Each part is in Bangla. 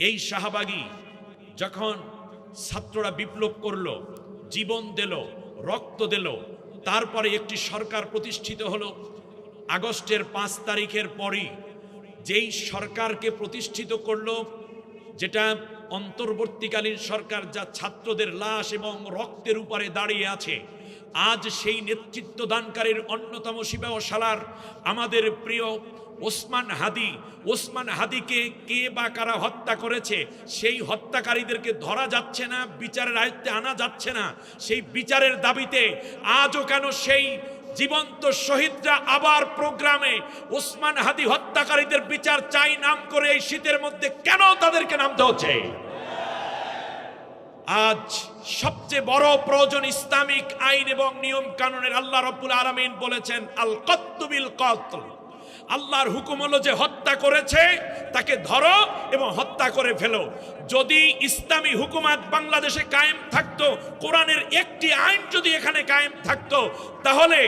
এই শাহবাগী যখন ছাত্ররা বিপ্লব করলো, জীবন দিল, রক্ত দিল, তারপরে একটি সরকার প্রতিষ্ঠিত হলো। আগস্টের 5 তারিখের পরই যেই সরকারকে প্রতিষ্ঠিত করলো, যেটা অন্তর্বর্তীকালীন সরকার, যা ছাত্রদের লাশ এবং রক্তের উপরে দাঁড়িয়ে আছে, আজ সেই নেতৃত্ব দানকারীর অন্যতম সিপাহ সালার আমাদের প্রিয় ওসমান হাদিকে কে বা কারা হত্যা করেছে, সেই হত্যাকারীদেরকে ধরা যাচ্ছে না, বিচারের আয়ত্তে আনা যাচ্ছে না। সেই বিচারের দাবিতে আজও কেন সেই জীবন্ত শহীদরা আবার প্রোগ্রামে ওসমান হাদি হত্যাকারীদের বিচার চাই নাম করে এই শীতের মধ্যে কেন তাদেরকে নামতে হচ্ছে? আজ সবচেয়ে বড় প্রয়োজন ইসলামিক আইন এবং নিয়ম কানুনের। আল্লাহ রাব্বুল আলামিন বলেছেন আল কত্তু বিল কত্ল, আল্লাহর হুকুম হলো যে হত্যা করেছে তাকে ধরো এবং হত্যা করে ফেলো। যদি ইসলামী হুকুমাত বাংলাদেশে কায়েম থাকতো, কোরআনের একটি আইন যদি এখানে কায়েম থাকতো, তাহলে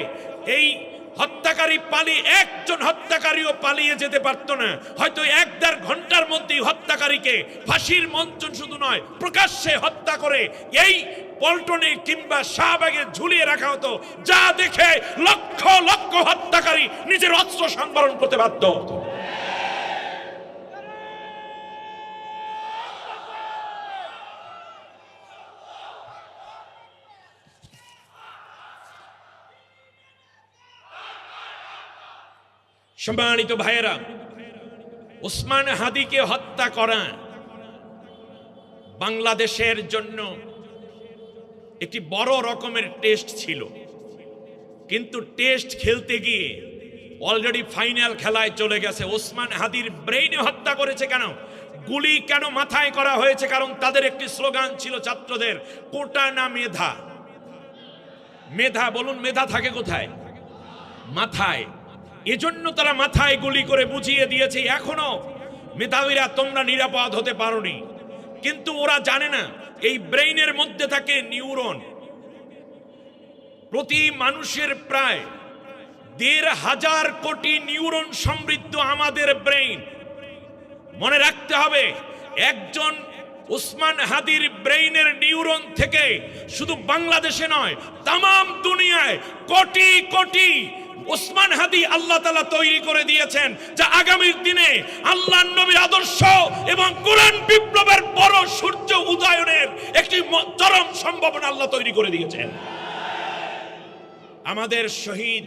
এই হত্যাকারী একজন হত্যাকারীও পালিয়ে যেতে পারতো না। হয়তো 1-1.5 ঘন্টার মধ্যেই হত্যাকারীকে ফাঁসির মঞ্চ শুধু নয়, প্রকাশ্যে হত্যা করে এই পল্টনে কিংবা শাহবাগে ঝুলিয়ে রাখা হতো, যা দেখে লক্ষ লক্ষ হত্যাকারী নিজের অস্ত্র সংবরণ করতে বাধ্য হতো। সম্মানিত ভাইয়েরা, ওসমান হাদিকে হত্যা করা বাংলাদেশের জন্য একটি বড় রকমের টেস্ট ছিল, কিন্তু টেস্ট খেলতে গিয়ে অলরেডি ফাইনাল খেলায় চলে গেছে। ওসমান হাদির ব্রেইনে হত্যা করেছে কেন? গুলি কেন মাথায় করা হয়েছে? কারণ তাদের একটি স্লোগান ছিল ছাত্রদের, কোটা না মেধা। মেধা বলুন, মেধা থাকে কোথায়? মাথায়। এজন্য তারা মাথায় গুলি করে বুঝিয়ে দিয়েছে এখনো মেধাবীরা তোমরা নিরাপদ হতে পারোনি। কিন্তু ওরা জানে না এই ব্রেইনের মধ্যে থাকে নিউরন। প্রতি মানুষের প্রায় 1,500 কোটি নিউরন সমৃদ্ধ আমাদের ব্রেইন। মনে রাখতে হবে, একজন ওসমান হাদির ব্রেইনের নিউরন থেকে শুধু বাংলাদেশে নয়, তামাম দুনিয়ায় কোটি কোটি ওসমান হাদি আল্লাহ তাআলা তৈরি করে দিয়েছেন, যা আগামীর দিনে আল্লাহর নবীর আদর্শ এবং কোরআন বিপ্লবের বড় সূর্য উদয়নের একটি চরম সম্ভাবনা আল্লাহ তৈরি করে দিয়েছেন। আমাদের শহীদ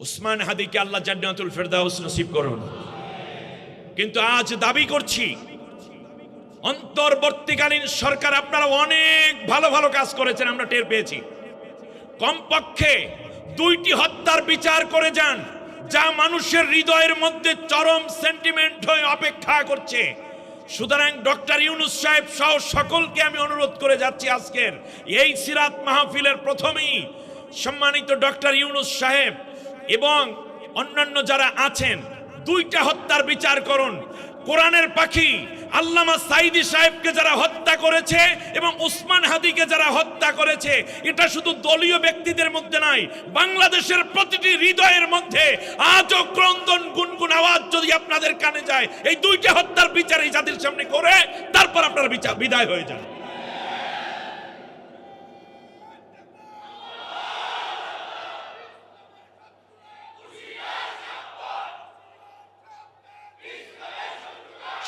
ওসমান হাদিকে আল্লাহ জান্নাতুল ফেরদাউস নসিব করুন। কিন্তু আজ দাবি করছি, অন্তর্বর্তীকালীন সরকার আপনারা অনেক ভালো ভালো কাজ করেছেন, আমরা টের পেয়েছি। কমপক্ষে 2টি হত্যার বিচার করে যান, যা মানুষের হৃদয়ের মধ্যে চরম সেন্টিমেন্ট হয়ে অপেক্ষা করছে। সুতরাং ডক্টর ইউনূস সাহেব সহ সকলকে আমি অনুরোধ করে যাচ্ছি, আজকের এই সিরাত মাহফিলের প্রথমেই সম্মানিত ডক্টর ইউনূস সাহেব এবং অন্যান্য যারা আছেন, 2টা হত্যার বিচার করুন। কোরআনের পাখি আল্লামা সাইদি সাহেবকে যারা হত্যা করেছে এবং ওসমান হাদিকে যারা হত্যা করেছে, এটা শুধু দলীয় ব্যক্তিদের মধ্যে নাই, বাংলাদেশের প্রতিটি হৃদয়ের মধ্যে আজও ক্রন্দন গুনগুন আওয়াজ যদি আপনাদের কানে যায়, এই 2টা হত্যার বিচার এই জাতির সামনে করে তারপর আপনারা বিদায় হয়ে যান।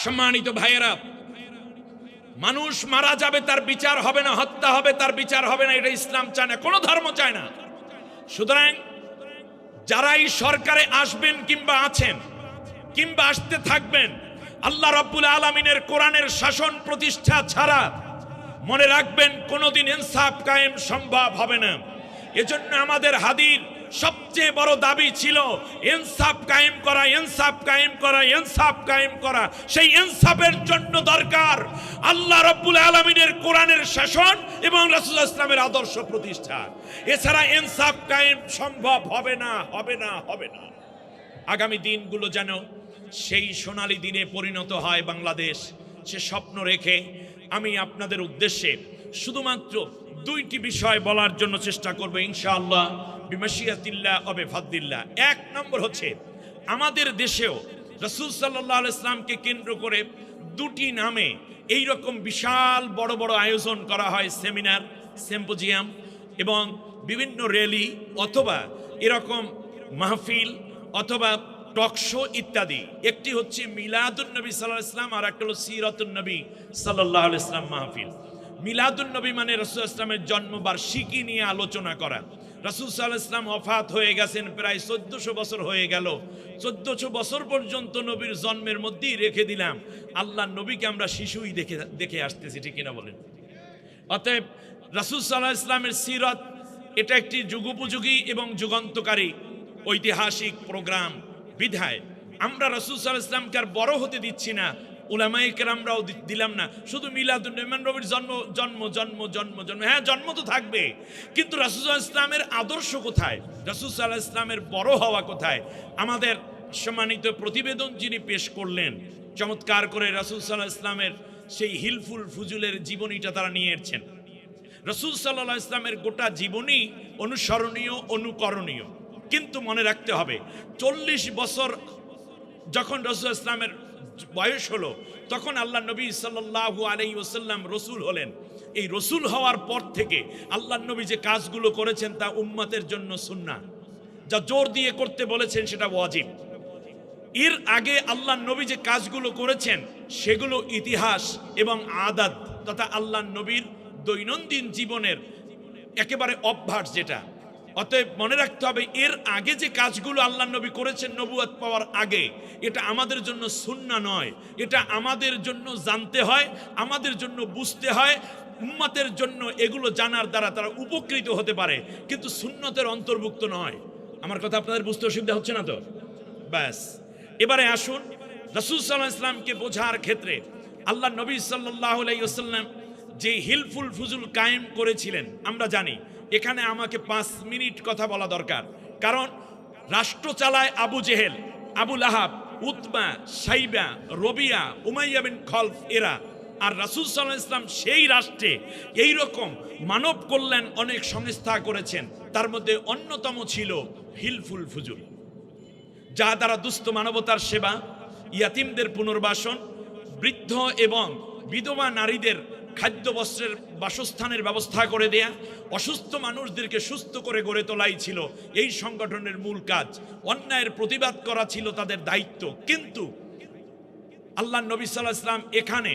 সম্মানিত ভাইয়েরা, মানুষ মারা যাবে তার বিচার হবে না, হত্যা হবে তার বিচার হবে না, এটা ইসলাম চায় না, কোনো ধর্ম চায় না। সুতরাং যারাই সরকারে আসবেন কিংবা আছেন কিংবা আসতে থাকবেন, আল্লাহ রাব্বুল আলামিনের কোরআনের শাসন প্রতিষ্ঠা ছাড়া মনে রাখবেন কোনোদিন ইনসাফ কায়েম সম্ভব হবে না। এজন্য আমাদের হাদির সবচেয়ে বড় দাবি ছিল ইনসাফ কায়েম করা, ইনসাফ কায়েম করা, ইনসাফ কায়েম করা। সেই ইনসাফের জন্য দরকার আল্লাহ রাব্বুল আলামিনের কোরআনের শাসন এবং রাসূলুল্লাহ সাল্লাল্লাহু আলাইহি ওয়াসাল্লামের আদর্শ প্রতিষ্ঠা। এছাড়া ইনসাফ কায়েম সম্ভব হবে না, হবে না, হবে না। আগামী দিনগুলো যেন সেই সোনালী দিনে পরিণত হয় বাংলাদেশ, সে স্বপ্ন রেখে আমি আপনাদের উদ্দেশ্যে শুধুমাত্র 2টি বিষয় বলার জন্য চেষ্টা করব ইনশাআল্লাহ বিমাশিয়াতিল্লাহ ওয়া বিফাদলিল্লাহ। 1 নম্বর হচ্ছে, আমাদের দেশেও রাসূল সাল্লাল্লাহু আলাইহি ওয়াসাল্লামকে কেন্দ্র করে দুটি নামে এই রকম বিশাল বড় বড় আয়োজন করা হয়, সেমিনার, সিম্পোজিয়াম এবং বিভিন্ন র্যালি অথবা এরকম মাহফিল অথবা টক শো ইত্যাদি। একটি হচ্ছে মিলাদুন নবী সাল্লাল্লাহু আলাইহি ওয়াসাল্লাম, আর একটা হলো সিরাতুন নবী সাল্লাল্লাহু আলাইহি ওয়াসাল্লাম মাহফিল। মিলাদুন নবী মানে রাসূল ইসলামের জন্মবার্ষিকী নিয়ে আলোচনা করা। রাসূল সাল্লাল্লাহু আলাইহি ওয়াসাল্লাম ওফাত হয়ে গেছেন, প্রায় 1400 বছর হয়ে গেল। 1400 বছর পর্যন্ত নবীর জন্মের মধ্যেই রেখে দিলাম। আল্লাহ নবীকে আমরা শিশুই দেখে আসতেছি, ঠিক কিনা বলেন? অতএব রাসূল সাল্লাল্লাহু আলাইহি ওয়াসাল্লামের সিরাত এটা একটি যুগোপযোগী এবং যুগান্তকারী ঐতিহাসিক প্রোগ্রাম। বিধায় আমরা রাসূল সাল্লাল্লাহু আলাইহি ওয়াসাল্লামকে আর বড় হতে দিচ্ছি না, উলামায়ে কেরামরাও দিলাম না, শুধু মিলাদুন নবীর জন্ম জন্ম জন্ম জন্ম জন্ম। হ্যাঁ, জন্ম তো থাকবে, কিন্তু রাসূল সাল্লাল্লাহু আলাইহি ওয়াসাল্লামের আদর্শ কোথায়? রাসূল সাল্লাল্লাহু আলাইহি ওয়াসাল্লামের বড় হওয়া কোথায়? আমাদের সম্মানিত প্রতিবেদন যিনি পেশ করলেন চমৎকার করে রাসূল সাল্লাল্লাহু আলাইহি ওয়াসাল্লামের সেই হিলফুল ফুজুলের জীবনীটা তারা নিয়ে এসেছেন। রাসূল সাল্লাল্লাহু আলাইহি ওয়াসাল্লামের গোটা জীবনী অনুসরণীয়, অনুকরণীয়। কিন্তু মনে রাখতে হবে, 40 বছর যখন রাসূল ইসলামের বয়স হলো, তখন আল্লাহ নবী সাল্লাল্লাহু আলাইহি ওয়াসাল্লাম রসুল হলেন। এই রসুল হওয়ার পর থেকে আল্লাহ নবী যে কাজগুলো করেছেন তা উম্মতের জন্য সুন্নাহ, যা জোর দিয়ে করতে বলেছেন সেটা ওয়াজিব। এর আগে আল্লাহ নবী যে কাজগুলো করেছেন সেগুলো ইতিহাস এবং আদাত তথা আল্লাহ নবীর দৈনন্দিন জীবনের একেবারে অভ্যাস যেটা। অতএব মনে রাখতে হবে, এর আগে যে কাজগুলো আল্লাহ নবী করেছেন নবুয়ত পাওয়ার আগে, এটা আমাদের জন্য সুন্নাহ নয়, এটা আমাদের জন্য জানতে হয়, আমাদের জন্য বুঝতে হয়। উম্মতের জন্য এগুলো জানার দ্বারা তারা উপকৃত হতে পারে, কিন্তু সুন্নতের অন্তর্ভুক্ত নয়। আমার কথা আপনাদের বুঝতে অসুবিধা হচ্ছে না তো? ব্যাস, এবারে আসুন রাসূল সাল্লাল্লাহু আলাইহি ওয়াসাল্লামকে বোঝার ক্ষেত্রে আল্লাহ নবী সাল্লাল্লাহু আলাইহি ওয়াসাল্লাম যে হিলফুল ফুজুল কায়েম করেছিলেন আমরা জানি। এখানে আমাকে 5 মিনিট কথা বলা দরকার, কারণ রাষ্ট্র চালায় আবু জেহেল, আবু লাহাব, উতবা, সাইবা, রবিয়া, উমাইয়া বিন খলফ এরা। আর রাসূল সাল্লাল্লাহু আলাইহি ওয়াসাল্লাম সেই রাষ্ট্রে এই রকম মানব কল্যাণ অনেক সংস্থা করেছেন, তার মধ্যে অন্যতম ছিল হিলফুল ফুজুল, যা দ্বারা দুস্থ মানবতার সেবা, ইয়াতিমদের পুনর্বাসন, বৃদ্ধ এবং বিধবা নারীদের খাদ্য বস্ত্রের বাসস্থানের ব্যবস্থা করে দেয়া, অসুস্থ মানুষদেরকে সুস্থ করে গড়ে তোলাই ছিল এই সংগঠনের মূল কাজ। অন্যায়ের প্রতিবাদ করা ছিল তাদের দায়িত্ব। কিন্তু আল্লাহ নবী সাল্লাল্লাহু আলাইহি ওয়াসাল্লাম এখানে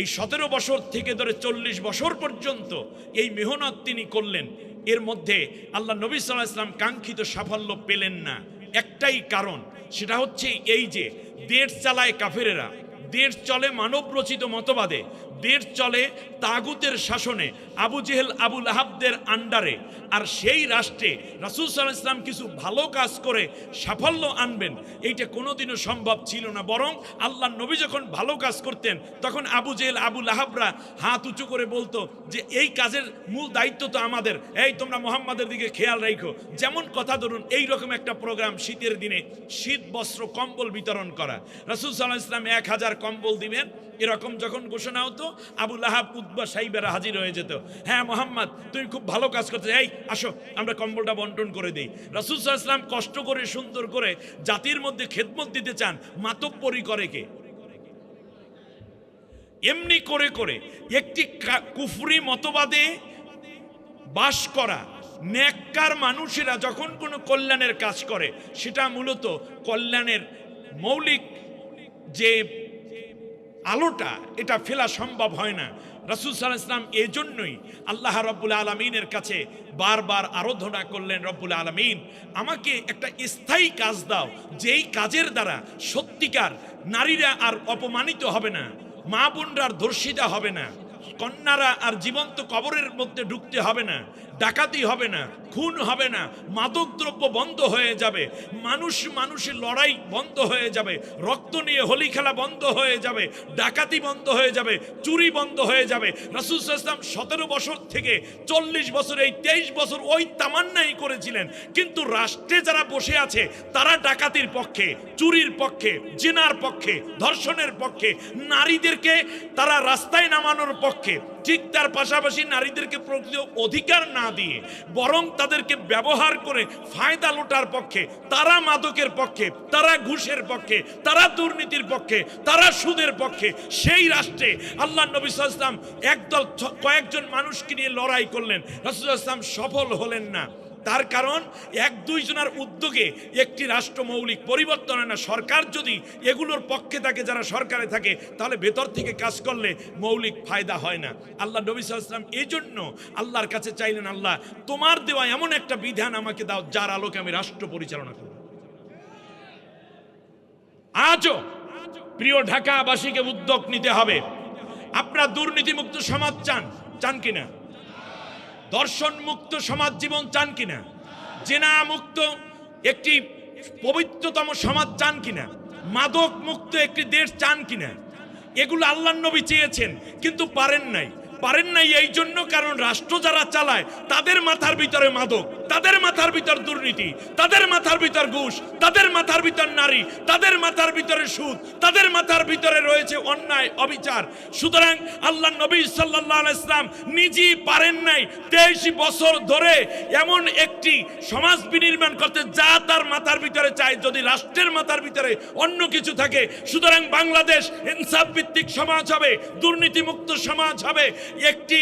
এই 17 বছর থেকে ধরে 40 বছর পর্যন্ত এই মেহনত তিনি করলেন। এর মধ্যে আল্লাহ নবী সাল্লাল্লাহু আলাইহি ওয়াসাল্লাম কাঙ্ক্ষিত সাফল্য পেলেন না। একটাই কারণ, সেটা হচ্ছে এই যে দেশ চালায় কাফেরেরা, দেশ চলে মানব রচিত মতবাদে, দেশ চলে তাগুতের শাসনে, আবু জেহেল আবু লাহাবদের আন্ডারে। আর সেই রাষ্ট্রে রাসূল সাল্লাল্লাহু আলাইহি ওয়াসাল্লাম কিছু ভালো কাজ করে সাফল্য আনবেন, এইটা কোনোদিনও সম্ভব ছিল না। বরং আল্লাহ নবী যখন ভালো কাজ করতেন তখন আবু জেহেল আবু লাহাবরা হাত উঁচু করে বলতো যে এই কাজের মূল দায়িত্ব তো আমাদের, এই তোমরা মুহাম্মাদের দিকে খেয়াল রাখো। যেমন কথা ধরুন, এই রকম একটা প্রোগ্রাম, শীতের দিনে শীত বস্ত্র কম্বল বিতরণ করা, রাসূল সাল্লাল্লাহু আলাইহি ওয়াসাল্লাম 1000 কম্বল দিবেন, এরকম যখন ঘোষণা হতো আবু লাহাব, উতবা, সাইবারা হাজির হয়ে যেত। হ্যাঁ মুহাম্মদ, তুমি খুব ভালো কাজ করতে, এই আসো আমরা কম্বলটা বন্টন করে দিই। রাসূল সাল্লাল্লাহু আলাইহি ওয়াসাল্লাম কষ্ট করে সুন্দর করে জাতির মধ্যে খেদমত দিতে চান, মাতব্বরি করে কে? এমনি করে করে একটি কুফরি মতবাদে বাস করা নেককার মানুষেরা যখন কোনো কল্যাণের কাজ করে, সেটা মূলত কল্যাণের মৌলিক যে আলোটা, এটা ফেলা সম্ভব হয় না। রাসূল সাল্লাল্লাহু আলাইহি ওয়াসাল্লাম এজন্যই আল্লাহ রাব্বুল আলামিনের কাছে বারবার আরাধনা করলেন, রব্বুল আলামিন আমাকে একটা স্থায়ী কাজ দাও, যেই কাজের দ্বারা সত্যিকার নারীরা আর অপমানিত হবে না, মা বোনরা আর ধর্ষিতা হবে না, কন্যারা আর জীবন্ত কবরের মধ্যে ঢুকতে হবে না, ডাকাতি হবে না, খুন হবে না, মাদকদ্রব্য বন্ধ হয়ে যাবে, মানুষের লড়াই বন্ধ হয়ে যাবে, রক্ত নিয়ে হোলি খেলা বন্ধ হয়ে যাবে, ডাকাতি বন্ধ হয়ে যাবে, চুরি বন্ধ হয়ে যাবে। রাসূল সাল্লাল্লাহু আলাইহি ওয়াসাল্লাম 17 বছর থেকে 40 বছর, এই 23 বছর ওই তামান্নাই করেছিলেন। কিন্তু রাষ্ট্রে যারা বসে আছে তারা ডাকাতির পক্ষে, চুরির পক্ষে, জিনার পক্ষে, ধর্ষণের পক্ষে, নারীদেরকে তারা রাস্তায় নামানোর পক্ষে। ঠিক তার পাশাপাশি নারীদেরকে প্রকৃত অধিকার না দিয়ে বরং তাদেরকে ব্যবহার করে ফায়দা লোটার পক্ষে, তারা মাদকের পক্ষে, তারা ঘুষের পক্ষে, তারা দুর্নীতির পক্ষে, তারা সুদের পক্ষে, সেই রাষ্ট্রে আল্লাহ নবী সাল্লাল্লাহু আলাইহি ওয়াসাল্লাম একদল কয়েকজন মানুষকে নিয়ে লড়াই করলেন, রাসূলুল্লাহ সাল্লাল্লাহু আলাইহি ওয়াসাল্লাম সফল হলেন না। তার কারণ এক দুইজনের উদ্যোগে একটি রাষ্ট্র মৌলিক পরিবর্তন হয় না। সরকার যদি এগুলোর পক্ষে থাকে, যারা সরকারে থাকে, তাহলে ভেতর থেকে কাজ করলে মৌলিক ফায়দা হয় না। আল্লাহ নবী সাল্লাল্লাহু আলাইহি ওয়াসাল্লাম এই জন্য আল্লাহর কাছে চাইলেন, আল্লাহ তোমার দেওয়া এমন একটা বিধান আমাকে দাও যার আলোকে আমি রাষ্ট্র পরিচালনা করব। আজও প্রিয় ঢাকাবাসীকে উদ্যোগ নিতে হবে। আপনারা দুর্নীতিমুক্ত সমাজ চান, চান কিনা? দর্শন মুক্ত সমাজ জীবন চান কিনা? জেনা মুক্ত একটি পবিত্রতম সমাজ চান কিনা? মাদক মুক্ত একটি দেশ চান কিনা? এগুলো আল্লাহর নবী চেয়েছেন, কিন্তু পারেন নাই। এই জন্য কারণ রাষ্ট্র যারা চালায় তাদের মাথার ভিতরে মাদক, তাদের মাথার ভিতর দুর্নীতি, তাদের মাথার ভিতর ঘুষ, তাদের মাথার ভিতর নারী, তাদের মাথার ভিতরে সুদ, তাদের মাথার ভিতরে রয়েছে অন্যায় অবিচার। সুতরাং আল্লাহ নবী সাল্লাল্লাহু আলাইহি ওয়াসাল্লাম নিজেই পারেন নাই 23 বছর ধরে এমন একটি সমাজ বিনির্মাণ করতে যা তার মাথার ভিতরে চায়। যদি রাষ্ট্রের মাথার ভিতরে অন্য কিছু থাকে, সুতরাং বাংলাদেশ ইনসাফ ভিত্তিক সমাজ হবে, দুর্নীতিমুক্ত সমাজ হবে, একটি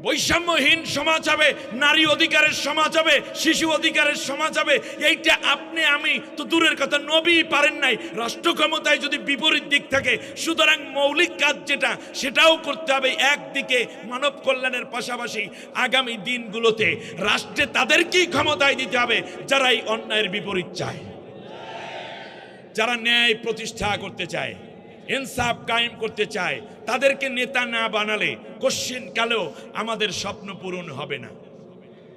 বৈষম্যহীন সমাজ হবে, নারী অধিকারের সমাজ হবে, শিশু অধিকারের সমাজ হবে। এইটা আপনি আমি তো দূরের কথা, নবী পারেন নাই। রাষ্ট্র ক্ষমতায় যদি বিপরীত দিক থাকে, সুতরাং মৌলিক কাজ যেটা সেটাও করতে হবে। একদিকে মানব কল্যাণের পাশাপাশি আগামী দিনগুলোতে রাষ্ট্রে তাদেরকেই ক্ষমতায় দিতে হবে যারা এই অন্যায়ের বিপরীত চায়, যারা ন্যায় প্রতিষ্ঠা করতে চায়, ইনসাফ কায়েম করতে চায়। তাদেরকে নেতা না বানালে কোশ্চিন কালেও আমাদের স্বপ্ন পূরণ হবে না।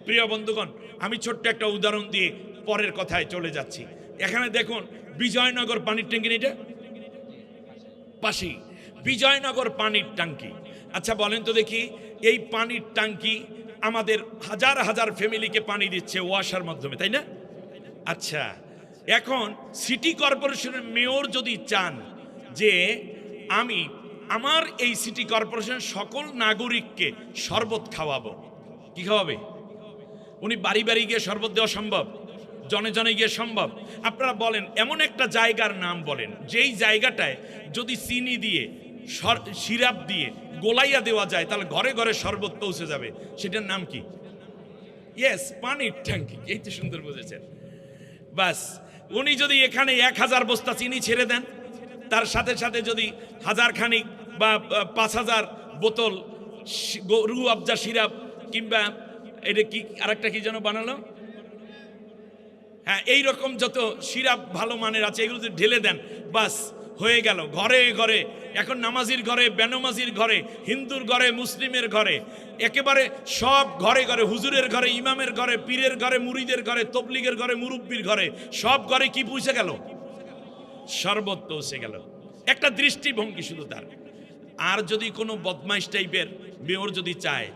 প্রিয় বন্ধুগণ, আমি ছোট্ট একটা উদাহরণ দিয়ে পরের কথায় চলে যাচ্ছি। এখানে দেখুন বিজয়নগর পানির ট্যাঙ্কি, এটা পাশেই বিজয়নগর পানির ট্যাঙ্কি। আচ্ছা বলেন তো দেখি, এই পানির ট্যাঙ্কি আমাদের হাজার হাজার ফ্যামিলিকে পানি দিচ্ছে ওয়াসার মাধ্যমে, তাই না? আচ্ছা, এখন সিটি কর্পোরেশনের মেয়র যদি চান যে আমি আমার এই সিটি কর্পোরেশন সকল নাগরিককে শরবত খাওয়াবো, কি খাওয়াবে? উনি বাড়ি বাড়ি গিয়ে শরবত দেওয়া সম্ভব? জনে জনে গিয়ে সম্ভব? আপনারা বলেন এমন একটা জায়গার নাম বলেন যেই জায়গাটায় যদি চিনি দিয়ে সিরাপ দিয়ে গোলাইয়া দেওয়া যায় তাহলে ঘরে ঘরে শরবত পৌঁছে যাবে। সেটার নাম কি? ইয়েস, পানির ট্যাঙ্কি। এই তো সুন্দর বুঝেছেন। বাস, উনি যদি এখানে 1000 বস্তা চিনি ছেড়ে দেন, তার সাথে সাথে যদি 1000 খানিক বা 5000 বোতল রু আফজা সিরাপ কিংবা এটা কি আরেকটা কি যেন বানালো, হ্যাঁ, এইরকম যত সিরাপ ভালো মানের আছে এগুলো যদি ঢেলে দেন, বাস হয়ে গেল। ঘরে ঘরে এখন নামাজির ঘরে, বেনামাজির ঘরে, হিন্দুর ঘরে, মুসলিমের ঘরে, একেবারে সব ঘরে ঘরে, হুজুরের ঘরে, ইমামের ঘরে, পীরের ঘরে, মুরিদের ঘরে, তবলিগের ঘরে, মুরব্বির ঘরে, সব ঘরে কি পৌঁছে গেল? শরবত পৌঁছে গেল। একটা দৃষ্টিভঙ্গি শুধু তার। আর যদি কোনো বদমাইশ টাইপের মেয়র যদি চায়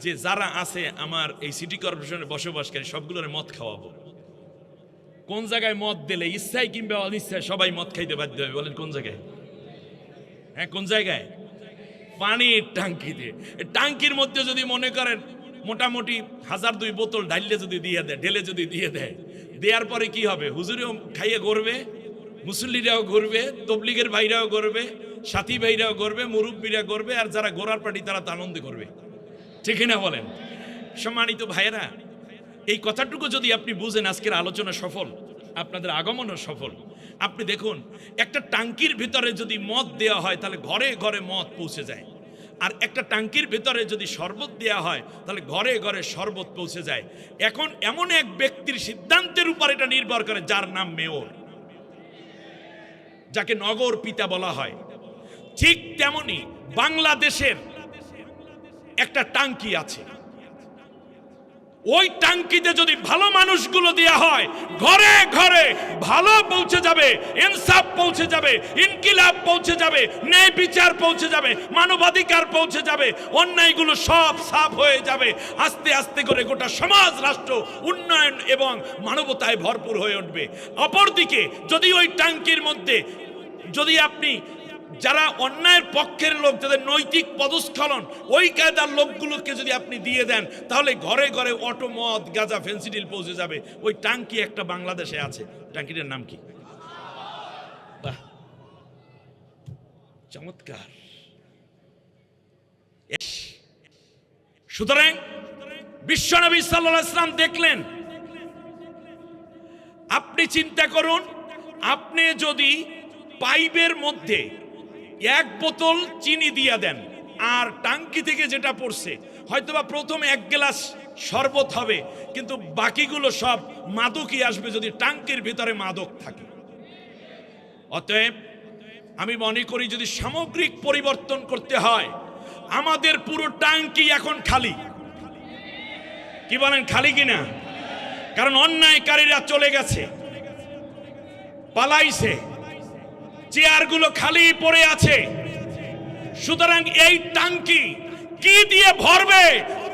যে যারা আছে আমার এই সিটি কর্পোরেশনের বসবাসকারী সবগুলোর মদ খাওয়াবো, কোন জায়গায় মদ দিলে ইচ্ছায় কিংবা অনিচ্ছায় সবাই মদ খাইতে বাধ্য হবে? বলেন কোন জায়গায়? হ্যাঁ, কোন জায়গায়? পানির টাঙ্কিতে। টাঙ্কির মধ্যে যদি মনে করেন মোটামুটি 1002 বোতল ঢাইলে যদি দিয়ে দেয়, ঢেলে যদি দিয়ে দেয়, দেওয়ার পরে কি হবে? হুজুরেও খাইয়ে ঘুরবে, মুসল্লিরাও ঘুরবে, তবলিগের ভাইরাও ঘুরবে, সাথী ভাইরাও ঘুরবে, মুরব্বীরা ঘুরবে, আর যারা গোড়ার পার্টি তারা তো আনন্দ করবে, ঠিক না বলেন? সম্মানিত ভাইয়েরা, এই কথাটুকু যদি আপনি বুঝেন, আজকের আলোচনা সফল, আপনাদের আগমনও সফল। আপনি দেখুন, একটা টাঙ্কির ভিতরে যদি মদ দেওয়া হয় তাহলে ঘরে ঘরে মদ পৌঁছে যায়, আর একটা টাঙ্কির ভিতরে যদি শরবত দেওয়া হয় তাহলে ঘরে ঘরে শরবত পৌঁছে যায়। এখন এমন এক ব্যক্তির সিদ্ধান্তের উপর এটা নির্ভর করে যার নাম মেয়র, যাকে নগর পিতা বলা হয়। ঠিক তেমনি বাংলাদেশের একটা টাঙ্কি আছে, ওই টাঙ্কিতে যদি ভালো মানুষগুলো দেয়া হয়, ঘরে ঘরে ভালো পৌঁছে যাবে, ইনসাফ পৌঁছে যাবে, ইনকিলাব পৌঁছে যাবে, ন্যায় বিচার পৌঁছে যাবে, মানবাধিকার পৌঁছে যাবে, অন্যায়গুলো সব সাফ হয়ে যাবে। আস্তে আস্তে করে গোটা সমাজ, রাষ্ট্র উন্নয়ন এবং মানবতায় ভরপুর হয়ে উঠবে। অপরদিকে যদি ওই টাঙ্কির মধ্যে যদি আপনি যারা অন্যায়ের পক্ষের লোক, যাদের নৈতিক পদস্খলন, ওই কায়দার লোকগুলোকে যদি আপনি দিয়ে দেন, তাহলে ঘরে ঘরে অটো, মদ, গাঁজা, ফেন্সিডিল পৌঁছে যাবে। ওই টাঙ্কি একটা বাংলাদেশে আছে, টাঙ্কিটার নাম কি? বাহ, চমৎকার। সুতরাং বিশ্বনবী সাল্লাল্লাহু আলাইহি ওয়াসাল্লাম দেখলেন, আপনি চিন্তা করুন, আপনি যদি পাইপের মধ্যে 1 বোতল চিনি দিয়ে দেন, আর টাঙ্কি থেকে যেটা পড়ছে হয়তোবা প্রথম 1 গ্লাস শরবত হবে, কিন্তু বাকিগুলো সব মাদকই আসবে যদি টাঙ্কির ভিতরে মাদক থাকে। অতএব আমি মনে করি যদি সামগ্রিক পরিবর্তন করতে হয়, আমাদের পুরো টাঙ্কি এখন খালি। কি বলেন, খালি কিনা? কারণ অন্যায়কারীরা চলে গেছে, পালাইছে, চেয়ারগুলো খালি পড়ে আছে। সুতরাং এই টাঙ্কি কি দিয়ে ভরবে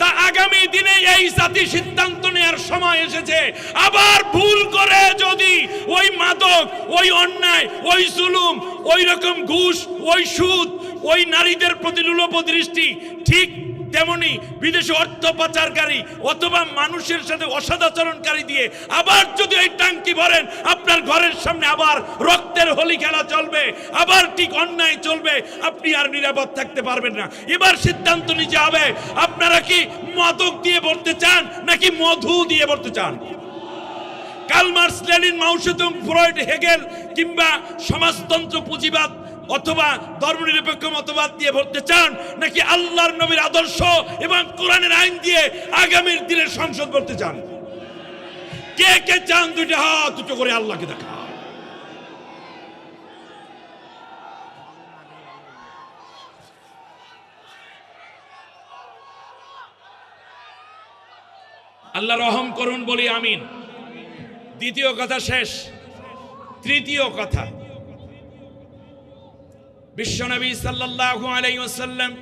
তা আগামী দিনে এই জাতি সিদ্ধান্ত নেওয়ার সময় এসেছে। আবার ভুল করে যদি ওই মাদক, ওই অন্যায়, ওই জুলুম, ওই রকম ঘুষ, ওই সুদ, ওই নারীদের প্রতি লোলুপ দৃষ্টি, ঠিক তেমনি বিদেশি অর্থ পাচারকারী অথবা মানুষের সাথে অসদাচরণকারী দিয়ে আবার যদি এই টাঙ্কি ভরেন, আপনার ঘরের সামনে আবার রক্তের হোলি খেলা চলবে, আবার ঠিক অন্যায় চলবে, আপনি আর নিরাপদ থাকতে পারবেন না। এবার সিদ্ধান্ত নিতে হবে, আপনারা কি মাদক দিয়ে ভরতে চান নাকি মধু দিয়ে ভরতে চান? কার্ল মার্কস, লেনিন, মাও সেতুং, ফ্রয়েড, হেগেল কিংবা সমাজতন্ত্র, পুঁজিবাদ অথবা ধর্মনিরপেক্ষ মতবাদ দিয়ে ভরতে চান, নাকি আল্লাহর নবীর আদর্শ এবং কোরআনের আইন দিয়ে আগামীর দিনের সংসদ ভরতে চান? কে কে চান? দুইটা হাত উঁচু করে আল্লাহকে দেখা। আল্লাহ রহম করুন, বলি আমিন। দ্বিতীয় কথা শেষ। তৃতীয় কথা, বিশ্বনবী সাল্লাল্লাহু আলাইহি ওয়াসাল্লাম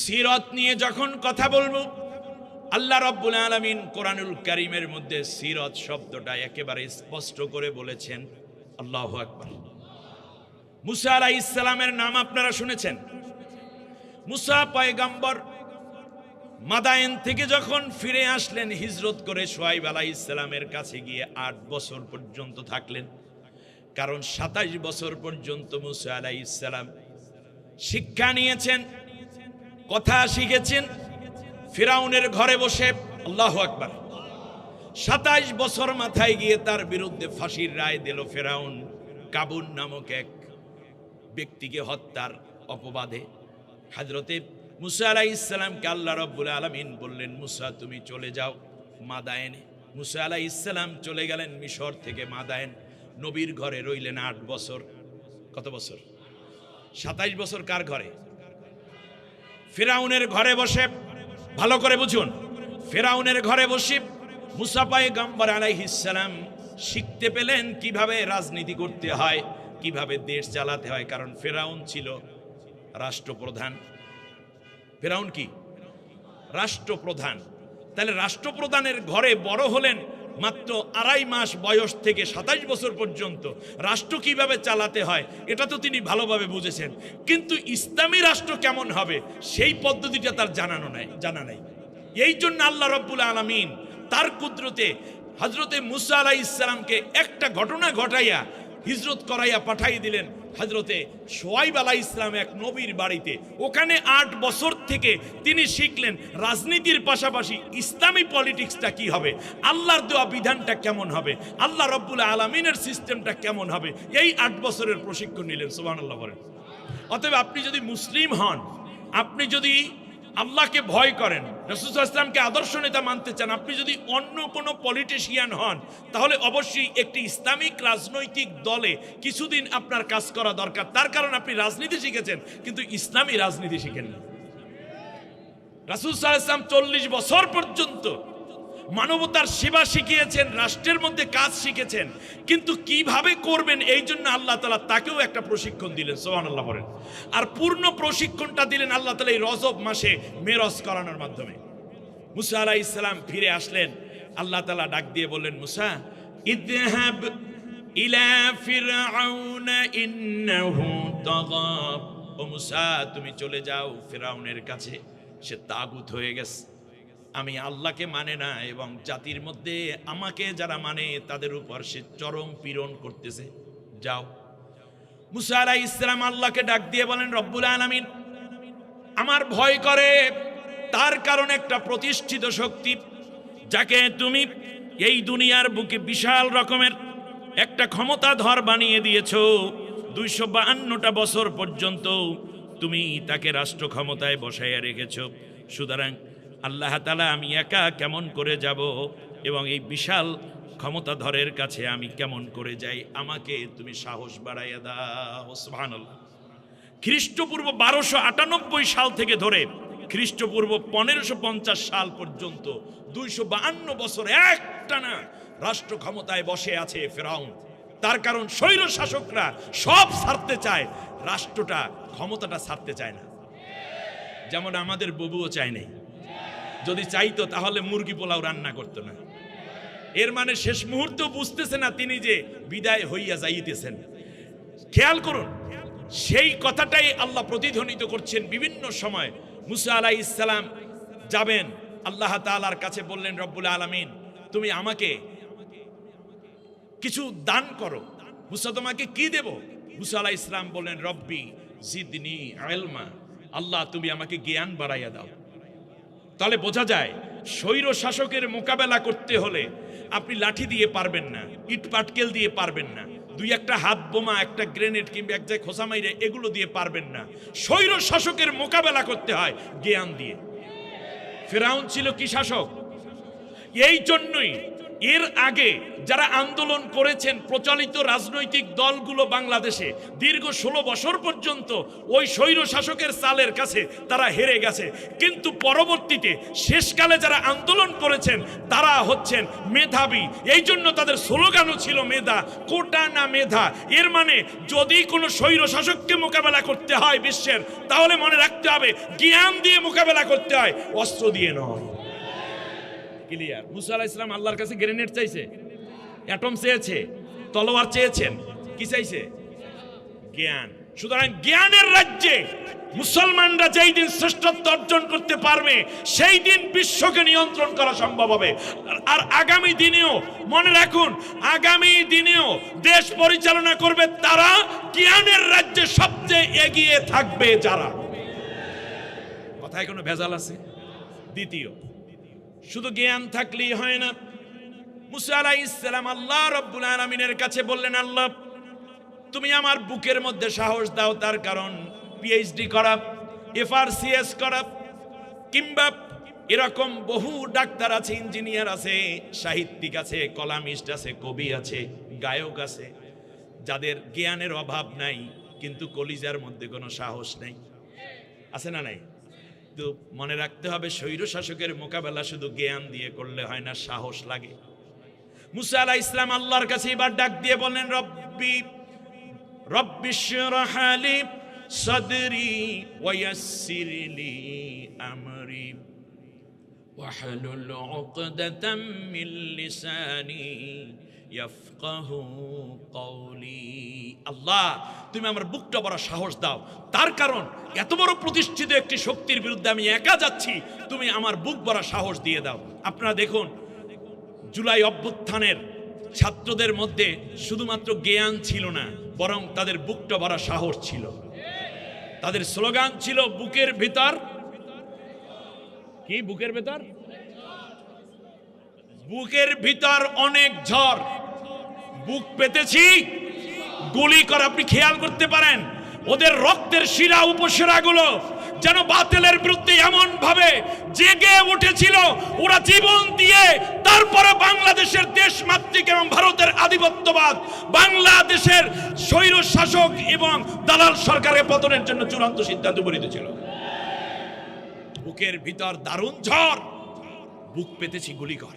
সিরাত নিয়ে যখন কথা বলবো, আল্লাহ রাব্বুল আলামিন কোরআনুল কারীমের মধ্যে সিরাত শব্দটা একেবারে স্পষ্ট করে বলেছেন। আল্লাহু আকবার। মুসা আলাইহিস সালামের নাম আপনারা শুনেছেন। মুসা পয়গম্বর মাদায়েন থেকে যখন ফিরে আসলেন হিজরত করে, শুআয়ব আলাইহিস সালামের কাছে গিয়ে 8 বছর পর্যন্ত থাকলেন। কারণ 27 বছর পর্যন্ত মুসা আলাইহিস সালাম শিক্ষা নিয়েছেন, কথা শিখেছেন ফিরাউনের ঘরে বসে। আল্লাহু আকবার। 27 বছর মাথায় গিয়ে তার বিরুদ্ধে ফাঁসির রায় দিল ফিরাউন, কাবুন নামক এক ব্যক্তিকে হত্যার অপবাদে। হযরতে মুসা আলাইহিস সালামকে আল্লাহ রাব্বুল আলামিন বললেন, মুসা তুমি চলে যাও মাদায়েনে। মুসা আলাইহিস সালাম চলে গেলেন মিশর থেকে মাদায়েন। নবীর ঘরে রইলেন 8 বছর। কত বছর? 27 বছর কার ঘরে? ফিরাউনের ঘরে বসে। ভালো করে বুঝুন, ফিরাউনের ঘরে বসে মুসা পয়গম্বর আলাইহিস সালাম শিখতে পেলেন কিভাবে রাজনীতি করতে হয়, কিভাবে দেশ চালাতে হয়। কারণ ফিরাউন ছিল রাষ্ট্রপ্রধান। ফিরাউন কি? রাষ্ট্রপ্রধান। তাহলে রাষ্ট্রপ্রধানের ঘরে বড় হলেন, মাত্র 2.5 মাস বয়স থেকে 27 বছর পর্যন্ত রাষ্ট্র কিভাবে চালাতে হয় এটা তো তিনি ভালোভাবে বুঝেছেন। কিন্তু ইসলামী রাষ্ট্র কেমন হবে সেই পদ্ধতিটা তার জানা নাই। এই জন্য আল্লাহ রাব্বুল আলামিন তার কুদরতে হযরতে মুসা আলাইহিস সালামকে একটা ঘটনা ঘটাইয়া হিজরত করাইয়া পাঠাই দিলেন হযরতে শুআয়ব আলাইহিস সালাম এক নবীর বাড়িতে। ওখানে 8 বছর থেকে তিনি শিখলেন রাজনীতির পাশাপাশি ইসলামী পলিটিক্সটা কি হবে, আল্লাহর দেওয়া বিধানটা কেমন হবে, আল্লাহ রাব্বুল আলামিনের সিস্টেমটা কেমন হবে। এই 8 বছরের প্রশিক্ষণ নিলেন। সুবহানাল্লাহ বলেন। অতএব আপনি যদি মুসলিম হন, আপনি যদি আল্লাহকে ভয় করেন, রাসূল সাল্লাল্লাহু আলাইহি ওয়াসাল্লামকে আদর্শ নেতা মানতে চান, আপনি যদি অন্য কোনো পলিটিশিয়ান হন, তাহলে অবশ্যই একটি ইসলামিক রাজনৈতিক দলে কিছুদিন আপনার কাজ করা দরকার। তার কারণ আপনি রাজনীতি শিখেছেন কিন্তু ইসলামী রাজনীতি শিখেননি। রাসূল সাল্লাল্লাহু আলাইহি ওয়াসাল্লাম 40 বছর পর্যন্ত মানবতার সেবা শিখিয়েছেন, রাষ্ট্রের মধ্যে কাজ শিখেছেন, কিন্তু কিভাবে করবেন এই জন্য আল্লাহ তাআলা তাকেও একটা প্রশিক্ষণ দিলেন। সুবহানাল্লাহ বলেন। আর পূর্ণ প্রশিক্ষণটা দিলেন আল্লাহ তাআলা এই রজব মাসে মেরাজ করানোর মাধ্যমে। মুসা আলাইহিস সালাম ফিরে আসলেন, আল্লাহ তাআলা ডাক দিয়ে বললেন, মুসা ইযহাব ইলা ফিরআউন ইন্নাহু তাগা, ও মুসা তুমি চলে যাও ফিরআউনের কাছে, সে তাগুত হয়ে গেছে, আমি আল্লাহকে মানে না এবং জাতির মধ্যে আমাকে যারা মানে তাদের উপর সে চরম পীড়ন করতেছে, যাও। মুসা আলাইহিস সালাম আল্লাহকে ডাক দিয়ে বলেন, রব্বুল আলামিন আমার ভয় করে, তার কারণে একটা প্রতিষ্ঠিত শক্তি যাকে তুমি এই দুনিয়ার বুকে বিশাল রকমের একটা ক্ষমতাধর বানিয়ে দিয়েছো, 252টা বছর পর্যন্ত তুমি তাকে রাষ্ট্র ক্ষমতায় বসাইয়া রেখেছো, সুতরাং আল্লাহ তাআলা আমি একা কেমন করে যাব এবং এই বিশাল ক্ষমতাধরের কাছে আমি কেমন করে যাই, আমাকে তুমি সাহস বাড়াইয়া দাও। সুবহানাল্লাহ। খ্রিস্টপূর্ব 1298 সাল থেকে ধরে খ্রিস্টপূর্ব 1550 সাল পর্যন্ত 252 বছর একটানা রাষ্ট্র ক্ষমতায় বসে আছে ফেরাউন। তার কারণ স্বৈর শাসকরা সব ছাড়তে চায়, রাষ্ট্রটা ক্ষমতাটা ছাড়তে চায় না। যেমন আমাদের বুবুও চায় নাই, যদি চাইতো তাহলে মুরগি পোলাও রান্না করতো না। এর মানে শেষ মুহূর্তে বুঝতেছে না তিনি যে বিদায় হইয়া যাইতেছেন। খেয়াল করুন, সেই কথাটাই আল্লাহ প্রতিধ্বনিত করছেন বিভিন্ন সময়। মুসা আলাইহিস সালাম যাবেন আল্লাহ তাআলার কাছে, বললেন রব্বুল আলামিন তুমি আমাকে কিছু দান করো। মুসা তোমাকে কি দেব? মুসা আলাইহিস সালাম বললেন রব্বি জিদনি ইলমা, আল্লাহ তুমি আমাকে জ্ঞান বাড়াইয়া দাও। তাহলে বোঝা যায় স্বৈর শাসকের মোকাবেলা করতে হলে আপনি লাঠি দিয়ে পারবেন না, ইট পাটকেল দিয়ে পারবেন না, দুই একটা হাত বোমা, একটা গ্রেনেড কিংবা এক জায়গায় খোসা মাইরে এগুলো দিয়ে পারবেন না। স্বৈর শাসকের মোকাবেলা করতে হয় জ্ঞান দিয়ে। ফিরআউন ছিল কি শাসক? এই জন্যই এর আগে যারা আন্দোলন করেছেন প্রচলিত রাজনৈতিক দলগুলো বাংলাদেশে দীর্ঘ 16 বছর পর্যন্ত ওই স্বৈর শাসকের চালের কাছে তারা হেরে গেছে, কিন্তু পরবর্তীতে শেষকালে যারা আন্দোলন করেছেন তারা হচ্ছেন মেধাবী। এই জন্য তাদের স্লোগানও ছিল মেধা, কোটা না মেধা। এর মানে যদি কোনো স্বৈর শাসককে মোকাবেলা করতে হয় বিশ্বের, তাহলে মনে রাখতে হবে জ্ঞান দিয়ে মোকাবেলা করতে হয়, অস্ত্র দিয়ে নয়। ক্লিয়ার? মুসা আলাইহিস সালাম আল্লাহর কাছে গ্রেনেড চাইছে, অ্যাটম চেয়েছে, তলোয়ার চেয়েছেন, কি চাইছে? জ্ঞান। সুতরাং জ্ঞানের রাজ্যে মুসলমানরা যেই দিন শ্রেষ্ঠত্ব অর্জন করতে পারবে সেই দিন বিশ্বকে নিয়ন্ত্রণ করা সম্ভব হবে। আর আগামী দিনেও মনে রাখুন, আগামী দিনেও দেশ পরিচালনা করবে তারা, জ্ঞানের রাজ্যে সবচেয়ে এগিয়ে থাকবে যারা। কথায় কোনো ভেজাল আছে? দ্বিতীয়, শুধু জ্ঞান থাকলেই হয় না। মুসা আলাইহিস সালাম আল্লাহ রাব্বুল আলামিনের কাছে বললেন, আল্লাহ তুমি আমার বুকের মধ্যে সাহস দাও, তার কারণ পিএইচডি করা, এফআরসিএস করা কিংবা এরকম বহু ডাক্তার আছে, ইঞ্জিনিয়ার আছে, সাহিত্যিক আছে, কলামিস্ট আছে, কবি আছে, গায়ক আছে, যাদের জ্ঞানের অভাব নাই কিন্তু কলিজার মধ্যে কোনো সাহস নেই। আছে না নাই? তো মনে রাখতে হবে স্বৈর শাসকের মোকাবেলা শুধু জ্ঞান দিয়ে করলে হয় না, সাহস লাগে। মুসা আলাইহিস সালাম আল্লাহর কাছে এবার ডাক দিয়ে বললেন, রব্বিশরাহ লি সাদরি ওয়া ইয়াসসির লি আমরি ওয়াহলুল উকদাতাম মিন লিসানি ইয়াফকাহু কওলি। আল্লাহ তুমি আমার বুকটা বড় সাহস দাও, তার কারণ এত বড় প্রতিষ্ঠিত একটি শক্তির বিরুদ্ধে আমি একা যাচ্ছি, তুমি আমার বুক বড় সাহস দিয়ে দাও। আপনারা দেখুন, জুলাই অভ্যুত্থানের ছাত্রদের মধ্যে শুধুমাত্র জ্ঞান ছিল না, বরং তাদের বুকটা বড় সাহস ছিল। তাদের স্লোগান ছিল বুকের ভিতর কি? বুকের ভিতর, বুকের ভিতর অনেক ঝড়, বুক পেতেছি গুলি কর। আপনি খেয়াল করতে পারেন ওদের রক্তের শিরা উপশিরাগুলো যেন বাতিলের বিরুদ্ধে এমন ভাবে জেগে উঠেছিল, ওরা জীবন দিয়ে তারপরে বাংলাদেশের দেশমাতৃক এবং ভারতের আধিপত্যবাদ, বাংলাদেশের স্বৈর শাসক এবং দালাল সরকারের পতনের জন্য চূড়ান্ত সিদ্ধান্ত উপনীত ছিল। বুকের ভিতর দারুণ ঝড়, বুক পেতেছি গুলি কর।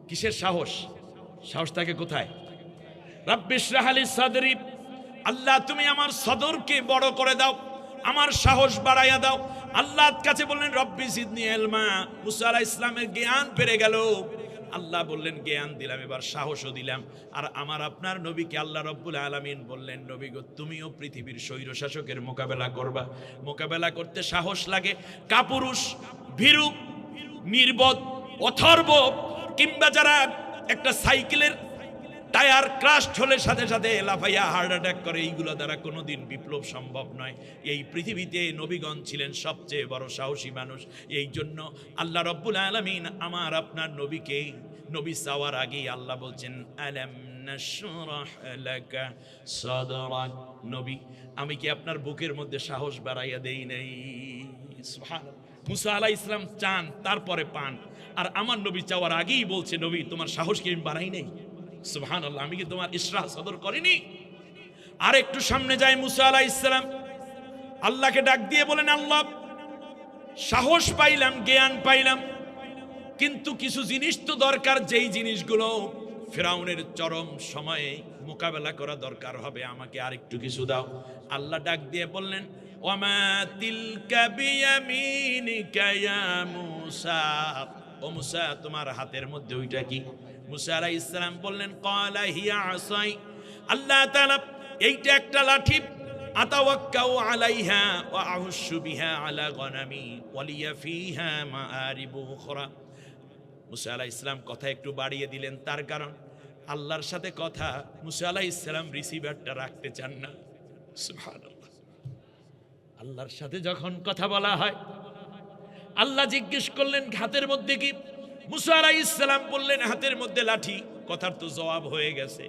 কিসের সাহস? সাহস থাকে কোথায়? রব্বিশরাহ লি সাদরি, আল্লাহ তুমি আমার সদরকে বড় করে দাও, আমার সাহস বাড়াইয়া দাও। আল্লাহর কাছে বললেন রব্বি জিদনি ইলমা। মুসা আলাইহিস সালামের জ্ঞান বেড়ে গেল, আল্লাহ বললেন জ্ঞান দিলাম, এবার সাহসও দিলাম। আর আমার আপনার নবীকে আল্লাহ রব্বুল আলামিন বললেন, নবী গো তুমিও পৃথিবীর স্বৈর শাসকের মোকাবেলা করবা। মোকাবেলা করতে সাহস লাগে। কাপুরুষ, ভীরু, নির্বোধ, অথর্ব, কিংবা যারা একটা সাইকেলের টায়ার ক্রাশড হলে সাথে সাথে লাফাইয়া হার্ট অ্যাটাক করে, এইগুলো দ্বারা কোনোদিন বিপ্লব সম্ভব নয়। এই পৃথিবীতে নবীগণ ছিলেন সবচেয়ে বড় সাহসী মানুষ। এই জন্য আল্লাহ রব্বুল আলামিন আমার আপনার নবীকে, নবী চাওয়ার আগেই আল্লাহ বলছেন আলাম নাশরাহ লাকা সাদরাক, নবী আমি কি আপনার বুকের মধ্যে সাহস বাড়াইয়া দেই নাই? সুবহানাল্লাহ। মুসা আলাইহিস সালাম চান তারপরে পান, আর আমার নবী চাওয়ার আগেই বলছে নবী তোমার সাহস কি আমি বাড়াই নাই? সুবহানাল্লাহ, আমি কি তোমার ইশরাহ সদর করিনি? আর একটু সামনে যায় মুসা আলাইহিস সালাম, আল্লাহকে ডাক দিয়ে বলেন আল্লাহ সাহস পাইলাম, জ্ঞান পাইলাম, কিন্তু কিছু জিনিস তো দরকার, যেই জিনিসগুলো ফিরাউনের চরম সময়ে মোকাবেলা করা দরকার হবে, আমাকে আরেকটু কিছু দাও। আল্লাহ ডাক দিয়ে বললেন ওয়ামা তিলকা বিয়ামিনিকা ইয়া মূসা, ও মূসা তোমার হাতের মধ্যে ওইটা কি? মূসা আলাইহিস সালাম বললেন ক্বালা হিয়া আসাই, আল্লাহ তাআলা এইটা একটা লাঠি, আতাওয়াক্কাউ আলাইহা ওয়া আহুশু বিহা আলা গনামি ওয়ালিয়া ফিহা মাআরিবু উখরা। মূসা আলাইহিস সালাম কথা একটু বাড়িয়ে দিলেন, তার কারণ আল্লাহর সাথে কথা মূসা আলাইহিস সালাম রিসিভারটা রাখতে চান না। সুবহানাল্লাহ, আল্লাহর সাথে যখন কথা বলা হয়, আল্লাহ জিজ্ঞেস করলেন হাতের মধ্যে কি? মূসা আলাইহিস সালাম বললেন হাতের মধ্যে লাঠি। কথার তো জবাব হয়ে গেছে,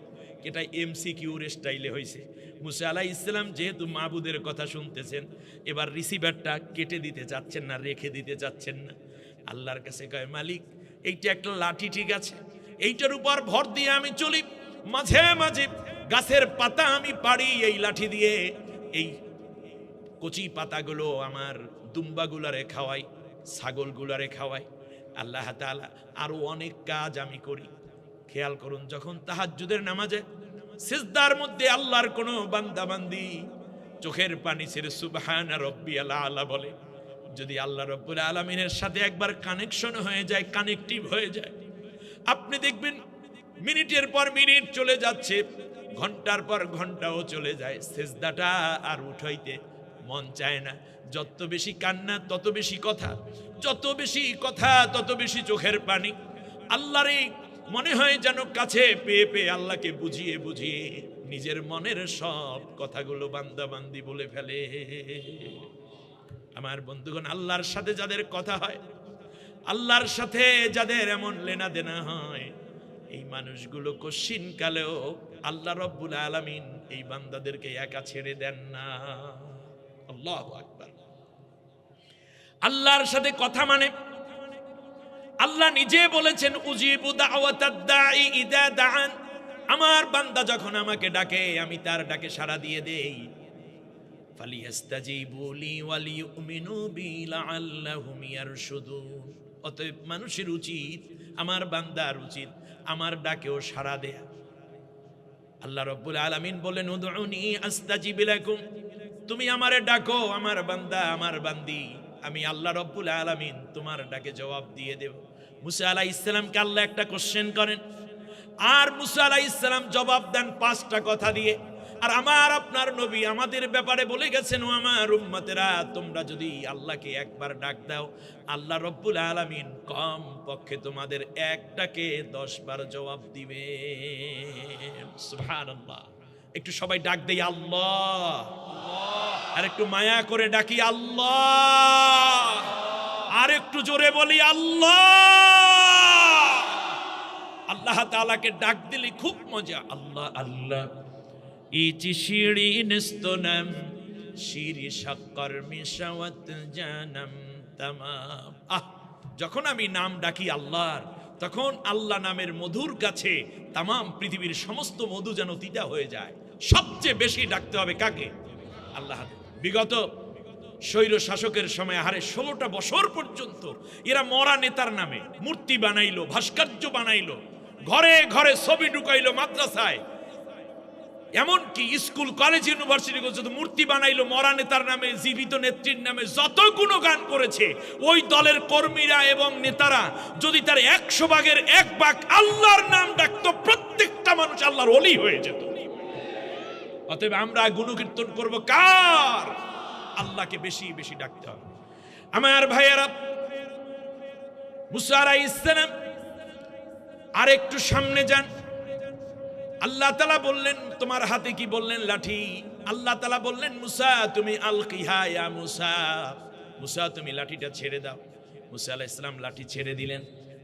এটা এমসিকিউর স্টাইলে হয়েছে। মূসা আলাইহিস সালাম যেহেতু মাবুদের কথা শুনতেছেন, এবার রিসিভারটা কেটে দিতে চাচ্ছেন না, রেখে দিতে চাচ্ছেন না। আল্লাহর কাছে কয় মালিক এইটা একটা লাঠি, ঠিক আছে, এইটার উপর ভর দিয়ে আমি চলি, মাঝে মাঝে গাছের পাতা আমি পাড়ি এই লাঠি দিয়ে, এই কচি পাতাগুলো আমার দুম্বাগুলারে খাওয়াই, ছাগলগুলারে খাওয়াই। আল্লাহ তাআলা আরো অনেক কাজ আমি করি। খেয়াল করুন, যখন তাহাজ্জুদের নামাজে সিজদার মধ্যে আল্লাহর কোনো বান্দা বান্দি চোখের পানি ছেড়ে সুবহানা রাব্বিয়াল আলা বলে, যদি আল্লাহ রাব্বুল আলামিনের সাথে একবার কানেকশন হয়ে যায়, কানেক্টিভ হয়ে যায়, আপনি দেখবেন মিনিটের পর মিনিট চলে যাচ্ছে, ঘন্টার পর ঘন্টাও চলে যায়, সিজদাটা আর উঠাইতে মন চায় না। যত বেশি কান্না তত বেশি কথা, যত বেশি কথা তত বেশি চোখের পানি। আল্লাহরে মনে হয় যেন কাছে পেয়ে পেয়ে আল্লাহকে বুঝিয়ে বুঝিয়ে নিজের মনের সব কথাগুলো বান্দা বান্দি বলে ফেলে। আমার বন্ধুগণ, আল্লাহর সাথে যাদের কথা হয়, আল্লাহর সাথে যাদের এমন লেনা দেনা হয়, এই মানুষগুলো কশিন কালেও আল্লাহ রব্বুল আলামিন এই বান্দাদেরকে একা ছেড়ে দেন না। আল্লাহু আকবার। আল্লাহর সাথে কথা মানে আল্লাহ নিজে বলেছেন উজিবু দাওয়াতাদ দাঈ ইযা দাআন, আমার বান্দা যখন আমাকে ডাকে আমি তার ডাকে সাড়া দিয়ে দেই। ফালিয়াস্তাজিবু লি ওয়া লিউমিনু বি লাআল্লাহুম ইয়ারশুদুন। অতএব মানুষের উচিত, আমার বান্দার উচিত আমার ডাকেও সাড়া দেয়া। আল্লাহ রাব্বুল আলামিন বলেন উদউনি আস্তাজিব লাকুম, তুমি আমারে ডাকো আমার বান্দা আমার বান্দি, আমি আল্লাহ রাব্বুল আলামিন তোমার ডাকে জবাব দিয়ে দেব। মুসা আলাইহিস সালামকে আল্লাহ একটা কোশ্চেন করেন, আর মুসা আলাইহিস সালাম জবাব দেন 5টা কথা দিয়ে। আর আমার আপনার নবী আমাদের ব্যাপারে বলে গেছেন, ও আমার উম্মতেরা তোমরা যদি আল্লাহকে একবার ডাক দাও, আল্লাহ রাব্বুল আলামিন কম পক্ষে তোমাদের একটাকে 10 বার জবাব দিবে। সুবহানাল্লাহ। একটু সবাই ডাক দেই আল্লাহ, আর একটু মায়া করে ডাকি আল্লাহ, আর একটু জোরে বলি আল্লাহ। আল্লাহ তাআলাকে ডাক দিলে খুব মজা। আল্লাহ আল্লাহ ইচি শিরি নিস্তনাম শিরি শাক্কর মিশাওয়াত জানাম তামাম। যখন আমি নাম ডাকি আল্লাহর, তখন আল্লাহ নামের মধুর কাছে তামাম পৃথিবীর সমস্ত মধু যেন তিতা হয়ে যায়। সবচেয়ে বেশি ডাকতে হবে কাকে? আল্লাহ। বিগত স্বৈর শাসকের সময় হারে 16টা বছর পর্যন্ত এরা মরা নেতার নামে মূর্তি বানাইলো, ভাস্কর্য বানাইলো, ঘরে ঘরে ছবি ঢুকাইলো, মাদ্রাসায় এমনকি স্কুল কলেজ ইউনিভার্সিটি যত মূর্তি বানাইলো মরা নেতার নামে, জীবিত নেত্রীর নামে যত গুণগান করেছে, ওই দলের কর্মীরা এবং নেতারা যদি তার 100 ভাগের 1 ভাগ আল্লাহর নাম ডাকতো, প্রত্যেকটা মানুষ আল্লাহর ওলি হয়ে যেত। অতএব আমরা গুণকীর্তন করব কার? আল্লাহকে বেশি বেশি ডাকতে হবে। আমার ভাইয়েরা, মুসা আলাইহিস সালাম আর একটু সামনে যান। আল্লাহ তাআলা বললেন, তোমার হাতে কি? বললেন লাঠি। আল্লাহ তাআলা বললেন, মুসা তুমি আলকিহা ইয়া মুসা, মুসা তুমি লাঠিটা ছেড়ে দাও। মুসা আলাইহিস সালাম লাঠি ছেড়ে দিলেন।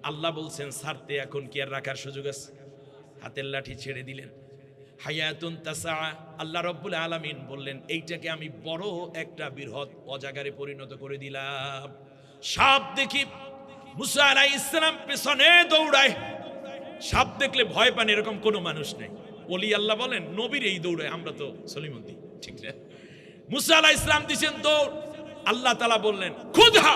আল্লাহ বলছেন ছাড়তে, এখন কি আর রাখার সুযোগ আছে? হাতের লাঠি ছেড়ে দিলেন। হায়াতুন তাসা, আল্লাহ রাব্বুল আলামিন বললেন, এইটাকে আমি বড় একটা বৃহৎ অজাগারে পরিণত করে দিলাম। সাপ দেখি মুসা আলাইহিস সালাম পেছনে দৌড়ায়। সাপ দেখলে ভয় পান এরকম কোনো মানুষ নেই। ওলি আল্লাহ বলেন নবীর এই দৌড়ায়, আমরা তো সলিমুদ্দিন, ঠিক না? মুসা আলাইহিস সালাম দিয়েছেন দৌড়। আল্লাহ তাআলা বললেন খুদহা,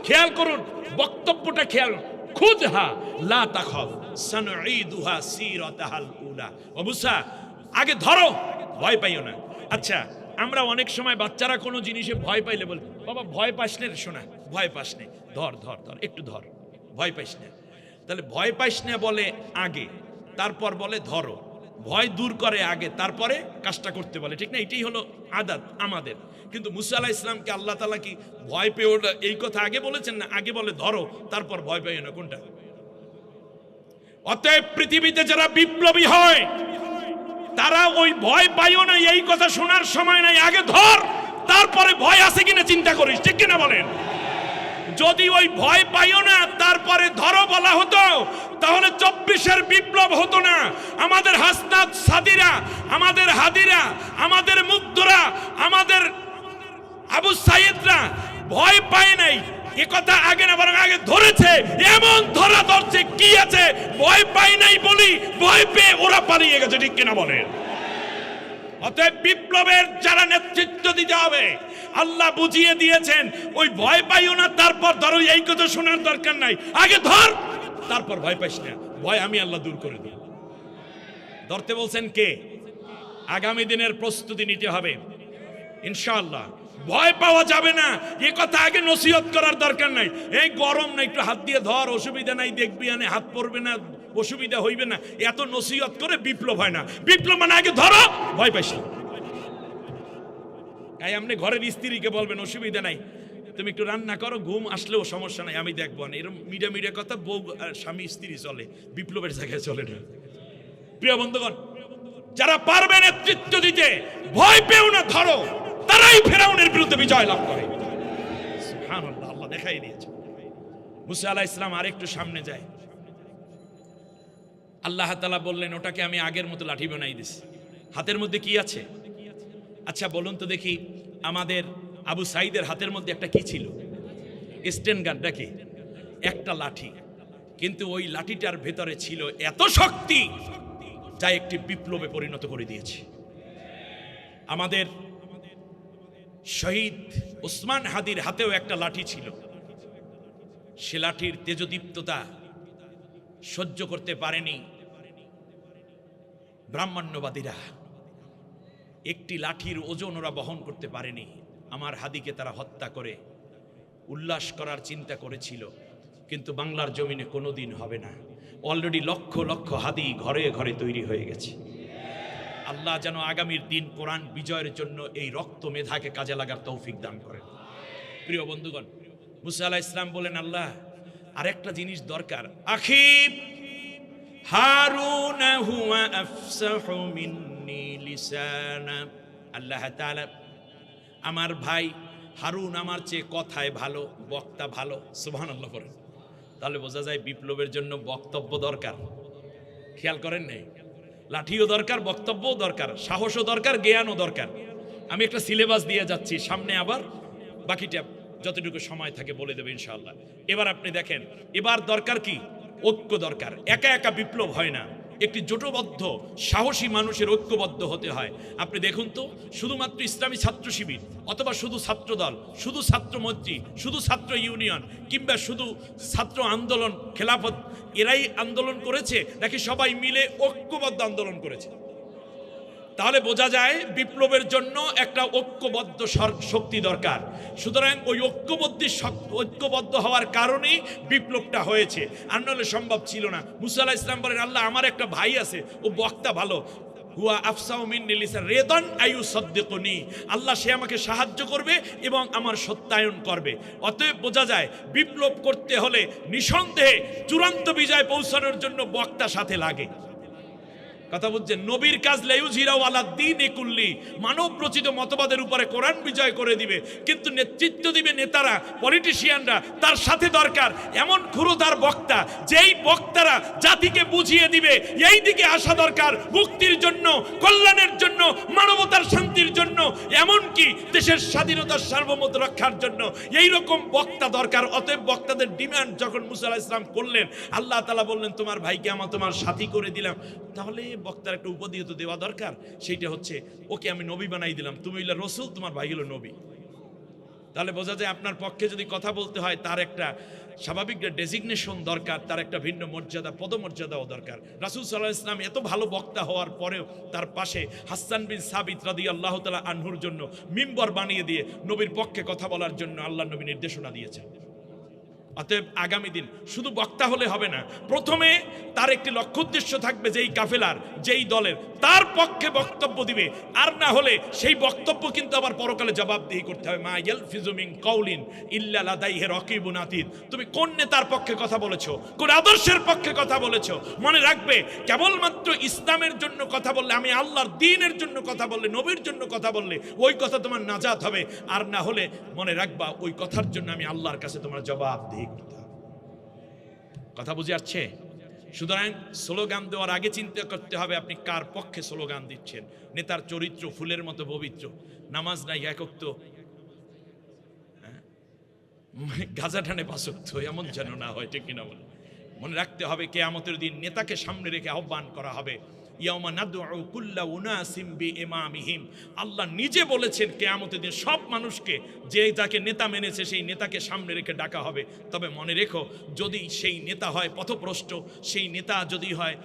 খেয়াল করুন বক্তব্যটা, খেয়াল, খুদহা লা তাখাফ সানুঈদুহা সিরাতাহাল উলা। ও মুসা, আগে ধরো, ভয় পাইও না। আচ্ছা, আমরা অনেক সময় বাচ্চারা কোনো জিনিসে ভয় পাইলে বল, বাবা ভয় পাস না রে শোনা, ভয় পাস না, ধর ধর ধর, একটু ধর, ভয় পাইস না। তাহলে ভয় পাইস না বলে আগে, তারপর বলে ধরো। ভয় দূর করে আগে, তারপরে কাজটা করতে বলে, ঠিক না? এটাই হলো আদাত আমাদের। কিন্তু মুসা আলাইহিস সালামকে আল্লাহ তাআলা কি ভয় পেও না এই কথা আগে বলেছেন না? আগে বলে ধরো, তারপর ভয় পাইও না, কোনটা? অতএব পৃথিবীতে যারা বিপ্লবী হয় তারা ওই ভয় পাইও না এই কথা শোনার সময় নাই, আগে ধর, তারপরে ভয় আছে কিনা চিন্তা করিস, ঠিক কিনা বলেন? যদি ওই ভয় পাইও না তারপরে ধরো বলা হতো, তাহলে 24-এর বিপ্লব হতো না। আমাদের হাসনাত সাদিরা, আমাদের হাদিরা, আমাদের মুগ্ধরা, আমাদের আবু সাইদরা ভয় পায় নাই, এ কথা আগে না বরং আগে ধরেছে। এমন ধরা ধরছে কি আছে, ভয় পায় নাই বলি ভয় পেয়ে ওরা পালিয়ে গেছে, ঠিক কিনা বলেন? অতএব বিপ্লবের যারা নেতৃত্ব দিতে হবে, আল্লাহ বুঝিয়ে দিয়েছেন ওই ভয় পাইও না তারপর ধরো, এই কথা শোনার দরকার নাই, আগে ধর, তারপর ভয় পাইস না, ভয় আমি আল্লাহ দূর করে দিই। ধরতে বলছেন কে? আগামী দিনের প্রস্তুতি নিতে হবে ইনশাআল্লাহ। ভয় পাওয়া যাবে না এ কথা আগে নসিহত করার দরকার নাই। এই গরম না, একটু হাত দিয়ে ধর, অসুবিধা নাই, দেখবি আনে হাত পড়বে না, অসুবিধা হইবে না, এত নসিহত করে বিপ্লব হয় না। বিপ্লব মানে আগে ধরো, ভয় পাইস না। তাই আপনি ঘরের স্ত্রীকে বলবেন অসুবিধা নাই, তুমি একটু রান্না করো, ঘুম আসলেও সমস্যা নাই, আমি দেখবো না। এরকম মিডিয়া মিডিয়া কথা বউ স্বামী স্ত্রী চলে, বিপ্লবের জায়গায় চলে না। প্রিয় বন্ধুগণ, যারা পারবে নেতৃত্ব দিতে, ভয় পেও না, ধরো, তারাই ফেরাউনের বিরুদ্ধে বিজয় লাভ করে। সুবহানাল্লাহ, আল্লাহ দেখাই দিয়েছে। মুসা আলাইহিস সালাম আরেকটু সামনে যায়। আল্লাহ তাআলা বললেন ওটাকে আমি আগের মতো লাঠি বানাই দিছি। হাতের মধ্যে কি আছে? আচ্ছা বলুন তো দেখি, আমাদের আবু সাইদের হাতের মধ্যে একটা কি ছিল? স্টেন গানটা কি? একটা লাঠি, কিন্তু ওই লাঠিটার ভেতরে ছিল এত শক্তি যা একটি বিপ্লবে পরিণত করে দিয়েছে। আমাদের শহীদ ওসমান হাদির হাতেও একটা লাঠি ছিল, সে লাঠির তেজদীপ্ততা সহ্য করতে পারেনি ব্রাহ্মণ্যবাদীরা। একটি লাঠির ওজন ওরা বহন করতে পারেনি। আমার হাদিকে তারা হত্যা করে উল্লাস করার চিন্তা করেছিল, কিন্তু বাংলার জমিনে কোনোদিন হবে না। অলরেডি লক্ষ লক্ষ হাদি ঘরে ঘরে তৈরি হয়ে গেছে। আল্লাহ যেন আগামীর দিন কোরআন বিজয়ের জন্য এই রক্ত মেধাকে কাজে লাগার তৌফিক দান করেন। প্রিয় বন্ধুগণ, মুসা আলাইহিস সালাম বলেন আল্লাহ আরেকটা জিনিস দরকার। আখি হারুন হুয়া আফসাহু মিন্নি লিসানা, আল্লাহ তাআলা আমার ভাই হারুন আমার চেয়ে কথায় ভালো, বক্তা ভালো। সুবহানাল্লাহ পড়েন। তাহলে বোঝা যায় বিপ্লবের জন্য বক্তব্য দরকার। খেয়াল করেন নাই? লাঠিও দরকার, বক্তব্যও দরকার, সাহসও দরকার, জ্ঞানও দরকার। আমি একটা সিলেবাস দিয়ে যাচ্ছি, সামনে আবার বাকিটা যতটুকু সময় থাকে বলে দেবে ইনশাআল্লাহ। এবার আপনি দেখেন, এবার দরকার কি? ঐক্য দরকার। একা একা বিপ্লব হয় না, একটি জোটবদ্ধ সাহসী মানুষের ঐক্যবদ্ধ হতে হয়। আপনি দেখুন তো, শুধুমাত্র ইসলামী ছাত্র শিবির অথবা শুধু ছাত্র দল, শুধু ছাত্র মৈত্রী, শুধু ছাত্র ইউনিয়ন কিংবা শুধু ছাত্র আন্দোলন খেলাফত, এরাই আন্দোলন করেছে নাকি সবাই মিলে ঐক্যবদ্ধ আন্দোলন করেছে? তাহলে বোঝা যায় বিপ্লবের জন্য একটা ঐক্যবদ্ধ শক্তি দরকার। সুতরাং ওই ঐক্যবদ্ধ হওয়ার কারণেই বিপ্লবটা হয়েছে, আর নাহলে সম্ভব ছিল না। মুসা আলাইহিস সালাম বলেন, আল্লাহ আমার একটা ভাই আছে, ও বক্তা ভালো, হুয়া আফসাউ মিন্নি লিসান রেদান আইয়ুসাদ্দিকুনি, আল্লাহ সে আমাকে সাহায্য করবে এবং আমার সত্যায়ন করবে। অতএব বোঝা যায় বিপ্লব করতে হলে নিঃসন্দেহে চূড়ান্ত বিজয় পৌঁছানোর জন্য বক্তা সাথে লাগে। কথা বুঝছেন? নবীর কাজ লাইউজিরাউ আলা দ্বীনি কুল্লি, মানব রচিত মতবাদের উপরে কোরআন বিজয় করে দিবে, কিন্তু নেতৃত্ব দিবে নেতারা, পলিটিশিয়ানরা। তার সাথে দরকার এমন ক্ষুরধার বক্তা, যেই বক্তারা জাতিকে বুঝিয়ে দিবে এই দিকে আসা দরকার, মুক্তির জন্য, কল্যাণের জন্য, মানবতার শান্তির জন্য, এমনকি দেশের স্বাধীনতার সার্বভৌমত্ব রক্ষার জন্য। এই রকম বক্তা দরকার। অতএব বক্তাদের ডিমান্ড যখন মুসা আলাইহিস সালাম করলেন, আল্লাহ তাআলা বললেন, তোমার ভাইকে আমার তোমার সাথী করে দিলাম। তাহলে বক্তার একটা উপাধি তো দেওয়া দরকার, সেইটা হচ্ছে ওকে আমি নবী বানাই দিলাম, তুমি হইলা রসুল, তোমার ভাই হলো নবী। তাহলে বোঝা যায় আপনার পক্ষে যদি কথা বলতে হয় তার একটা স্বাভাবিক ডেজিগনেশন দরকার, তার একটা ভিন্ন মর্যাদা, পদমর্যাদাও দরকার। রাসূল সাল্লাল্লাহু আলাইহি ওয়াসাল্লাম এত ভালো বক্তা হওয়ার পরেও তার পাশে হাসান বিন সাবিত রাদিয়াল্লাহু তাআলা আনহুর জন্য মিম্বর বানিয়ে দিয়ে নবীর পক্ষে কথা বলার জন্য আল্লাহর নবী নির্দেশনা দিয়েছেন। অতএব আগামী দিন শুধু বক্তা হলে হবে না, প্রথমে তার একটি লক্ষ্য উদ্দেশ্য থাকবে, যেই কাফেলার, যেই দলের, তার পক্ষে বক্তব্য দিবে। আর না হলে সেই বক্তব্য কিন্তু আবার পরকালে জবাবদিহি করতে হবে। মা ইয়ালফিজু মিন কাউলিন ইল্লা লাদাইহি রাকিবুন আতীদ। তুমি কোন নেতার পক্ষে কথা বলেছো, কোন আদর্শের পক্ষে কথা বলেছো, মনে রাখবে কেবলমাত্র ইসলামের জন্য কথা বললে, আমি আল্লাহর দ্বীনের জন্য কথা বললে, নবীর জন্য কথা বললে ওই কথা তোমার নাজাত হবে। আর না হলে মনে রাখবা ওই কথার জন্য আমি আল্লাহর কাছে তোমার জবাবদিহি করতে হবে। কথা বুঝে আসছে? সুতরাং স্লোগান দেওয়ার আগে চিন্তা করতে হবে আপনি কার পক্ষে স্লোগান দিচ্ছেন। নেতার চরিত্র ফুলের মতো পবিত্র, নামাজ নাই একক, গাজা টানে পাঁচক্ত, এমন যেন না হয়, ঠিক কিনা বলে? মনে রাখতে হবে কিয়ামতের দিন নেতাকে সামনে রেখে আহ্বান করা হবে। ইয়াউমা নাদউ কুল্লা উনাসিম বিইমামিহিম, আল্লাহ নিজে বলেছেন কিয়ামতের দিন সব মানুষকে, যে যাকে নেতা মেনেছে সেই নেতাকে সামনে রেখে ডাকা হবে। তবে মনে রেখো, যদি সেই নেতা হয় পথভ্রষ্ট, সেই নেতা যদি হয়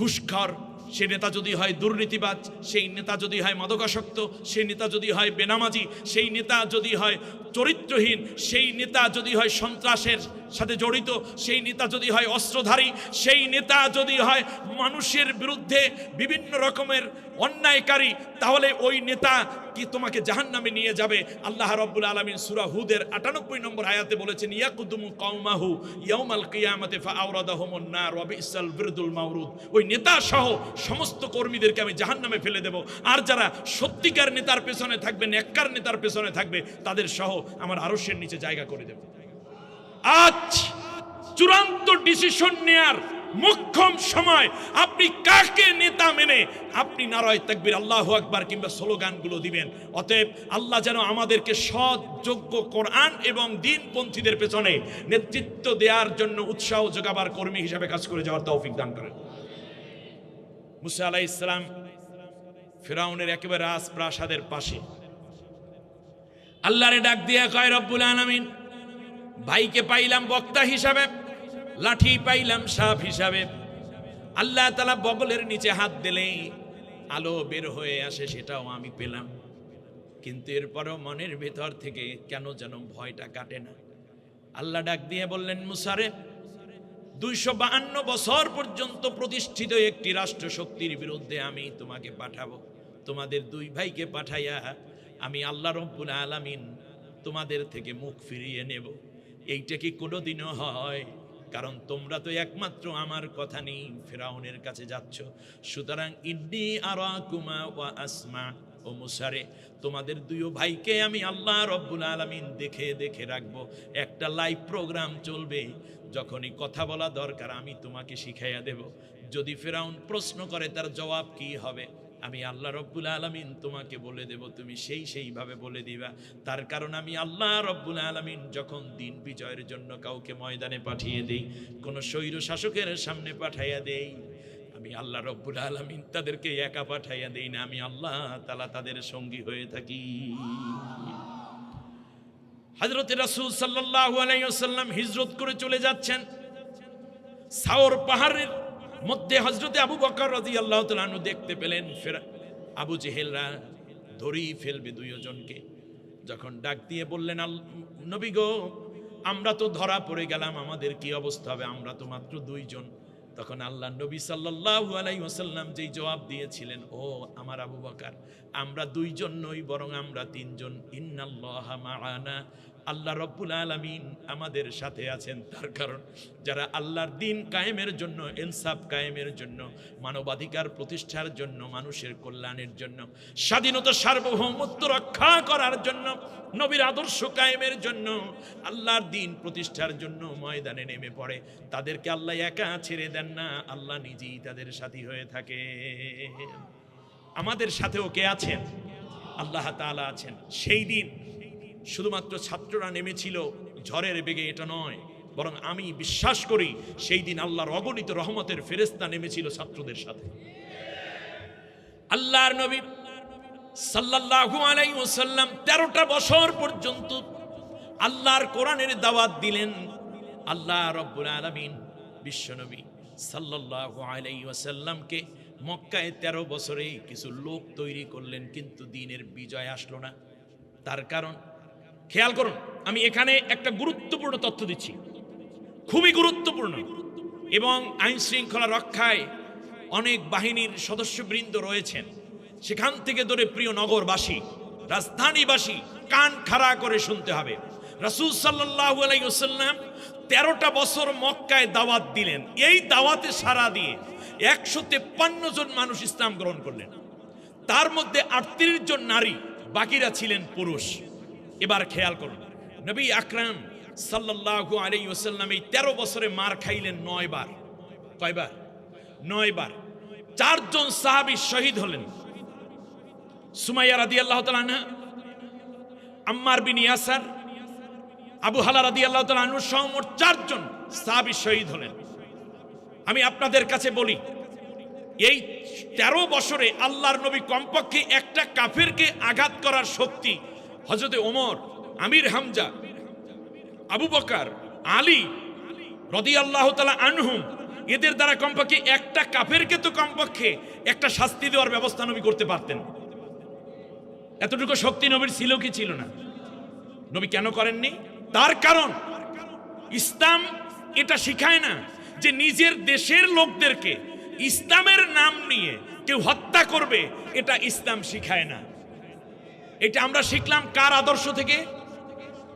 ঘুষখোর, সেই নেতা যদি হয় দুর্নীতিবাজ, সেই নেতা যদি হয় মাদকাসক্ত, সেই নেতা যদি হয় বেনামাজি, সেই নেতা যদি হয় চরিত্রহীন, সেই নেতা যদি হয় সন্ত্রাসের সাথে জড়িত, সেই নেতা যদি হয় অস্ত্রধারী, সেই নেতা যদি হয় মানুষের বিরুদ্ধে বিভিন্ন রকমের অন্যায়কারী, তাহলে ওই নেতা কি তোমাকে জাহান্নামে নিয়ে যাবে। আল্লাহ রাব্বুল আলামিন সূরা হুদের ৯৮ নম্বর আয়াতে বলেছেন, ইয়াকুদুমু কওমাহু ইয়াউমাল কিয়ামাতি ফাআওরাদাহুমুন নার ওয়া বিসাল বিরদুল মাওরুদ। ওই নেতা সহ সমস্ত কর্মীদেরকে আমি জাহান্নামে ফেলে দেব, আর যারা সত্যিকার নেতার পেছনে থাকবে, নেককার নেতার পেছনে থাকবে, তাদের সহ আমার আরশের নিচে জায়গা করে দেব। আজ চূড়ান্ত ডিসিশন নেয়ার মোক্ষম সময়। আপনি কাকে নেতা মেনে আপনি নারায়ে তাকবীর, আল্লাহু আকবার কিংবা স্লোগানগুলো দিবেন। অতএব আল্লাহ যেন আমাদেরকে সৎ, যোগ্য, কোরআন এবং দ্বীনপন্থীদের পেছনে নেতৃত্ব দেওয়ার জন্য উৎসাহ যোগাবার কর্মী হিসেবে কাজ করে যাওয়ার তৌফিক দান করেন। মুসা আলাইহিস সালাম ফিরাউনের একেবারে রাজপ্রাসাদের পাশে আল্লাহরে ডাক দিয়ে কয়, রব্বুল আলামিন, ভাইকে পাইলাম বক্তা হিসাবে, লাঠি পাইলাম সাপ হিসাবে। আল্লাহ তাআলা বগলের নিচে হাত দিলেই আলো বের হয়ে আসে, সেটাও আমি পেলাম। কিন্তু এরপরও মনের ভেতর থেকে কেন যেন ভয়টা কাটে না। আল্লাহ ডাক দিয়ে বললেন, মুসারে, ২৫২ বছর পর্যন্ত প্রতিষ্ঠিত একটি রাষ্ট্র শক্তির বিরুদ্ধে আমি তোমাকে পাঠাবো। তোমাদের দুই ভাইকে পাঠাইয়া আমি আল্লাহ রব্বুল আলামিন তোমাদের থেকে মুখ ফিরিয়ে নেব। এইটা কি কোনোদিনও হয়? কারণ তোমরা তো একমাত্র আমার কথা নেই ফিরাউনের কাছে যাচ্ছ। সুতরাং ইন্নী আরাকুমা ওয়া আসমা, ও মুসারে, তোমাদের দুই ভাইকে আমি আল্লাহ রব্বুল আলামিন দেখে দেখে রাখবো। একটা লাইভ প্রোগ্রাম চলবে, যখনই কথা বলা দরকার আমি তোমাকে শিখাইয়া দেব। যদি ফিরাউন প্রশ্ন করে তার জবাব কি হবে, আমি আল্লাহ রব্বুল আলামিন তোমাকে বলে দেব, তুমি সেইভাবে বলে দিবা। তার কারণ আমি আল্লাহ রব্বুল আলামিন যখন দিন বিজয়ের জন্য কাউকে ময়দানে পাঠিয়ে দেই, কোন স্বৈর শাসকের সামনে পাঠাইয়া দেই, আমি আল্লাহ রব্বুল আলামিন তাদেরকে একা পাঠাইয়া দেই না, আমি আল্লাহ তাআলা তাদের সঙ্গী হয়ে থাকি। হযরত রাসূল সাল্লাল্লাহু আলাইহি ওয়াসাল্লাম হিজরত করে চলে যাচ্ছেন। সাওর পাহাড়ের মধ্যে হযরত আবু বকর রাদিয়াল্লাহু তাআলা আনহু দেখতে পেলেন আবু জেহেলরা ধরেই ফেলবে দুইজনকে। যখন ডাক দিয়ে বললেন, নবী গো, আমরা তো ধরা পড়ে গেলাম, আমাদের কি অবস্থা হবে, আমরা তো মাত্র দুইজন। তখন আল্লাহ নবী সাল্লাল্লাহু আলাইহি ওয়াসাল্লাম যেই জবাব দিয়েছিলেন, ও আমার আবু বকর, আমরা দুইজন নই, বরং আমরা তিনজন। ইন্নাল্লাহা মাআনা, আল্লাহ রব্বুল আলামিন আমাদের সাথে আছেন। তার কারণ যারা আল্লাহর দ্বীন কায়েমের জন্য, ইনসাফ কায়েমের জন্য, মানবাধিকার প্রতিষ্ঠার জন্য, মানুষের কল্যাণের জন্য, স্বাধীনতা সার্বভৌমত্ব রক্ষা করার জন্য, নবীর আদর্শ কায়েমের জন্য, আল্লাহর দ্বীন প্রতিষ্ঠার জন্য ময়দানে নেমে পড়ে, তাদেরকে আল্লাহ একা ছেড়ে দেন না, আল্লাহ নিজেই তাদের সাথী হয়ে থাকে। আমাদের সাথেও কে আছেন? আল্লাহ তাআলা আছেন। সেই দিন শুধুমাত্র ছাত্ররা নেমেছিল ঝড়ের বেগে, এটা নয়, বরং আমি বিশ্বাস করি সেই দিন আল্লাহর অগণিত রহমতের ফেরেশতা নেমেছিল ছাত্রদের সাথে। আল্লাহর নবী সাল্লাল্লাহু আলাইহি ওয়াসাল্লাম 13টা বছর পর্যন্ত আল্লাহর কোরআনের দাওয়াত দিলেন। আল্লাহ রব্বুল আলামিন বিশ্বনবী সাল্লাল্লাহু আলাইহি ওয়াসাল্লামকে মক্কায় 13 বছরে কিছু লোক তৈরি করলেন, কিন্তু দ্বীনের বিজয় আসলো না। তার কারণ খেয়াল করুন, আমি এখানে একটা গুরুত্বপূর্ণ তথ্য দিচ্ছি, খুবই গুরুত্বপূর্ণ, এবং আইন শৃঙ্খলা রক্ষায় অনেক বাহিনীর সদস্যবৃন্দ রয়েছেন, সেখান থেকে ধরে প্রিয় নগরবাসী, রাজধানীবাসী কান খাড়া করে শুনতে হবে। রাসূল সাল্লাল্লাহু আলাইহি ওয়াসাল্লাম 13টা বছর মক্কায় দাওয়াত দিলেন। এই দাওয়াতে সাড়া দিয়ে 153 জন মানুষ ইসলাম গ্রহণ করলেন, তার মধ্যে 38 জন নারী, বাকিরা ছিলেন পুরুষ। এবার খেয়াল করুন, নবী আকরাম সাল্লাল্লাহু আলাইহি ওয়াসাল্লাম এই 13 বছরে মার খাইলেন 9 বার। কয়বার? 9 বার। 4 জন সাহাবী শহীদ হলেন, সুমাইয়া রাদিয়াল্লাহু তাআলা আনহা, আম্মার বিন ইয়াসার, আবু হালা রাদিয়াল্লাহু তাআলা আনহু সহ মোট 4 জন সাহাবী শহীদ হলেন। আমি আপনাদের কাছে বলি, এই 13 বছরে আল্লাহর নবী কমপক্ষে একটা কাফেরকে আঘাত করার শক্তি হযরতে ওমর, আমির হামজা, আবু বকর, আলী রাদিয়াল্লাহু তাআলা আনহুম, এদের দ্বারা কমপক্ষে একটা কাফেরকে তো কমপক্ষে একটা শাস্তি দেওয়ার ব্যবস্থা নবী করতে পারতেন। এতটুকু শক্তি নবীর ছিল কি ছিল না? নবী কেন করেননি? তার কারণ ইসলাম এটা শিখায় না যে নিজের দেশের লোকদেরকে ইসলামের নাম নিয়ে কেউ হত্যা করবে, এটা ইসলাম শিখায় না। এটা আমরা শিখলাম কার আদর্শ থেকে?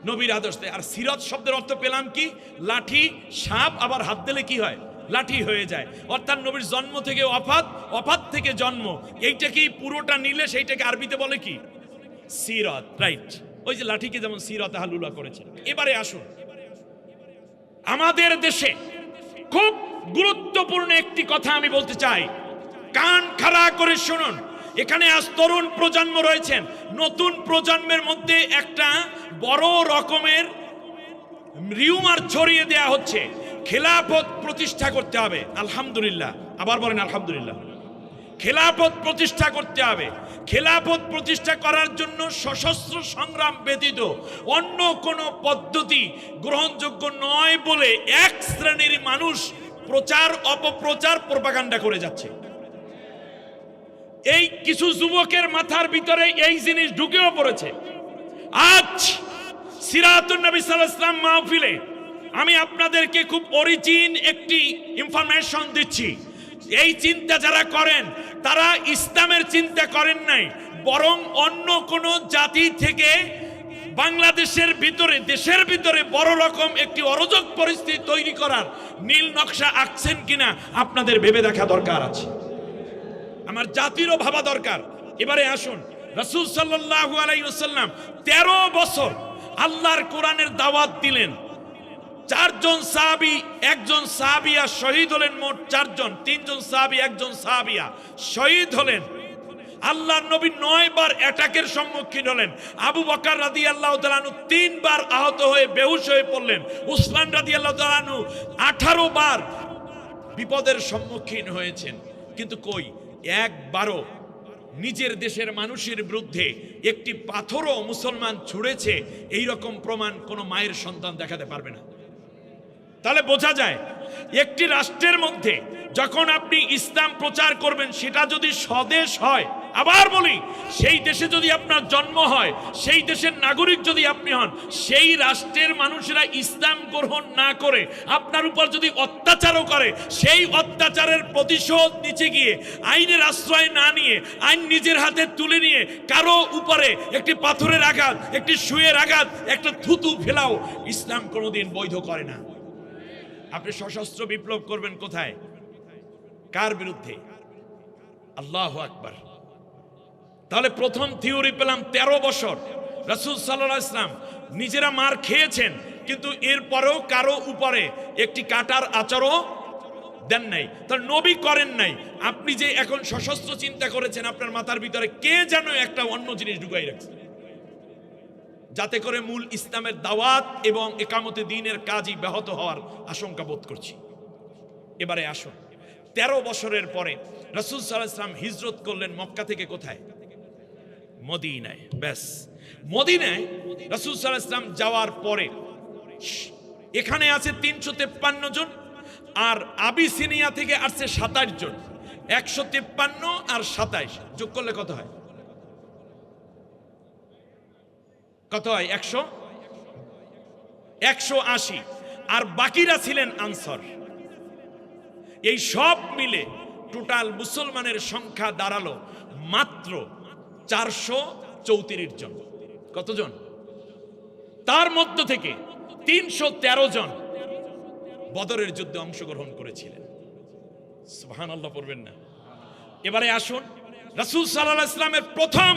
নবীর আদর্শ থেকে। আর সিরাত শব্দের অর্থ পেলাম কি? লাঠি, সাপ, আবার হাত দিলে কি হয়? লাঠি হয়ে যায়। অর্থাৎ নবীর জন্ম থেকে ওয়াফাত, ওয়াফাত থেকে জন্ম, এইটাকেই পুরোটা নিলে সেইটাকে আরবিতে বলে কি? সিরাত, রাইট। ওই যে লাঠিকে যেমন সিরাত হালুলা করেছে। এবারে আসুন, আমাদের দেশে খুব গুরুত্বপূর্ণ একটি কথা আমি বলতে চাই, কান খাড়া করে শুনুন। এখানে আজ তরুণ প্রজন্ম রয়েছেন, নতুন প্রজন্মের মধ্যে একটা বড় রকমের রিউমার ছড়িয়ে দেয়া হচ্ছে, খেলাফত প্রতিষ্ঠা করতে হবে। আলহামদুলিল্লাহ, আবার বলেন আলহামদুলিল্লাহ। খেলাফত প্রতিষ্ঠা করতে হবে। খেলাফত প্রতিষ্ঠা করার জন্য সশস্ত্র সংগ্রাম ব্যতীত অন্য কোনো পদ্ধতি গ্রহণযোগ্য নয় বলে এক শ্রেণীর মানুষ প্রচার অপপ্রচার প্রপাগান্ডা করে যাচ্ছে। এই কিছু যুবকের মাথার ভিতরে এই জিনিস ঢুকেও পড়েছে। আজ সিরাতুন নবী সাল্লাল্লাহু আলাইহি ওয়াসাল্লাম মাহফিলে আমি আপনাদেরকে খুব অরিজিন একটি ইনফরমেশন দিচ্ছি। এই চিন্তা যারা করেন তারা ইসলামের চিন্তা করেন নাই, বরং অন্য কোন জাতি থেকে বাংলাদেশের ভিতরে, দেশের ভিতরে বড় রকম একটি অরাজক পরিস্থিতি তৈরি করার নীল নকশা আঁকছেন কিনা আপনাদের ভেবে দেখা দরকার আছে। আমার জাতিরও ভাবা দরকার। এবারে আসুন, রাসূল সাল্লাল্লাহু আলাইহি ওয়াসাল্লাম 13 বছর আল্লাহর কোরআনের দাওয়াত দিলেন। 4 জন সাহাবী, 1 জন সাহাবিয়া শহীদ হলেন। মোট 4 জন, 3 জন সাহাবী, 1 জন সাহাবিয়া শহীদ হলেন। আল্লাহর নবী 9 বার অ্যাটাকের সম্মুখীন হলেন। আবু বকর রাদিয়াল্লাহু তাআলা আনহু 3 বার আহত হয়ে বেহুশ হয়ে পড়লেন। উসমান রাদিয়াল্লাহু তাআলা আনহু 18 বার বিপদের সম্মুখীন হয়েছেন। কিন্তু কই একবারও নিজের দেশের মানুষের বিরুদ্ধে একটি পাথরও মুসলমান ছুঁড়েছে এই রকম প্রমাণ কোনো মায়ের সন্তান দেখাতে পারবে না। তাহলে বোঝা যায়, একটি রাষ্ট্রের মধ্যে যখন আপনি ইসলাম প্রচার করবেন, সেটা যদি স্বদেশ হয় আবার বলি, সেই দেশে যদি আপনার জন্ম হয়, সেই দেশের নাগরিক যদি আপনি হন, সেই রাষ্ট্রের মানুষেরা ইসলাম গ্রহণ না করে আপনার উপর যদি অত্যাচারও করে, সেই অত্যাচারের প্রতিশোধ নিচে গিয়ে আইনের আশ্রয় না নিয়ে, আইন নিজের হাতে তুলে নিয়ে কারো উপরে একটি পাথরের আঘাত, একটি সুয়ের আঘাত, একটা থুতু ফেলাও ইসলাম কোনোদিন বৈধ করে না। আপনি সশস্ত্র বিপ্লব করবেন কোথায়? কার বিরুদ্ধে? আল্লাহু আকবার। তাহলে প্রথম থিওরি পেলাম 13 বছর রাসূল সাল্লাল্লাহু আলাইহি ওয়াসাল্লাম নিজেরা মার খেয়েছেন, কিন্তু এরপরেও কারো উপরে একটি কাটার আচরও দেন নাই, তার নবী করেন নাই। আপনি যে এখন সশস্ত্র চিন্তা করেছেন, আপনার মাথার ভিতরে কে যেন একটা অন্য জিনিস ঢুকাই রাখছে, যাতে করে মূল ইসলামের দাওয়াত এবং একামতে দ্বীনের কাজই ব্যাহত হওয়ার আশঙ্কা বোধ করছি। এবারে আসুন, 13 বছরের পরে রাসূল সাল্লাল্লাহু আলাইহি ওয়াসাল্লাম হিজরত করলেন মক্কা থেকে কোথায়? মদিনায়। ব্যাস, মদিনায় রাসূল সাল্লাল্লাহু আলাইহি ওয়াসাল্লাম যাওয়ার পরে এখানে আছে 353 জন, আর আবিসিনিয়া থেকে আসছে 27 জন। 153 আর 27 যোগ করলে কত হয়? কত হয়? 180। আর বাকিরা ছিলেন আনসার। এই সব মিলে টোটাল মুসলমানের সংখ্যা দাঁড়ালো মাত্র 434 জন। কতজন? তার মধ্য থেকে 313 জন বদরের যুদ্ধে অংশগ্রহণ করেছিলেন। সুবহানাল্লাহ পড়বেন না? এবারে আসুন, রাসূল সাল্লাল্লাহু আলাইহি ওয়াসাল্লামের প্রথম,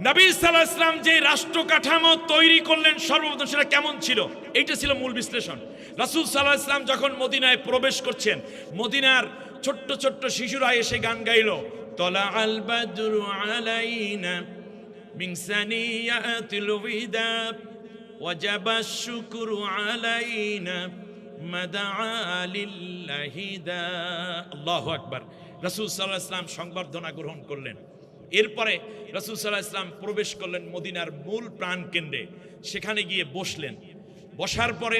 নবী সাল্লাল্লাহু আলাইহি ওয়াসাল্লাম যে রাষ্ট্র কাঠামো তৈরি করলেন সর্বপ্রথম সেটা কেমন ছিল, এইটা ছিল মূল বিশ্লেষণ। রাসূল সাল্লাল্লাহু আলাইহি ওয়াসাল্লাম যখন মদিনায় প্রবেশ করছেন, মদিনার ছোট্ট ছোট্ট শিশুরা এসে গান গাইলো, তলা আল বাদরু আলাইনা মিন সানিয়াতিল ওয়াদা ওয়াজাবা শুকরু আলাইনা মাদআ লিল্লাহি দা। আল্লাহু আকবার। রাসূল সাল্লাল্লাহু আলাইহি ওয়াসাল্লাম সংবর্ধনা গ্রহণ করলেন। এরপরে রাসূল সাল্লাল্লাহু আলাইহি ওয়াসাল্লাম প্রবেশ করলেন মদিনার মূল প্রাণ কেন্দ্রে, সেখানে গিয়ে বসলেন। বসার পরে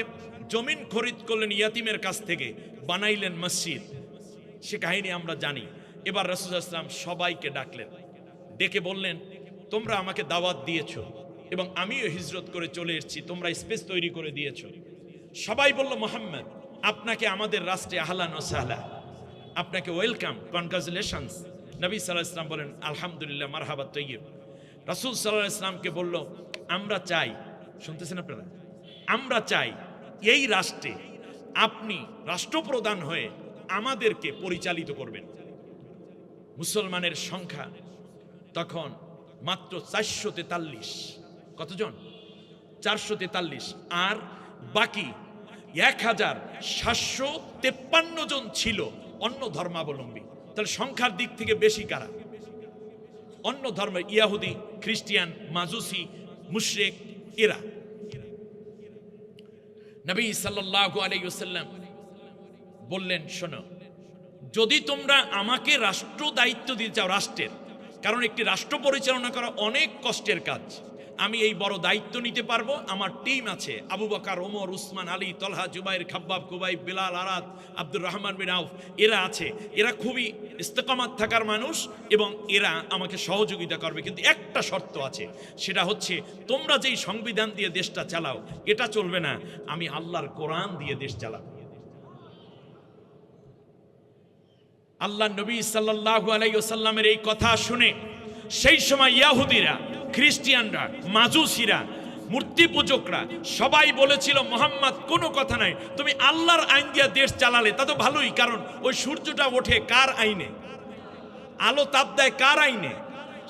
জমিন খরিদ করলেন ইয়াতিমের কাছ থেকে, বানাইলেন মসজিদ। সে কাহিনী আমরা জানি। এবার রাসূল সাল্লাল্লাহু আলাইহি ওয়াসাল্লাম সবাইকে ডাকলেন, ডেকে বললেন, তোমরা আমাকে দাওয়াত দিয়েছো এবং আমিও হিজরত করে চলে এসেছি, তোমরা স্পেস তৈরি করে দিয়েছো। সবাই বলল, মুহাম্মদ আপনাকে আমাদের রাষ্ট্রে আহলান ওয়া সাহলা, আপনাকে ওয়েলকাম, কনগ্রাচুলেশনস। নবী সাল্লাল্লাহু আলাইহি ওয়াসাল্লাম বলেন, আলহামদুলিল্লাহ, মারহাবা তৈয়ব। রাসূল সাল্লাল্লাহু আলাইহি ওয়াসাল্লামকে বলল, আমরা চাই, শুনতেছেন আপনারা, আমরা চাই এই রাষ্ট্রে আপনি রাষ্ট্রপ্রধান হয়ে আমাদেরকে পরিচালিত করবেন। মুসলমানের সংখ্যা তখন মাত্র 443। কতজন? 443। আর বাকি 1753 জন ছিল অন্য ধর্মাবলম্বী। তাহলে সংখ্যার দিক থেকে বেশি কারা? অন্য ধর্ম, ইয়াহুদি, খ্রিস্টান, মাজুসি, মুশরিক, এরা। নবী সাল্লাল্লাহু আলাইহি ওয়াসাল্লাম বললেন, শোনো, যদি তোমরা আমাকে রাষ্ট্র দায়িত্ব দিতে চাও রাষ্ট্রের, কারণ একটি রাষ্ট্র পরিচালনা করা অনেক কষ্টের কাজ, আমি এই বড় দায়িত্ব নিতে পারবো। আমার টিম আছে, আবু বকর, ওমর, উসমান, আলী, তলহা, জুবাইর, খাব্বাব, কুবাইব, বিলাল, আরাদ, আব্দুর রহমান বিন আউফ, এরা আছে। এরা খুবই ইস্তেকামাত থাকার মানুষ এবং এরা আমাকে সহযোগিতা করবে, কিন্তু একটা শর্ত আছে, সেটা হচ্ছে তোমরা যেই সংবিধান দিয়ে দেশটা চালাও এটা চলবে না, আমি আল্লাহর কোরআন দিয়ে দেশ চালাবো। আল্লাহ নবী সাল্লাল্লাহু আলাইহি ওয়াসাল্লামের এই কথা শুনে সেই সময় ইয়াহুদিরা, খ্রিস্টিয়ানরা, মাজুসিরা, মূর্তি পূজকরা সবাই বলেছিল, মুহাম্মদ কোনো কথা নাই, তুমি আল্লাহর আইন দিয়ে দেশ চালালে তা তো ভালোই, কারণ ওই সূর্যটা ওঠে কার আইনে, আলো তাপ দেয় কার আইনে,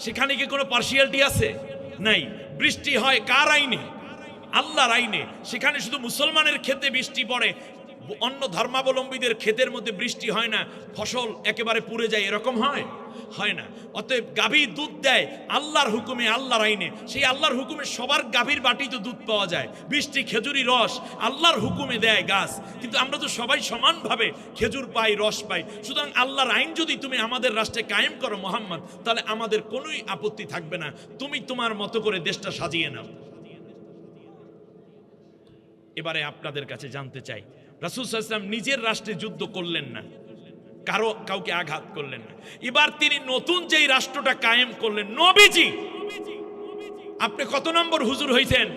সেখানে কি কোনো পার্সিয়ালিটি আছে? নাই। বৃষ্টি হয় কার আইনে? আল্লাহর আইনে। সেখানে শুধু মুসলমানের ক্ষেতে বৃষ্টি পড়ে, অন্য ধর্মাবলম্বীদের ক্ষেতের মধ্যে বৃষ্টি হয় না, ফসল একেবারে পুড়ে যায়, এরকম হয়? হয় না। অতএব গাভী দুধ দেয় আল্লাহর হুকুমে, আল্লাহর আইনে। সেই আল্লাহর হুকুমে সবার গাভীর বাটি তো দুধ পাওয়া যায়, বৃষ্টি, খেজুরি রস আল্লাহর হুকুমে দেয় গাছ, কিন্তু আমরা তো সবাই সমানভাবে খেজুর পাই, রস পাই। সুতরাং আল্লাহর আইন যদি তুমি আমাদের রাষ্ট্রে কায়েম করো মুহাম্মদ, তাহলে আমাদের কোনোই আপত্তি থাকবে না, তুমি তোমার মতো করে দেশটা সাজিয়ে নাও। এবারে আপনাদের কাছে জানতে চাই, রাসূল সাল্লাল্লাহু আলাইহি ওয়াসাল্লাম নিজের রাষ্ট্রে যুদ্ধ করলেন না, কাউকে আঘাত করলেন না। এবার তিনি নতুন যেই রাষ্ট্রটা কায়েম করলেন, নবীজি, আপনি কত নম্বর হুজুর হইছেন?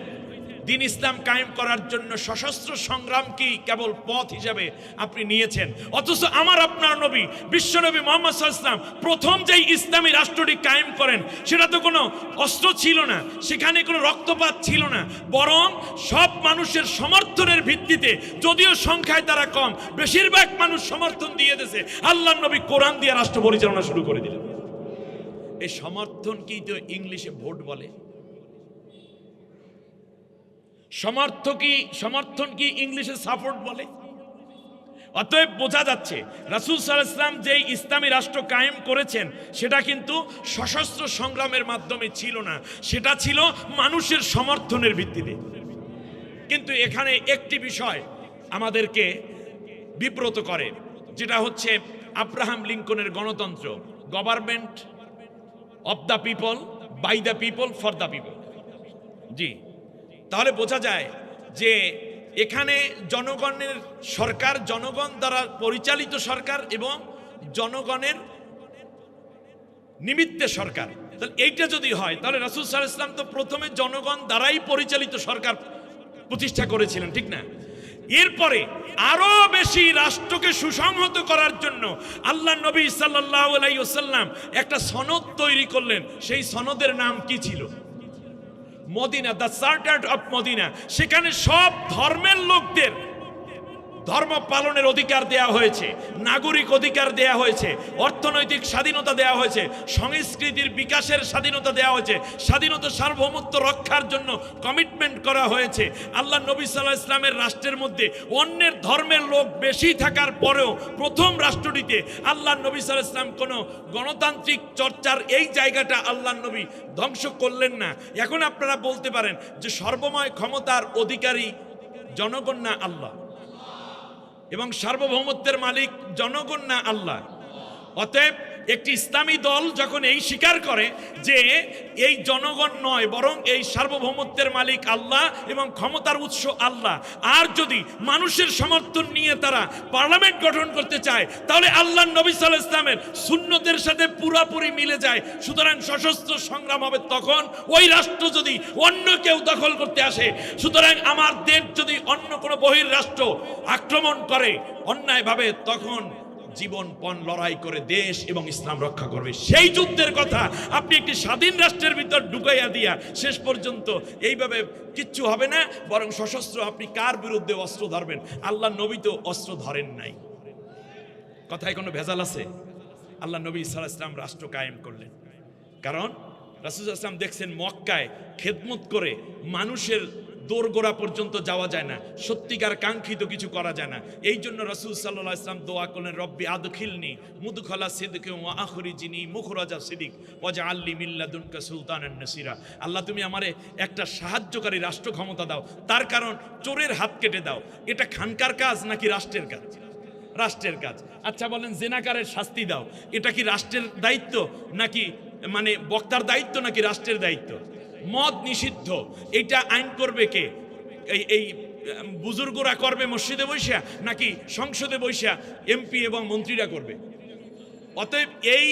দিন ইসলাম কায়েম করার জন্য সশস্ত্র সংগ্রাম কি কেবল পথ হিসাবে আপনি নিয়েছেন, অথচ আমার আপনার নবী বিশ্বনবী মুহাম্মদ সাল্লাল্লাহু আলাইহি ওয়াসাল্লাম প্রথম যেই ইসলামী রাষ্ট্রটি কায়েম করেন সেটা তো কোনো অস্ত্র ছিল না, সেখানে কোনো রক্তপাত ছিল না, বরং সব মানুষের সমর্থনের ভিত্তিতে, যদিও সংখ্যায় তারা কম, বেশিরভাগ মানুষ সমর্থন দিয়ে দিয়েছে, আল্লাহর নবী কোরআন দিয়ে রাষ্ট্র পরিচালনা শুরু করে দিলেন। এই সমর্থন কি তো ইংলিশে ভোট বলে? সমর্থন কি ইংলিশে সাপোর্ট বলে? অতএব বোঝা যাচ্ছে রাসূল সাল্লাল্লাহু আলাইহি ওয়াসাল্লাম যেই ইসলামী রাষ্ট্র কায়েম করেছেন সেটা কিন্তু সশস্ত্র সংগ্রামের মাধ্যমে ছিল না, সেটা ছিল মানুষের সমর্থনের ভিত্তিতে। কিন্তু এখানে একটি বিষয় আমাদেরকে বিব্রত করে, যেটা হচ্ছে আব্রাহাম লিঙ্কনের গণতন্ত্র, government of the people, by the people, for the people. জি, তাহলে বোঝা যায় যে এখানে জনগণের সরকার, জনগণ দ্বারা পরিচালিত সরকার এবং জনগণের নিমিত্তে সরকার। তাহলে এইটা যদি হয় তাহলে রাসূল সাল্লাল্লাহু আলাইহি ওয়াসাল্লাম তো প্রথমে জনগণ দ্বারাই পরিচালিত সরকার প্রতিষ্ঠা করেছিলেন, ঠিক না? এরপরে আরো বেশি রাষ্ট্রকে সুসংহত করার জন্য আল্লাহ নবী সাল্লাল্লাহু আলাইহি ওয়াসাল্লাম একটা সনদ তৈরি করলেন। সেই সনদের নাম কি ছিল? Medina, the charter of Medina. সেখানে সব ধর্মের লোকদের ধর্ম পালনের অধিকার দেয়া হয়েছে, নাগরিক অধিকার দেয়া হয়েছে, অর্থনৈতিক স্বাধীনতা দেয়া হয়েছে, সংস্কৃতির বিকাশের স্বাধীনতা দেয়া হয়েছে, স্বাধীনতা সার্বভৌমত্ব রক্ষার জন্য কমিটমেন্ট করা হয়েছে। আল্লাহ নবী সাল্লাল্লাহু আলাইহি ওয়াসাল্লামের রাষ্ট্রের মধ্যে অন্যের ধর্মের লোক বেশি থাকার পরেও প্রথম রাষ্ট্রটিতে আল্লাহ নবী সাল্লাল্লাহু আলাইহি ওয়াসাল্লাম কোনো গণতান্ত্রিক চর্চার এই জায়গাটা আল্লাহ নবী ধ্বংস করলেন না। এখন আপনারা বলতে পারেন যে সর্বময় ক্ষমতার অধিকারী জনগণ না আল্লাহ, এবং সার্বভৌমত্বের মালিক জনগণ না আল্লাহ? অতএব একটি ইসলামী দল যখন এই স্বীকার করে যে এই জনগণ নয় বরং এই সার্বভৌমত্বের মালিক আল্লাহ এবং ক্ষমতার উৎস আল্লাহ, আর যদি মানুষের সমর্থন নিয়ে তারা পার্লামেন্ট গঠন করতে চায় তাহলে আল্লাহ নবী সাল্লাল্লাহু আলাইহি ওয়াসাল্লামের সুন্নতের সাথে পুরোপুরি মিলে যায়। সুতরাং সশস্ত্র সংগ্রাম হবে তখন ওই রাষ্ট্র যদি অন্য কেউ দখল করতে আসে। সুতরাং আমার দেশ যদি অন্য কোনো বহির রাষ্ট্র আক্রমণ করে অন্যায়ভাবে, তখন জীবনপণ লড়াই করে দেশ এবং ইসলাম রক্ষা করবে। সেই যুদ্ধের কথা আপনি একটি স্বাধীন রাষ্ট্রের ভিতর ঢুকাইয়া দিয়া শেষ পর্যন্ত এইভাবে কিচ্ছু হবে না, বরং সশস্ত্র আপনি কার বিরুদ্ধে অস্ত্র ধরবেন? আল্লাহ নবী তো অস্ত্র ধরেন নাই। কথায় কোনো ভেজাল আছে? আল্লাহ নবী সাল্লাল্লাহু আলাইহি ওয়াসাল্লাম রাষ্ট্র কায়েম করলেন, কারণ রাসূল সাল্লাল্লাহু আলাইহি ওয়াসাল্লাম দেখছেন মক্কায় খেদমত করে মানুষের দোরগোড়া পর্যন্ত যাওয়া যায় না, সত্যিকার কাঙ্ক্ষিত কিছু করা যায় না। এই জন্য রাসূল সাল্লাল্লাহু আলাইহি ওয়াসাল্লাম দোয়া করলেন, রব্বি আদখিলনি মুদখালা সিদকি ওয়া আখরিজনি মুখরাজা সিদিক ওয়াজআলনি মিন লাদুনকা সুলতানান নাসিরা। আল্লাহ তুমি আমারে একটা সাহায্যকারী রাষ্ট্র ক্ষমতা দাও, তার কারণ চোরের হাত কেটে দাও। এটা খানকার কাজ নাকি রাষ্ট্রের কাজ? রাষ্ট্রের কাজ। আচ্ছা বলেন, জেনাকারের শাস্তি দাও, এটা কি রাষ্ট্রের দায়িত্ব নাকি মানে বক্তার দায়িত্ব নাকি রাষ্ট্রের দায়িত্ব? মদ নিষিদ্ধ, এটা আইন করবে কে? এই বুজুর্গরা করবে মসজিদে বৈশা নাকি সংসদে বৈশা এমপি এবং মন্ত্রীরা করবে? অতএব এই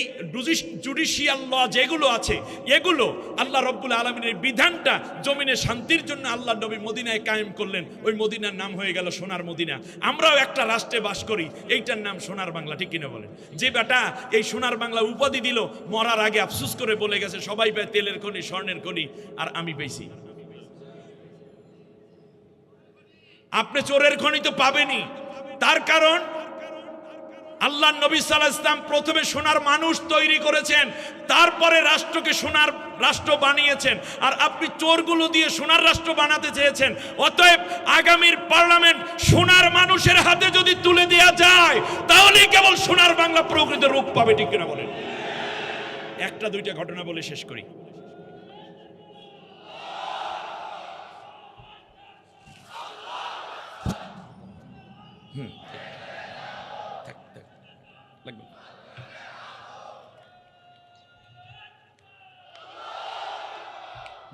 জুডিশিয়াল ল যেগুলো আছে এগুলো আল্লাহ রব্বুল আলামিনের বিধানটা জমিনে শান্তির জন্য আল্লাহ নবী মদিনায় কায়েম করলেন। ওই মদিনার নাম হয়ে গেল সোনার মদিনা। আমরাও একটা রাষ্ট্রে বাস করি, এইটার নাম সোনার বাংলা, ঠিক কিনা বলেন? যে বেটা এই সোনার বাংলা উপাধি দিল মরার আগে আফসোস করে বলে গেছে সবাই পায় তেলের খনি, স্বর্ণের খনি, আর আমি পেয়েছি। আপনি চোরের খনি তো পাবেনই, তার কারণ আল্লাহ নবী সাল্লাল্লাহু আলাইহি ওয়াসাল্লাম প্রথমে সোনার মানুষ তৈরি করেছেন, তারপরে রাষ্ট্রকে সোনার রাষ্ট্র বানিয়েছেন, আর আপনি চোরগুলো দিয়ে সোনার রাষ্ট্র বানাতে চেয়েছেন। অতএব আগামীর পার্লামেন্ট সোনার মানুষের হাতে যদি তুলে দেওয়া যায় তাহলেই কেবল সোনার বাংলা প্রকৃত রূপ পাবে, ঠিক কিনা বলেন? একটা দুইটা ঘটনা বলে শেষ করি।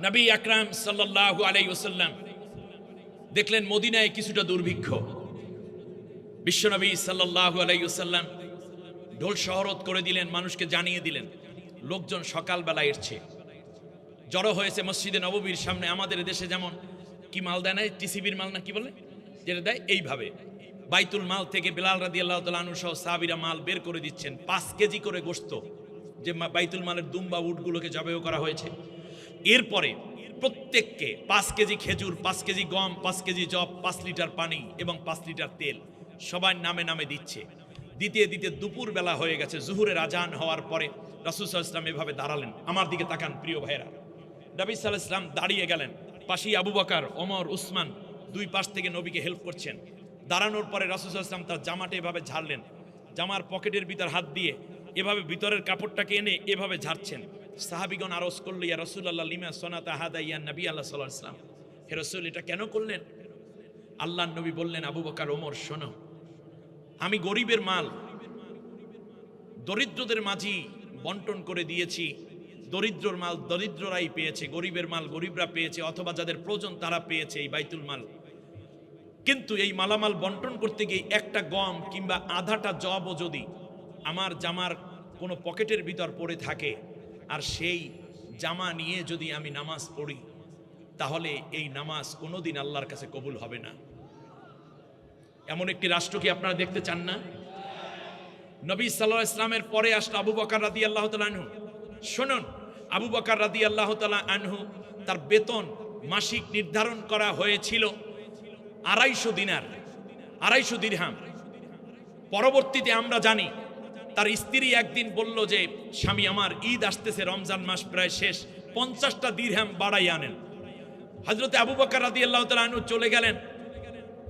নবী আকরাম সাল্লাল্লাহু আলাইহি ওয়াসাল্লাম দেখলেন মদিনায় কিছুটা দুর্ভিক্ষ। বিশ্বনবী সাল্লাল্লাহু আলাইহি ওয়াসাল্লাম ঢোল শহরত করে দিলেন, মানুষকে জানিয়ে দিলেন। লোকজন সকালবেলা এসছে, জড়ো হয়েছে মসজিদে নববীর সামনে। আমাদের দেশে যেমন কি মাল দেয় না, টিসিবির মাল না কি বলে, যেটা দেয়, এইভাবে বাইতুল মাল থেকে বেলাল রাদিয়াল্লাহু তাআলা আনহু সহ সাহাবীরা মাল বের করে দিচ্ছেন। 5 কেজি করে গোশত, যে বাইতুল মালের দুম্বা উটগুলোকে জবাই করা হয়েছে। এরপরে প্রত্যেককে 5 কেজি খেজুর, 5 কেজি গম, 5 কেজি জব, 5 লিটার পানি এবং 5 লিটার তেল সবাই নামে নামে দিচ্ছে। দিতে দিতে দুপুর বেলা হয়ে গেছে। জুহুরের আজান হওয়ার পরে রাসূল সাল্লাল্লাহু আলাইহি ওয়াসাল্লাম এভাবে দাঁড়ালেন। আমার দিকে তাকান প্রিয় ভাইরা। নবী সাল্লাল্লাহু আলাইহি ওয়াসাল্লাম দাঁড়িয়ে গেলেন, পাশেই আবু বকর, ওমর, উসমান দুই পাশ থেকে নবীকে হেল্প করছেন। দাঁড়ানোর পরে রাসূল সাল্লাল্লাহু আলাইহি ওয়াসাল্লাম তার জামাটা এভাবে ঝাড়লেন, জামার পকেটের ভিতর হাত দিয়ে এভাবে ভিতরের কাপড়টাকে এনে এভাবে ঝাড়ছেন। সাহাবীগণ আরজ করল, ইয়া রাসূলুল্লাহ লিমা সনাতা হাদা ইয়া নবী আল্লাহ সাল্লাল্লাহু আলাইহি ওয়াসাল্লাম, হে রাসূল এটা কেন করলেন? আল্লাহর নবী বললেন, আবু বকর, ওমর শোনো, আমি গরিবের মাল দরিদ্রদের মাঝে বন্টন করে দিয়েছি। দরিদ্রর মাল দরিদ্ররাই পেয়েছে, গরিবের মাল গরিবরা পেয়েছে, অথবা যাদের প্রয়োজন তারা পেয়েছে এই বাইতুল মাল। কিন্তু এই মালামাল বন্টন করতে গিয়ে একটা গম কিংবা আধাটা জবও যদি আমার জামার কোনো পকেটের ভিতর পড়ে থাকে, আর সেই জামা নিয়ে যদি আমি নামাজ পড়ি, তাহলে এই নামাজ কোনোদিন আল্লাহর কাছে কবুল হবে না। এমন একটি রাষ্ট্র কি আপনারা দেখতে চান না? নবী সাল্লাল্লাহু আলাইহি ওয়াসাল্লামের পরে আসলো আবু বকর রাদিয়াল্লাহু তাআলা আনহু। শুনুন, আবু বকর রাদিয়াল্লাহু তাআলা আনহু, তার বেতন মাসিক নির্ধারণ করা হয়েছিল 250 দিনার, 250 দিরহাম। পরবর্তীতে আমরা জানি তার স্ত্রী একদিন বলল যে, স্বামী আমার ঈদ আসতেছে, রমজান মাস প্রায় শেষ, 50টা দিরহাম বাড়াই আনেন। হযরতে আবু বকর রাদিয়াল্লাহু তাআলা আনহু চলে গেলেন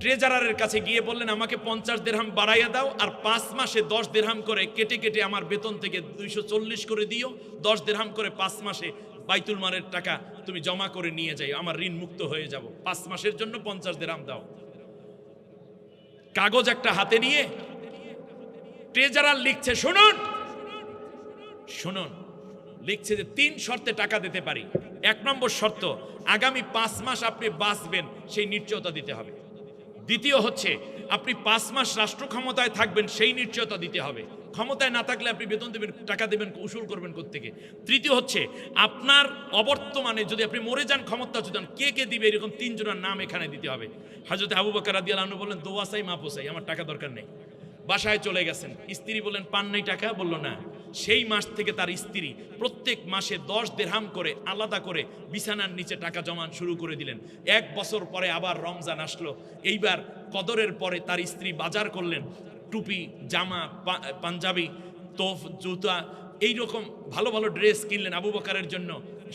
ট্রেজারারের কাছে, গিয়ে বললেন, আমাকে 50 দিরহাম বাড়াইয়া দাও, আর 5 মাসে 10 দিরহাম করে কেটে কেটে আমার বেতন থেকে 240 করে দিও। 10 দিরহাম করে 5 মাসে বাইতুল মালের টাকা তুমি জমা করে নিয়ে যাও, আমার ঋণ মুক্ত হয়ে যাব। 5 মাসের জন্য 50 দিরহাম দাও। কাগজ একটা হাতে নিয়ে ট্রেজারার লিখছে, শুনুন শুনুন, লিখছে যে 3 শর্তে টাকা দিতে পারি। 1 নম্বর শর্ত, আগামী 5 মাস আপনি বাঁচবেন সেই নিশ্চয়তা দিতে হবে। দ্বিতীয় হচ্ছে, আপনি 5 মাস রাষ্ট্র ক্ষমতায় থাকবেন সেই নিশ্চয়তা দিতে হবে। ক্ষমতায় না থাকলে আপনি বেতন দেবেন, টাকা দেবেন, উসুল করবেন কোত্থেকে? তৃতীয় হচ্ছে, আপনার অবর্তমানে যদি আপনি মরে যান, ক্ষমতা চুদান, কে কে দিবে, এরকম 3 জনের নাম এখানে দিতে হবে। হযরত আবু বকর রাদিয়াল্লাহু আনহু বললেন, দোয়া চাই মাপ চাই, আমার টাকা দরকার নেই। বাসায় চলে গেছেন। স্ত্রী বললেন, পান নাই টাকা? বলল না। সেই মাস থেকে তার স্ত্রী প্রত্যেক মাসে 10 দিরহাম করে আলাদা করে বিছানার নিচে টাকা জমান শুরু করে দিলেন। 1 বছর পরে আবার রমজান আসলো। এইবার কদরের পরে তার স্ত্রী বাজার করলেন, টুপি, জামা, পাঞ্জাবি, তোফ, জুতা, এইরকম ভালো ভালো ড্রেস কিনলেন আবু বকরের জন্য,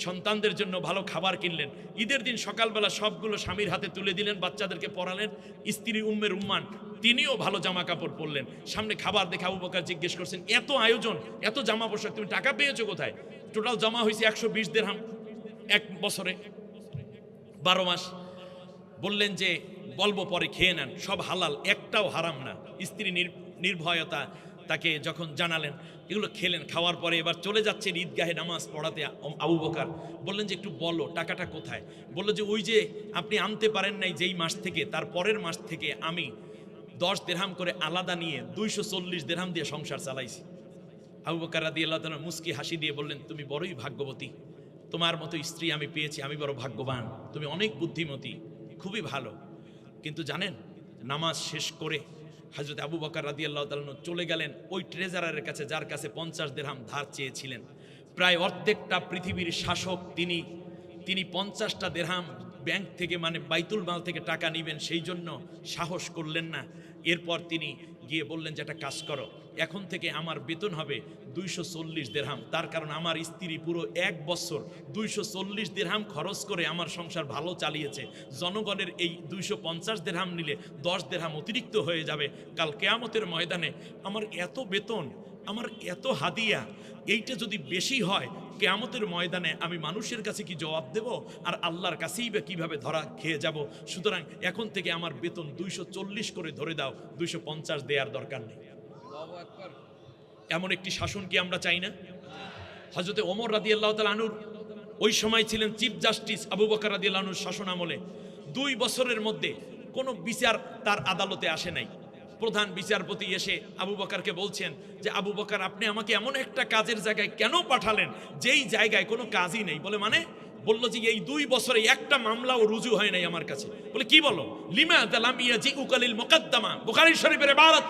সন্তানদের জন্য ভালো খাবার কিনলেন। ঈদের দিন সকালবেলা সবগুলো স্বামীর হাতে তুলে দিলেন, বাচ্চাদেরকে পড়ালেন। স্ত্রী উম্মে রুম্মান, তিনিও ভালো জামা কাপড় পরলেন। সামনে খাবার দেখে আবু বকর জিজ্ঞেস করছেন, এত আয়োজন, এত জামা পোশাক, তুমি টাকা পেয়েছো কোথায়? টোটাল জমা হয়েছে 120 দিরহাম 1 বছরে, 12 মাস। বললেন যে, বলবো পরে, খেয়ে নেন, সব হালাল, একটাও হারাম না। স্ত্রী নির্ভয়তা তাকে যখন জানালেন, এগুলো খেলেন। খাওয়ার পরে এবার চলে যাচ্ছেন ঈদগাহে নামাজ পড়াতে। আবু বকর বললেন যে, একটু বলো টাকাটা কোথায়? বললো যে, ওই যে আপনি আনতে পারেন নাই যেই মাস থেকে, তার পরের মাস থেকে আমি 10 দিরহাম করে আলাদা নিয়ে 240 দিরহাম দিয়ে সংসার চালাইছি। আবু বকর রাদিয়াল্লাহু তাআলা মুস্কি হাসি দিয়ে বললেন, তুমি বড়ই ভাগ্যবতী, তোমার মতো স্ত্রী আমি পেয়েছি, আমি বড় ভাগ্যবান, তুমি অনেক বুদ্ধিমতী, খুবই ভালো। কিন্তু জানেন, নামাজ শেষ করে হযরত আবু বকর রাদিয়াল্লাহু তাআলা চলে গেলেন ওই ট্রেজারারের কাছে, যার কাছে 50 দিরহাম ধার চেয়েছিলেন। প্রায় অর্ধেকটা পৃথিবীর শাসক তিনি। তিনি 50টা দিরহাম ব্যাংক থেকে, মানে বাইতুল মাল থেকে টাকা নেবেন, সেই জন্য সাহস করলেন না। এরপর তিনি গিয়ে বললেন যে, একটা কাজ করো, এখন থেকে আমার বেতন হবে 240 দিরহাম। তার কারণ আমার স্ত্রী পুরো 1 বছর 240 দিরহাম খরচ করে আমার সংসার ভালো চালিয়েছে। জনগণের এই 250 দিরহাম নিলে 10 দিরহাম অতিরিক্ত হয়ে যাবে। কাল কিয়ামতের ময়দানে আমার এত বেতন, আমার এত হাদিয়া, এইটা যদি বেশি হয়, কিয়ামতের ময়দানে আমি মানুষের কাছে কি জবাব দেব, আর আল্লাহর কাছেই বা কিভাবে ধরা খেয়ে যাব? সুতরাং এখন থেকে আমার বেতন 240 করে ধরে দাও, 250 দেওয়ার দরকার নেই। এমন একটি শাসন কি আমরা চাই না? হযরতে ওমর রাদিয়াল্লাহু তাআলা আনহু ওই সময় ছিলেন চিফ জাস্টিস। আবু বকর রাদিয়াল্লাহু আনহুর শাসন আমলে 2 বছরের মধ্যে কোনো বিচার তার আদালতে আসে নাই। প্রধান বিচারপতি এসে আবু বকরকে বলছেন যে আবু বকর, আপনি আমাকে এমন একটা কাজের জায়গায় কেন পাঠালেন যেই জায়গায় কোনো কাজই নেই? বলে মানে? বলল যে এই 2 বছরে একটা মামলাও রুজু হয় নাই আমার কাছে। বলে কি বলো? লিমাযা লাম ইয়াজিউকা লিল মুকদ্দমা, বুখারী শরীফের ইবারত।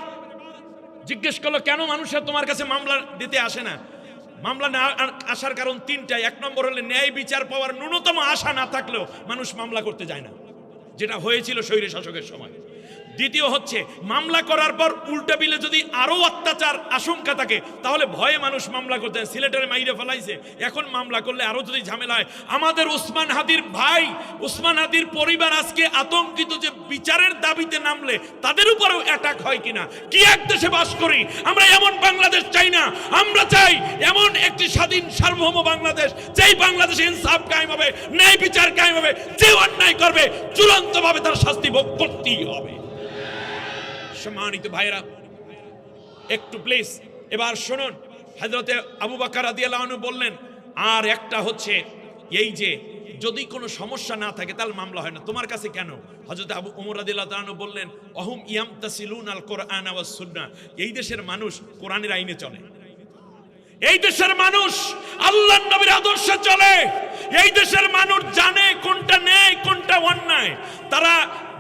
জিজ্ঞেস করলো কেন মানুষের তোমার কাছে মামলা দিতে আসে না? মামলা না আসার কারণ 3টাই। 1 নম্বর হলে ন্যায় বিচার পাওয়ার ন্যূনতম আশা না থাকলেও মানুষ মামলা করতে যায় না, যেটা হয়েছিল স্বৈর শাসকের সময়। দ্বিতীয় হচ্ছে মামলা করার পর উল্টা বিলে যদি আরো অত্যাচার আশঙ্কা থাকে তাহলে ভয়ে মানুষ মামলা করতে যায়। সিলেটের মাইরে ফেলাইছে, এখন মামলা করলে আরো যদি ঝামেলা হয়। আমাদের উসমান হাদির ভাই, উসমান হাদির পরিবার আজকে আতঙ্কিত যে বিচারের দাবিতে নামলে তাদের উপরেও অ্যাটাক হয় কিনা। কি এক দেশে বাস করি আমরা? এমন বাংলাদেশ চাই না। আমরা চাই এমন একটি স্বাধীন সার্বভৌম বাংলাদেশ, যেই বাংলাদেশে ইনসাফ কায়েম হবে, ন্যায় বিচার কায়েম হবে। যে অন্যায় করবে চূড়ান্তভাবে তার শাস্তি ভোগ করতেই হবে। সম্মানিত ভাইরা, একটু প্লিজ এবার শুনুন। হযরতে আবু বকর রাদিয়াল্লাহু আনহু বললেন, আর একটা হচ্ছে এই যে যদি কোনো সমস্যা না থাকে তাহলে মামলা হয় না, তোমার কাছে কেন? হযরত আবু ওমর রাদিয়াল্লাহু তাআলা বললেন, অহুম ইয়ামতাসিলুনাল কুরআন ওয়াস সুন্নাহ, এই দেশের মানুষ কোরআনের আইনে চলে, এই দেশের মানুষ আল্লাহর নবীর আদর্শে চলে, এই দেশের মানুষ জানে কোনটা ন্যায় কোনটা অন্যায়। তারা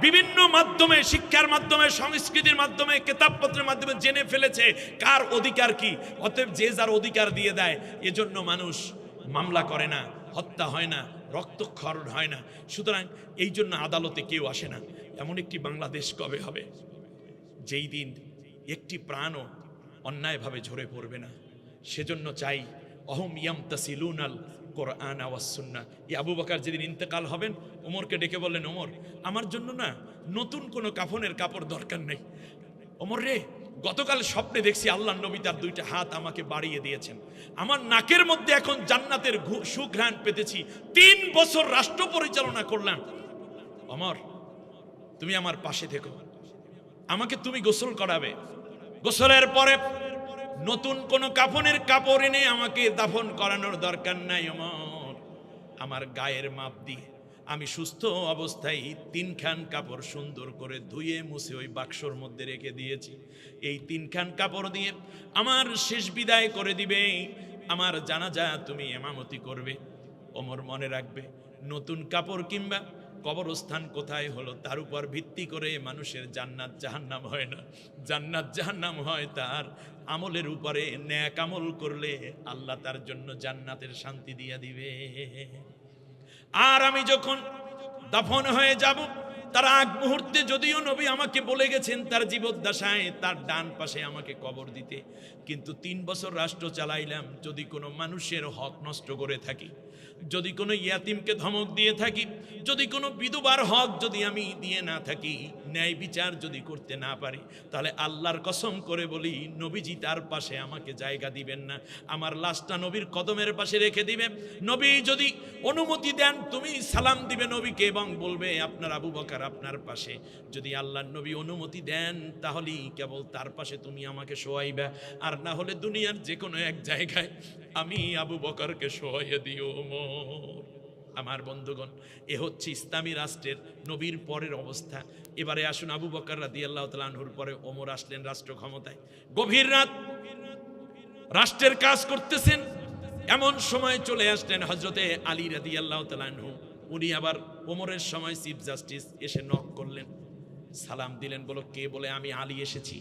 বিভিন্ন মাধ্যমে, শিক্ষার মাধ্যমে, সংস্কৃতির মাধ্যমে, কিতাবপত্রের মাধ্যমে জেনে ফেলেছে কার অধিকার কি। অতএব যে যার অধিকার দিয়ে দেয়, এজন্য মানুষ মামলা করে না, হত্যা হয় না, রক্তক্ষরণ হয় না। সুতরাং এই জন্য আদালতে কেউ আসে না। এমন একটি বাংলাদেশ কবে হবে যেই দিন একটি প্রাণও অন্যায়ভাবে ঝরে পড়বে না? সেজন্য চাই অহুম ইয়ামতাসিলুনাল কোরআন ওয়াস সুন্নাহ। এই আবু বকর যেদিন ইন্তেকাল হবেন, ওমরকে ডেকে বললেন, ওমর, আমার জন্য না নতুন কোনো কাফনের কাপড় দরকার নেই। ওমর রে, গতকাল স্বপ্নে দেখছি আল্লাহর নবী তার 2টা হাত আমাকে বাড়িয়ে দিয়েছেন, আমার নাকের মধ্যে এখন জান্নাতের সুঘ্রাণ পেতেছি, 3 বছর রাষ্ট্র পরিচালনা করলাম। ওমর, তুমি আমার পাশে থেকো, আমাকে তুমি গোসল করাবে, গোসলের পরে নতুন কোন কাফনের কাপড় এনে আমাকে দাফন করানোর দরকার নাই। ওমর, আমার গায়ের মাপ দিয়ে আমি সুস্থ অবস্থায় 3খান কাপড় সুন্দর করে ধুয়ে মুছে ওই বাক্সর মধ্যে রেখে দিয়েছি। এই 3খান কাপড় দিয়ে আমার শেষ বিদায় করে দিবে, আমার জানাজা তুমি ইমামতি করবে। ওমর মনে রাখবে, নতুন কাপড় কিংবা কবরস্থান কোথায় হলো তার উপর ভিত্তি করে মানুষের জান্নাত জাহান্নাম হয় না। জান্নাত জাহান্নাম হয় তার আমলের উপরে। নেক আমল করলে আল্লাহ তার জন্য জান্নাতের শান্তি দিয়ে দিবে। আর আমি যখন দাফন হয়ে যাব, তার আগ মুহূর্তে যদিও নবী আমাকে বলে গেছেন তার জীবদ্দশায় তার ডান পাশে আমাকে কবর দিতে, কিন্তু 3 বছর রাষ্ট্র চালাইলাম, যদি কোনো মানুষের হক নষ্ট করে থাকি, যদি কোনো ইয়াতিমকে ধমক দিয়ে থাকি, যদি কোনো বিধবার হক যদি আমি দিয়ে না থাকি, ন্যায় বিচার যদি করতে না পারি, তাহলে আল্লাহর কসম করে বলি নবীজি তার পাশে আমাকে জায়গা দিবেন না। আমার লাশটা নবীর কদমের পাশে রেখে দিবে। নবী যদি অনুমতি দেন তুমি সালাম দিবে নবীকে এবং বলবে আপনার আবু বকর আপনার পাশে। যদি আল্লাহর নবী অনুমতি দেন তাহলেই কেবল তার পাশে তুমি আমাকে শোয়াইবা, আর না হলে দুনিয়ার যে কোনো এক জায়গায় আমি আবু বকরকে শোয়াইয়া দিও। আমার বন্ধুগণ, এ হচ্ছে ইসলামী রাষ্ট্রের নবীর পরের অবস্থা। এবারে আসুন আবু বকর রাদিয়াল্লাহু তাআলা আনহুর পরে ওমর আসলেন রাষ্ট্র ক্ষমতায়। গভীর রাত, রাষ্ট্রের কাজ করতেছেন, এমন সময় চলে আসলেন হযরতে আলী রাদিয়াল্লাহু তাআলা আনহু। উনি আবার ওমরের সময় চিফ জাস্টিস এসে নক করলেন, সালাম দিলেন, বলো কে? বলে আমি আলী এসেছি।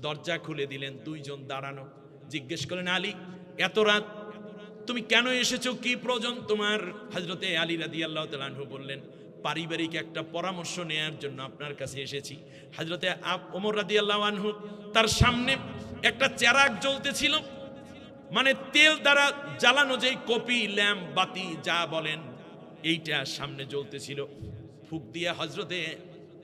দরজা খুলে দিলেন, 2 জন দাঁড়ানো। জিজ্ঞেস করলেন, আলী এত রাত তুমি কেন এসেছো, কি প্রয়োজন তোমার? হযরতে আলী রাদিয়াল্লাহু তাআলা আনহু বললেন, পারিবারিক একটা পরামর্শ নেয়ার জন্য আপনার কাছে এসেছি। হযরতে ওমর রাদিয়াল্লাহু আনহু তার সামনে একটা চেরাগ জ্বলতেছিল, মানে তেল দ্বারা জ্বালানো যেই কপি, ল্যাম্প, বাতি যা বলেন, এইটা সামনে জ্বলতেছিল। ফুক দিয়ে হযরতে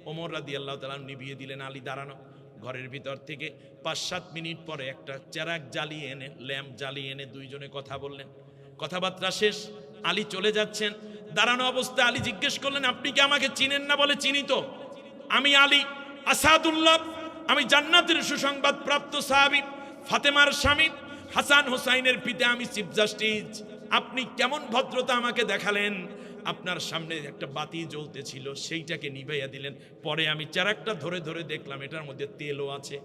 ওমর রাদিয়াল্লাহু তাআলা নিভিয়ে দিলেন। আলী দাঁড়ানো। ঘরের ভিতর থেকে 5-7 মিনিট পরে একটা চেরাগ জ্বালিয়ে এনে, ল্যাম্প জ্বালিয়ে এনে 2 জনে কথা বললেন। কথাবার্তা শেষ, আলী চলে যাচ্ছেন। দাঁড়ানো অবস্থায় আলী জিজ্ঞেস করলেন, আপনি কি আমাকে চিনেন না? বলে চিনি তো, আমি আলী আসাদুল্লাহ, আমি জান্নাতের সুসংবাদ প্রাপ্ত সাহাবী, ফাতেমার স্বামী, হাসান হোসাইনের পিতা, আমি চিফ জাস্টিস। আপনি কেমন ভদ্রতা আমাকে দেখালেন, আপনার সামনে একটা বাতি জ্বলতেছিল, সেইটাকে নিভাইয়া দিলেন। পরে আমি চারাকটা ধরে ধরে দেখলাম এটার মধ্যে তেলও আছে।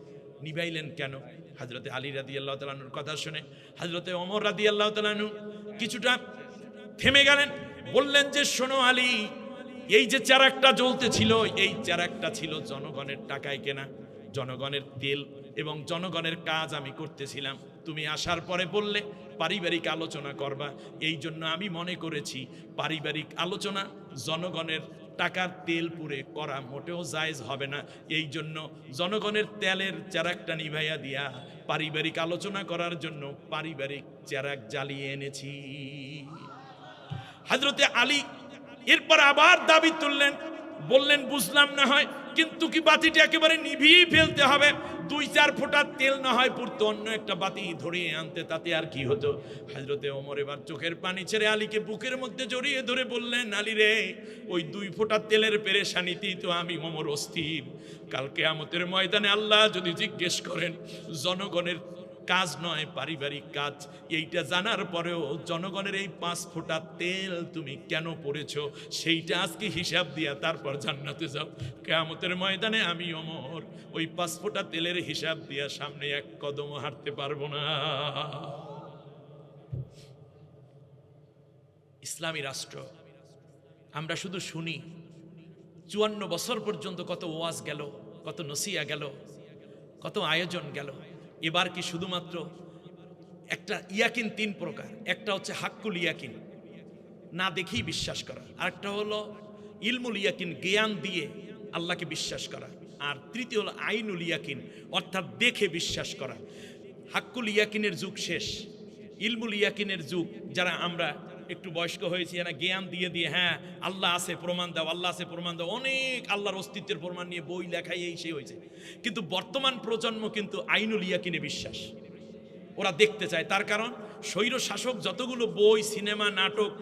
নিভাইলেন কেন? হযরতে আলী রাদিয়াল্লাহু তাআলা আনহুর কথা শুনে হযরতে ওমর রাদিয়াল্লাহু তাআলা আনহু কিছুটা থেমে গেলেন। বললেন যে, শোনো আলী, এই যে চারাকটা জ্বলতেছিল, এই চারাকটা ছিল জনগণের টাকায় কেনা, জনগণের তেল এবং জনগণের কাজ আমি করতেছিলাম। তুমি আসার পরে বললে পারিবারিক আলোচনা করবা, এই জন্য আমি মনে করেছি পারিবারিক আলোচনা জনগণের টাকার তেল পুড়ে করা মোটেও জায়েজ হবে না। এই জন্য জনগণের তেলের চারাকটা নিভাইয়া দিয়া পারিবারিক আলোচনা করার জন্য পারিবারিক চারাক জ্বালিয়ে এনেছি। হযরতে আলী এরপর আবার দাবি তুললেন, বললেন বুঝলাম না হয়, কিন্তু কি বাতিটা একেবারে নিভিয়ে ফেলতে হবে? 2-4 ফোঁটা তেল না হয় পুরতো, অন্য একটা বাতি ধরিয়ে আনতে, তাতে আর কি হতো? হযরতে ওমর এবার চোখের পানি ছেড়ে আলীকে বুকের মধ্যে জড়িয়ে ধরে বললেন, আলী রে, ওই 2 ফোঁটা তেলের পেরেশানিতেই তো আমি ওমর অস্থির। কাল কিয়ামতের ময়দানে আল্লাহ যদি জিজ্ঞেস করেন, জনগণের কাজ নয় পারিবারিক কাজ, এইটা জানার পরেও জনগণের এই 5 ফোঁটা তেল তুমি কেন পড়েছো, সেইটা আজকে হিসাব দিয়া তারপর জান্নাতে যাও। কিয়ামতের ময়দানে আমি ওমর ওই 5 ফোঁটা তেলের হিসাব দিয়া সামনে এক কদমও হাঁটতে পারবো না। ইসলামী রাষ্ট্র আমরা শুধু শুনি, 54 বছর পর্যন্ত কত ওয়াজ গেল, কত নসিয়া গেল, কত আয়োজন গেল। এবার কি শুধুমাত্র একটা ইয়াকিন 3 প্রকার, একটা হচ্ছে হাক্কুল ইয়াকিন, না দেখেই বিশ্বাস করা, আরেকটা হলো ইলমুল ইয়াকিন, জ্ঞান দিয়ে আল্লাহকে বিশ্বাস করা, আর তৃতীয় হলো আইনুল ইয়াকিন, অর্থাৎ দেখে বিশ্বাস করা। হাক্কুল ইয়াকিনের যুগ শেষ, ইলমুল ইয়াকিনের যুগ। যারা আমরা একটু বয়স্ক হয়েছি, না জ্ঞান দিয়ে দিয়ে হ্যাঁ আল্লাহ আছে প্রমাণ দাও, আল্লাহ আছে প্রমাণ দাও, অনেক আল্লাহর অস্তিত্বের প্রমাণ নিয়ে বই লেখাই এই সেই হয়েছে। কিন্তু বর্তমান প্রজন্ম কিন্তু আইনুল ইয়াকিনে বিশ্বাস, ওরা দেখতে চায়। তার কারণ স্বৈর শাসক যতগুলো বই, সিনেমা, নাটক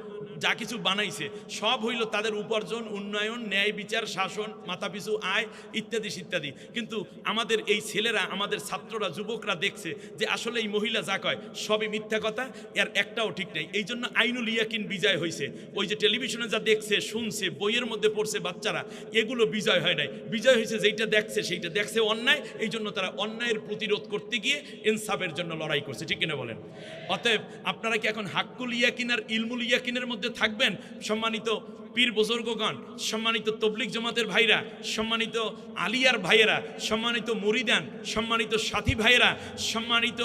যা কিছু বানাইছে সব হইল তাদের উপার্জন, উন্নয়ন, ন্যায় বিচার, শাসন, মাথাপিছু আয় ইত্যাদি ইত্যাদি। কিন্তু আমাদের এই ছেলেরা, আমাদের ছাত্ররা, যুবকরা দেখছে যে আসলে এই মহিলা যা কয় সবই মিথ্যা কথা, এর একটাও ঠিক নেই। এই জন্য আইনুল ইয়াকিন বিজয় হয়েছে। ওই যে টেলিভিশনে যা দেখছে, শুনছে, বইয়ের মধ্যে পড়ছে বাচ্চারা, এগুলো বিজয় হয় নাই। বিজয় হয়েছে যেইটা দেখছে, সেইটা দেখছে অন্যায়, এই জন্য তারা অন্যায়ের প্রতিরোধ করতে গিয়ে ইনসাফের জন্য লড়াই করছে। ঠিক কিনা বলেন? অতএব আপনারা কি এখন হাক্কুল ইয়াকিন আর ইলমুল ইয়াকিনের মধ্যে থাকবেন? সম্মানিত পীর বুজুর্গগণ, সম্মানিত তবলিগ জামাতের ভাইরা, সম্মানিত আলিয়ার ভাইয়েরা, সম্মানিত মুরিদান, সম্মানিত সাথী ভাইয়েরা, সম্মানিত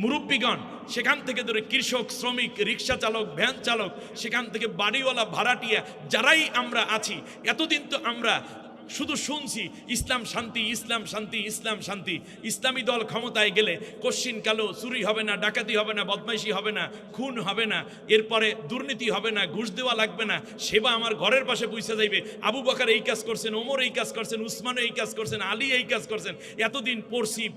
মুরব্বীগণ, সেখান থেকে ধরে কৃষক, শ্রমিক, রিক্সা চালক, ভ্যান চালক, সেখান থেকে বাড়িওয়ালা, ভাড়াটিয়া, যারাই আমরা আছি, এতদিন তো আমরা শুধু শুনছি ইসলাম শান্তি, ইসলাম শান্তি, ইসলাম শান্তি। ইসলামী দল ক্ষমতায় গেলে কোশ্চিন কালো, চুরি হবে না, ডাকাতি হবে না, বদমাইশি হবে না, খুন হবে না, এরপরে দুর্নীতি হবে না, ঘুষ দেওয়া লাগবে না, সেবা আমার ঘরের পাশে পৌঁছে যাইবে। আবু বকর এই কাজ করছেন, ওমর এই কাজ করছেন, উসমান এই কাজ করছেন, আলী এই কাজ করছেন। এতদিন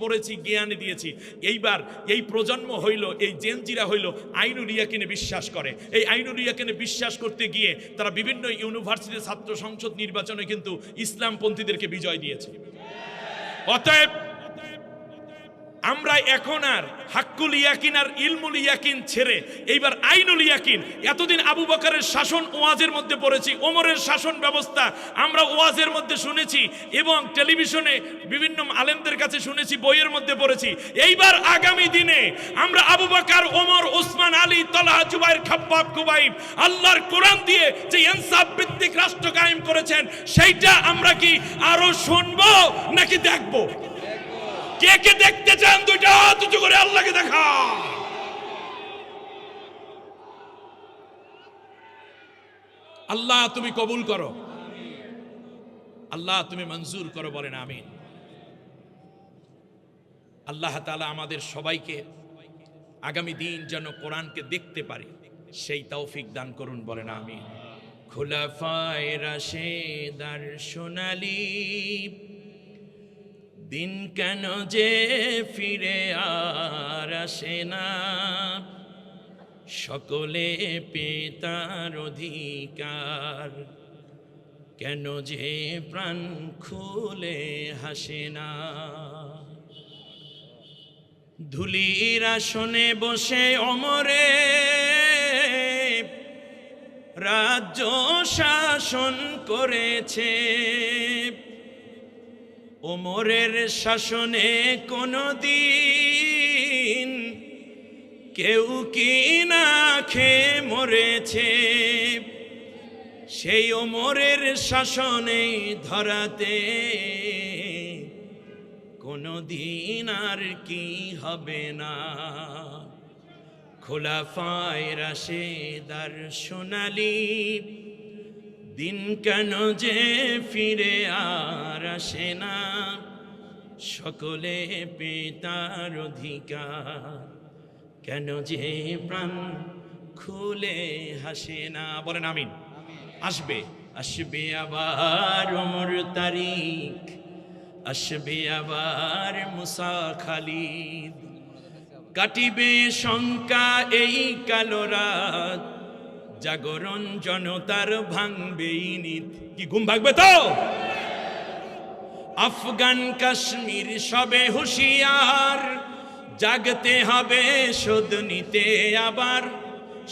পড়েছি, জ্ঞানে দিয়েছি। এইবার এই প্রজন্ম হইল, এই জেনজিরা হইল আইনুল ইয়াকিনে বিশ্বাস করে। এই আইনুল ইয়াকিনে বিশ্বাস করতে গিয়ে তারা বিভিন্ন ইউনিভার্সিটির ছাত্র সংসদ নির্বাচনে কিন্তু ইসলামপন্থীদেরকে বিজয় দিয়েছে। অতএব আমরা এখন আর হাক্কুল ইয়াকিন আর ইলমুল ইয়াকিন ছেড়ে এইবার আইনুল ইয়াকিন। এতদিন আবু বকরের শাসন ওয়াজের মধ্যে পড়েছি, ওমরের শাসন ব্যবস্থা আমরা ওয়াজের মধ্যে শুনেছি এবং টেলিভিশনে বিভিন্ন আলেমদের কাছে শুনেছি, বইয়ের মধ্যে পড়েছি। এইবার আগামী দিনে আমরা আবু বকর, ওমর, উসমান, আলী, তলহা, জুবাইর, খাব্বাব, খুবাইব আল্লাহর কোরআন দিয়ে যে ইনসাফ ভিত্তিক রাষ্ট্র কায়েম করেছেন, সেইটা আমরা কি আরো শুনবো নাকি দেখবো? কে কে দেখতে চান? দুইটা হাত উঁচু করে আল্লাহকে দেখা। আল্লাহ তুমি কবুল করো, আল্লাহ তুমি মঞ্জুর করো, বলেন আমিন। আল্লাহ তাআলা আমাদের সবাইকে আগামী দিন যেন কোরআনকে দেখতে পারি সেই তৌফিক দান করুন, বলেন আমিন। খুলাফায়ে রাশেদার সোনালী দিন কেন যে ফিরে আর আসে না, সকলে পেতার অধিকার কেন যে প্রাণ খুলে হাসে না। ধুলির আসনে বসে অমরে রাজ্য শাসন করেছে। ওমরের শাসনে কোনদিন কেউ কি না খেয়ে মরেছে? সেই ওমরের শাসনে ধরাতে কোনদিন আর কি হবে না। খোলাফায়ে রাশেদার সোনালি দিন কেন যে ফিরে আর আসে না? সকলে পেতার অধিকার, কেন যে প্রাণ খুলে হাসে না? বলেন আমিন। আসবে আসবে আবার ওমর তারিখ, আসবে আবার মুসা খালিদ, কাটিবে শঙ্কা এই কালো রাত, জাগরণ জনতার ভাঙবেই নিত। কি ঘুম ভাঙবে তো? আফগান কাশ্মীর সবে হুঁশিয়ার, জাগতে হবে শোধ নিতে আবার।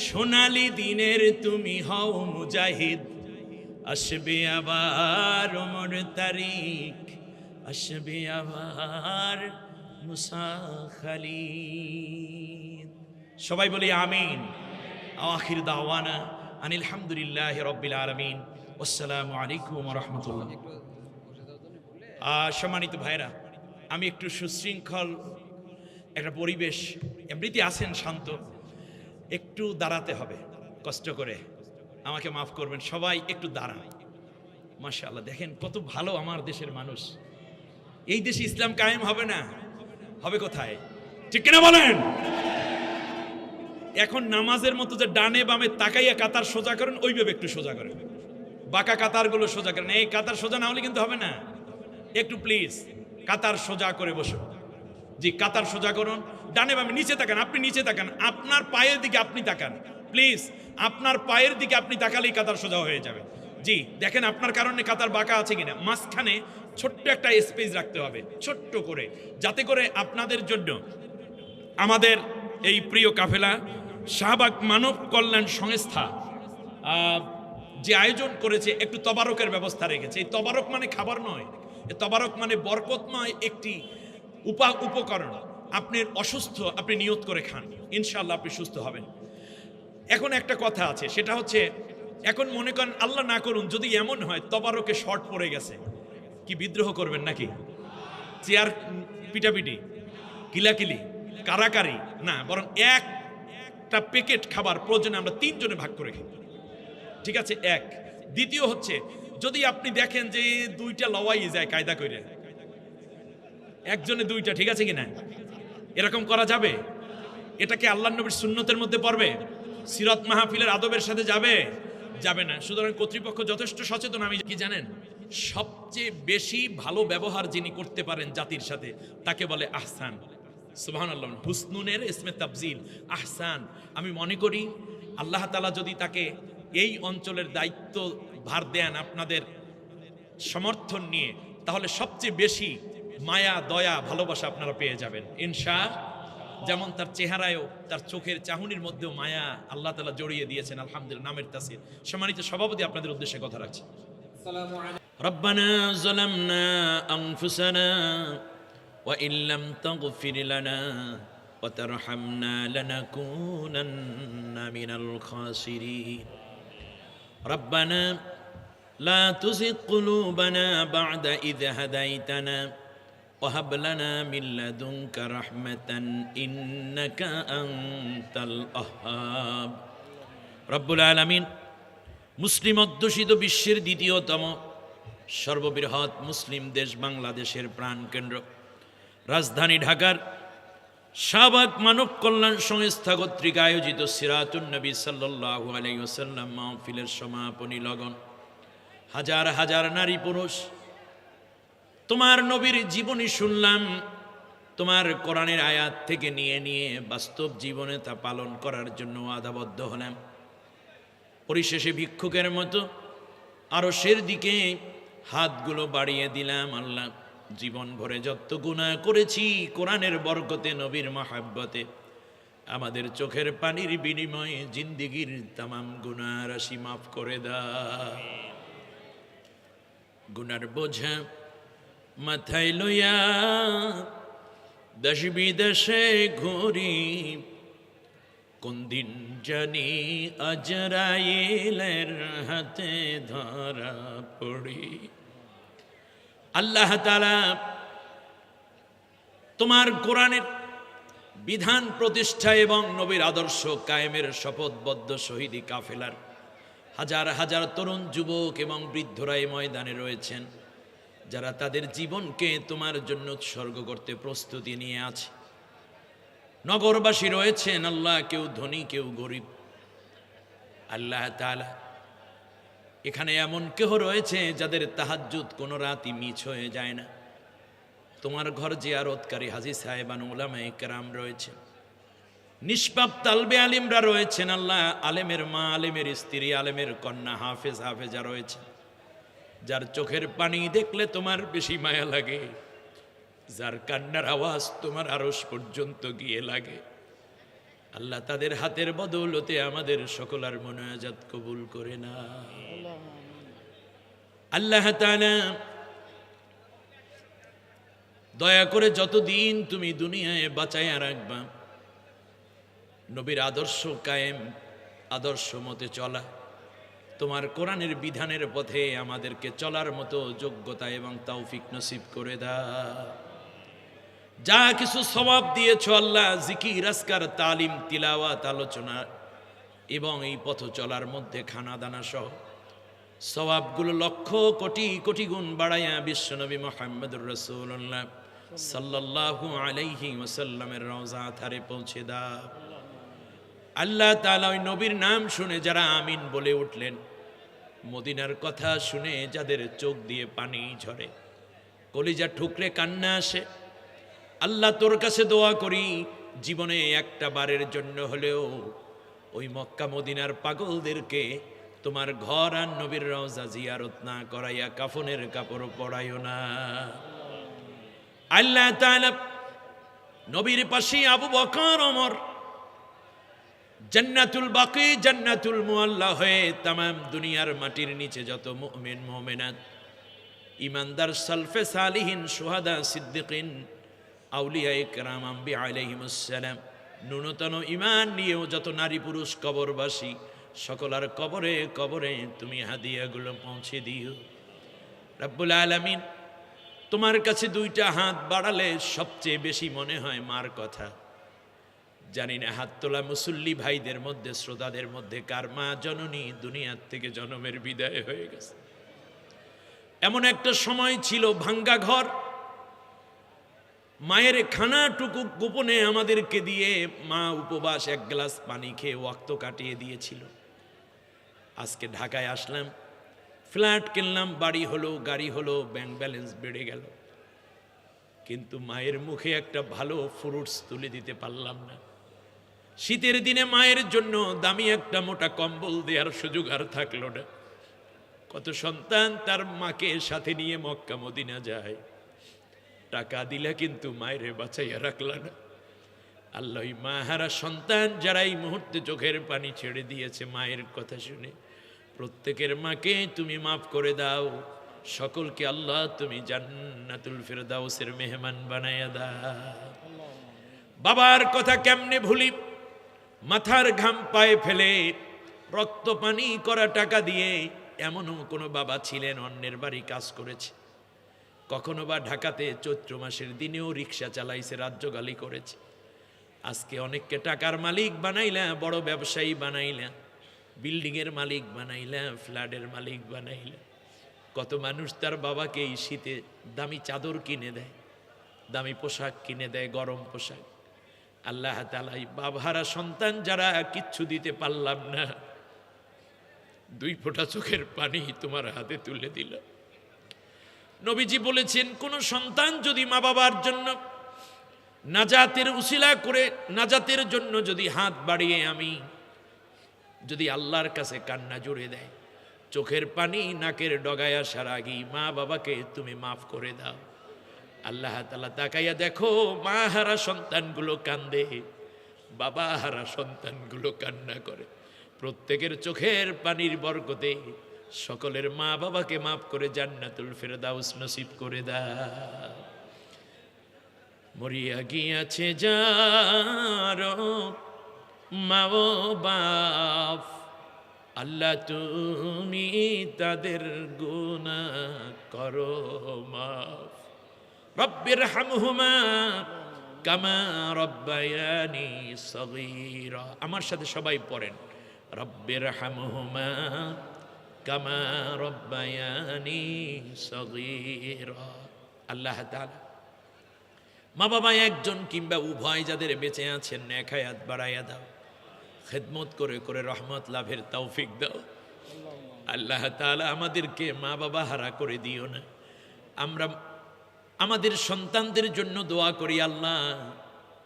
সোনালি দিনের তুমি হও মুজাহিদ, আসবে আবার ওমর তারিখ, আসবে আবার মুসা খালিদ। সবাই বলি আমিন। আখির দাওয়ানা আনিল হামদুলিল্লাহি রাব্বিল আলামিন। আসসালামু আলাইকুম ওয়া রাহমাতুল্লাহ। সম্মানিত ভাইরা, আমি একটু সুশৃঙ্খল একটা পরিবেশ, এমনিতে আছেন শান্ত, একটু দাঁড়াতে হবে কষ্ট করে, আমাকে মাফ করবেন। সবাই একটু দাঁড়ান। মাশাআল্লাহ, দেখেন কত ভালো আমার দেশের মানুষ। এই দেশে ইসলাম কায়েম হবে না, হবে কোথায়? ঠিক কিনা বলেন? এখন নামাজের মতো যে ডানে বামে তাকাইয়া কাতার সোজা করেন, ওইভাবে একটু সোজা করেন, বাঁকা কাতারগুলো সোজা করেন। এই কাতার সোজা না হলে কিন্তু হবে না। একটু প্লিজ কাতার সোজা করে বসুন। জি, কাতার সোজা করুন, ডানে বামে। নিচে তাকান, আপনি নিচে তাকান, আপনার পায়ের দিকে আপনি তাকান প্লিজ। আপনার পায়ের দিকে আপনি তাকালেই কাতার সোজা হয়ে যাবে। জি, দেখেন আপনার কারণে কাতার বাঁকা আছে কিনা। মাঝখানে ছোট্ট একটা স্পেস রাখতে হবে, ছোট্ট করে, যাতে করে আপনাদের জন্য আমাদের এই প্রিয় কাফেলা শাহবাগ মানব কল্যাণ সংস্থা যে আয়োজন করেছে, একটু তবারকের ব্যবস্থা রেখেছে। এই তবারক মানে খাবার নয়, এই তবারক মানে বরকতময় একটি উপকরণ। আপনি অসুস্থ, আপনি নিয়ত করে খান, ইনশাআল্লাহ আপনি সুস্থ হবেন। এখন একটা কথা আছে, সেটা হচ্ছে, এখন মনে করেন আল্লাহ না করুন যদি এমন হয় তবারকে শর্ট পড়ে গেছে, কি বিদ্রোহ করবেন নাকি? চেয়ার পিটাপিটি, কিলাকিলি, কারাকারি না, বরং একটা প্যাকেট খাবার প্রয়োজনে আমরা 3 জনে ভাগ করে খাই, ঠিক আছে? এক। দ্বিতীয় হচ্ছে, যদি আপনি দেখেন যে 2টা লওয়াই যায় কায়দা করে, একজনে 2টা, ঠিক আছে কিনা? এরকম করা যাবে? এটাকে আল্লাহর নবীর সুন্নতের মধ্যে পড়বে? সিরাত মাহফিলের আদবের সাথে যাবে? যাবে না। সুতরাং কর্তৃপক্ষ যথেষ্ট সচেতন। আমি কি জানেন, সবচেয়ে বেশি ভালো ব্যবহার যিনি করতে পারেন জাতির সাথে, তাকে বলে আহসান। সুবহানাল্লাহ। হুসনুনের ইসমে তাফজিল আহসান। আমি মনে করি আল্লাহ তাআলা যদি তাকে এই অঞ্চলের দায়িত্ব ভার দেন আপনাদের সমর্থন নিয়ে, তাহলে সবচেয়ে বেশি মায়া, দয়া, ভালোবাসা আপনারা পেয়ে যাবেন ইনশাআল্লাহ। যেমন তার চেহারায়ও, তার চোখের চাহনির মধ্যেও মায়া আল্লাহ তাআলা জড়িয়ে দিয়েছেন। আলহামদুলিল্লাহ, নামের তাসির। সম্মানিত সভাপতি, আপনাদের উদ্দেশ্যে কথা রাখছি। রব্বানা যালামনা আনফুসানা ওয়া ইল্লাম তাগফির লানা ওয়া তারহামনা লানাকুনান্না মিনাল খাসিরিন। রব্বানা লা তুযিগ কুলুবানা বা'দা ইয হাদাইতানা وهب لنا من لدنك رحمة إنك أنت الوهاب। রব্বুল আলামিন মুসলিম অধ্যুষিত বিশ্বের দ্বিতীয়তম সর্ববৃহৎ মুসলিম দেশ বাংলাদেশের প্রাণকেন্দ্র রাজধানী ঢাকার শাহবাগ মানব কল্যাণ সংস্থা কর্তৃক আয়োজিত সিরাতুন নবী সাল্লাল্লাহু আলাইহি ওয়াসাল্লাম মাহফিলের সমাপনী লগন হাজার হাজার নারী পুরুষ তোমার নবীর জীবনী শুনলাম, তোমার কোরআনের আয়াত থেকে নিয়ে নিয়ে বাস্তব জীবনে তা পালন করার জন্য আদাবদ্ধ হলাম। পরিশেষে ভিক্ষুকের মতো আরশের দিকে হাতগুলো বাড়িয়ে দিলাম। আল্লাহ, জীবন ভরে যত গুনাহ করেছি কোরআনের বরকতে, নবীর মহাব্বতে, আমাদের চোখের পানির বিনিময়ে জিন্দিগির তামাম গুনাহ রাশি মাফ করে দাও। গুনার বোঝা মাথায় লইয়া দেশ বিদেশে ঘুরি, কোন দিন জানি আজরাইলের হাতে ধরা পড়ি। আল্লাহ তাআলা তোমার কোরআনের বিধান প্রতিষ্ঠা এবং নবীর আদর্শ কায়েমের শপথবদ্ধ শহীদি কাফেলার হাজার হাজার তরুণ যুবক এবং বৃদ্ধরা এই ময়দানে রয়েছেন, যারা তাদের জীবনকে তোমার জন্য উৎসর্গ করতে প্রস্তুতি নিয়ে আছে। নগরবাসী রয়েছেন আল্লাহ, কেউ ধনী কেউ গরিব। আল্লাহ তাআলা এখানে এমন কেহ রয়েছে যাদের তাহাজ্জুদ কোনো রাতই মিস হয়ে যায় না। তোমার ঘর জিয়ারতকারী হাজী সাহেবান উলামায়ে কেরাম রয়েছেন, নিষ্পাপ তালবে আলিমরা রয়েছেন। আল্লাহ আলেমের মা, আলেমের স্ত্রী, আলেমের কন্যা, হাফেজ হাফেজা রয়েছেন, যার চোখের পানি দেখলে তোমার বেশি মায়া লাগে, যার কান্নার আওয়াজ তোমার আরশ পর্যন্ত গিয়ে লাগে। আল্লাহ তাদের হাতের বদৌলতে আমাদের সকলের মুনাজাত কবুল করে না। আল্লাহ তাআলা দয়া করে যতদিন তুমি দুনিয়ায় বাঁচাইয়া রাখবা, নবীর আদর্শ কায়েম, আদর্শ মতে চলা, তোমার কোরআনের বিধানের পথে আমাদেরকে চলার মতো যোগ্যতা এবং তৌফিক নসিব করে দাও। যা কিছু সওয়াব দিয়েছ আল্লাহ, জিকির, আজকার, তালিম, তিলাওয়াত, আলোচনা এবং এই পথ চলার মধ্যে খানা দানা সহ সওয়াবগুলো লক্ষ কোটি কোটি গুণ বাড়াইয়া বিশ্বনবী মুহাম্মদুর রাসূলুল্লাহ সাল্লাল্লাহু আলাইহি ওয়াসাল্লামের রওজা ধারে পৌঁছে দাও। আল্লাহ তাআলা ওই নবীর নাম শুনে যারা আমিন বলে উঠলেন, মদিনার কথা শুনে যাদের চোখ দিয়ে পানি ঝরে, কলিজা ঠুকরে কান্না আসে, আল্লাহ তোর কাছে দোয়া করি জীবনে একটা বারের জন্য হলেও ওই মক্কা মদিনার পাগলদেরকে তোমার ঘর আর নবীর রওজা জিয়ারত না করাইয়া কাফনের কাপড় পরাইও না। আল্লাহ তাআলা নবীর পাশে আবু বকর, ওমর জান্নাতুল বাকি, জান্নাতুল মুআল্লা হয়ে তামাম দুনিয়ার মাটির নিচে যত মুমিন মুমিনাত, ইমানদার, সালফে সালিহিন, শুহাদা, সিদ্দিকিন, আউলিয়ায়ে কেরাম, আম্বিয়া আলাইহিমুস সালাম, ন্যূনতম ঈমান নিয়েও যত নারী পুরুষ কবরবাসী, সকলার কবরে কবরে তুমি হাদিয়াগুলো পৌঁছে দিও। রব্বুল আলামিন, তোমার কাছে দুইটা হাত বাড়ালে সবচেয়ে বেশি মনে হয় মার কথা। জানি না হাত তোলা মুসল্লি ভাইদের মধ্যে, শ্রোতাদের মধ্যে কার মা জননী দুনিয়ার থেকে জনমের বিদায় হয়ে গেছে। এমন একটা সময় ছিল, ভাঙ্গা ঘর, মায়ের খানাটুকু গোপনে আমাদেরকে দিয়ে মা উপবাস এক গ্লাস পানি খেয়ে ওয়াক্ত কাটিয়ে দিয়েছিল। আজকে ঢাকায় আসলাম, ফ্ল্যাট কিনলাম, বাড়ি হলো, গাড়ি হলো, ব্যাংক ব্যালেন্স বেড়ে গেল, কিন্তু মায়ের মুখে একটা ভালো ফ্রুটস তুলে দিতে পারলাম না। শীতের দিনে মায়ের জন্য দামি একটা মোটা কম্বল দেওয়ার সুযোগ আর থাকলো না। কত সন্তান তার মাকে সাথে নিয়ে মক্কা মদিনা যায়, টাকা দিলে কিন্তু মায়ের বাঁচাইয়া রাখলা না। আল্লাহ মা হারা সন্তান যারা এই মুহূর্তে চোখের পানি ছেড়ে দিয়েছে মায়ের কথা শুনে, প্রত্যেকের মাকে তুমি মাফ করে দাও। সকলকে আল্লাহ তুমি জান্নাতুল ফিরদাউসের মেহমান বানায়া দাও। বাবার কথা কেমনে ভুলি, মাথার ঘাম পায়ে ফেলে রক্ত পানি করা টাকা দিয়ে এমনও কোনো বাবা ছিলেন অন্যের বাড়ি কাজ করেছে, কখনো বা ঢাকাতে চৈত্র মাসের দিনেও রিক্সা চালাইছে, রাজ্য গালি করেছে। আজকে অনেককে টাকার মালিক বানাইলা, বড় ব্যবসায়ী বানাইলা, বিল্ডিংয়ের মালিক বানাইলা, ফ্ল্যাটের মালিক বানাইলা। কত মানুষ তার বাবাকে এই শীতে দামি চাদর কিনে দেয়, দামি পোশাক কিনে দেয়, গরম পোশাক। আল্লাহ তাআলা এই বাবাহারা সন্তান যারা কিচ্ছু দিতে পারলাম না, দুই ফোঁটা চোখের পানি তোমার হাতে তুলে দিল। নবীজি বলেছেন, কোন সন্তান যদি মা বাবার জন্য নাজাতের উসিলা করে, নাজাতের জন্য যদি হাত বাড়িয়ে আমি যদি আল্লাহর কাছে কান্না জুড়ে দেয়, চোখের পানি নাকের ডগায় আসার আগেই মা বাবাকে তুমি মাফ করে দাও। আল্লাহ তাআলা তাকাইয়া দেখো, মা হারা সন্তানগুলো কান্দে, বাবা হারা সন্তানগুলো কান্না করে। প্রত্যেকের চোখের পানির বরকতে সকলের মা বাবাকে মাফ করে জান্নাতুল ফেরদাউস নসিব করে দাও। মরিয়া গিয়াছে যার মা ও বাপ, আল্লাহ তুমি তাদের গুনাহ করো মাফ। রব্বির হামহুমা কামা রব্বায়ানি সগীরা। আমার সাথে সবাই পড়েন, রব্বির হামহুমা কামা রব্বায়ানি সগীরা। আল্লাহ তাআলা মা বাবা একজন কিংবা উভয় যাদের বেঁচে আছেন নেক হায়াত বাড়াইয়া দাও, খেদমত করে করে রহমত লাভের তৌফিক দাও। আল্লাহ তাআলা আমাদেরকে মা বাবা হারা করে দিও না। আমরা আমাদের সন্তানদের জন্য দোয়া করি, আল্লাহ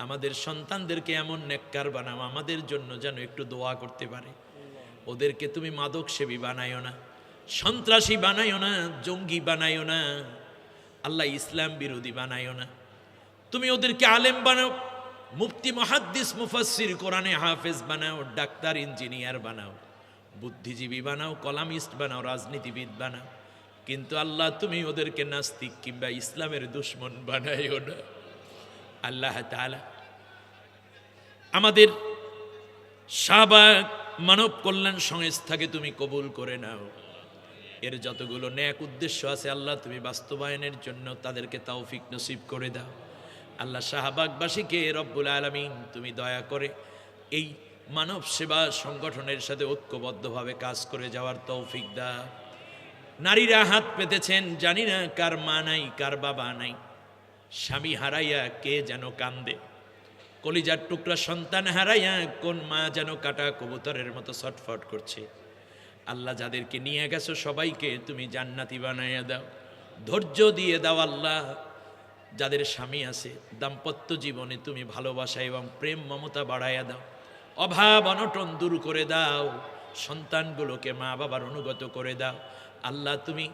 আমাদের সন্তানদেরকে এমন নেককার বানাও আমাদের জন্য যেন একটু দোয়া করতে পারে। ওদেরকে তুমি মাদক সেবী বানাইও না, সন্ত্রাসী বানাইও না, জঙ্গি বানাইও না, আল্লাহ ইসলাম বিরোধী বানাইও না। তুমি ওদেরকে আলেম বানাও, মুফতি মুহাদ্দিস মুফাসসির কোরআনে হাফেজ বানাও, ডাক্তার ইঞ্জিনিয়ার বানাও, বুদ্ধিজীবী বানাও, কলামিস্ট বানাও, রাজনীতিবিদ বানাও। কিন্তু আল্লাহ তুমি ওদেরকে নাস্তিক কিংবা ইসলামের দুশ্মন বানাইও না। আল্লাহ তাআলা আমাদের শাহবাগ মানব কল্যাণ সংস্থাকে তুমি কবুল করে নাও। এর যতগুলো নেক উদ্দেশ্য আছে আল্লাহ তুমি বাস্তবায়নের জন্য তাদেরকে তৌফিক নসিব করে দাও। আল্লাহ শাহবাগবাসীকে রব্বুল আলামিন তুমি দয়া করে এই মানব সেবা সংগঠনের সাথে ঐক্যবদ্ধভাবে কাজ করে যাওয়ার তৌফিক দাও। নারীরা হাত পেতেছেন, জানি না কার মা নাই কার বাবা নাই, স্বামী হারাইয়া কে যেন কান্দে, কলিজার টুকরা সন্তান হারাইয়া কোন মা যেন কাটা কবুতরের মতো ছটফট করছে। আল্লাহ যাদেরকে নিয়ে গেছো সবাইকে তুমি জান্নাতি বানাইয়া দাও, ধৈর্য দিয়ে দাও। আল্লাহ যাদের স্বামী আছে দাম্পত্য জীবনে তুমি ভালোবাসা এবং প্রেম মমতা বাড়াইয়া দাও, অভাব অনটন দূর করে দাও, সন্তানগুলোকে মা বাবার অনুগত করে দাও। আল্লাহ তুমি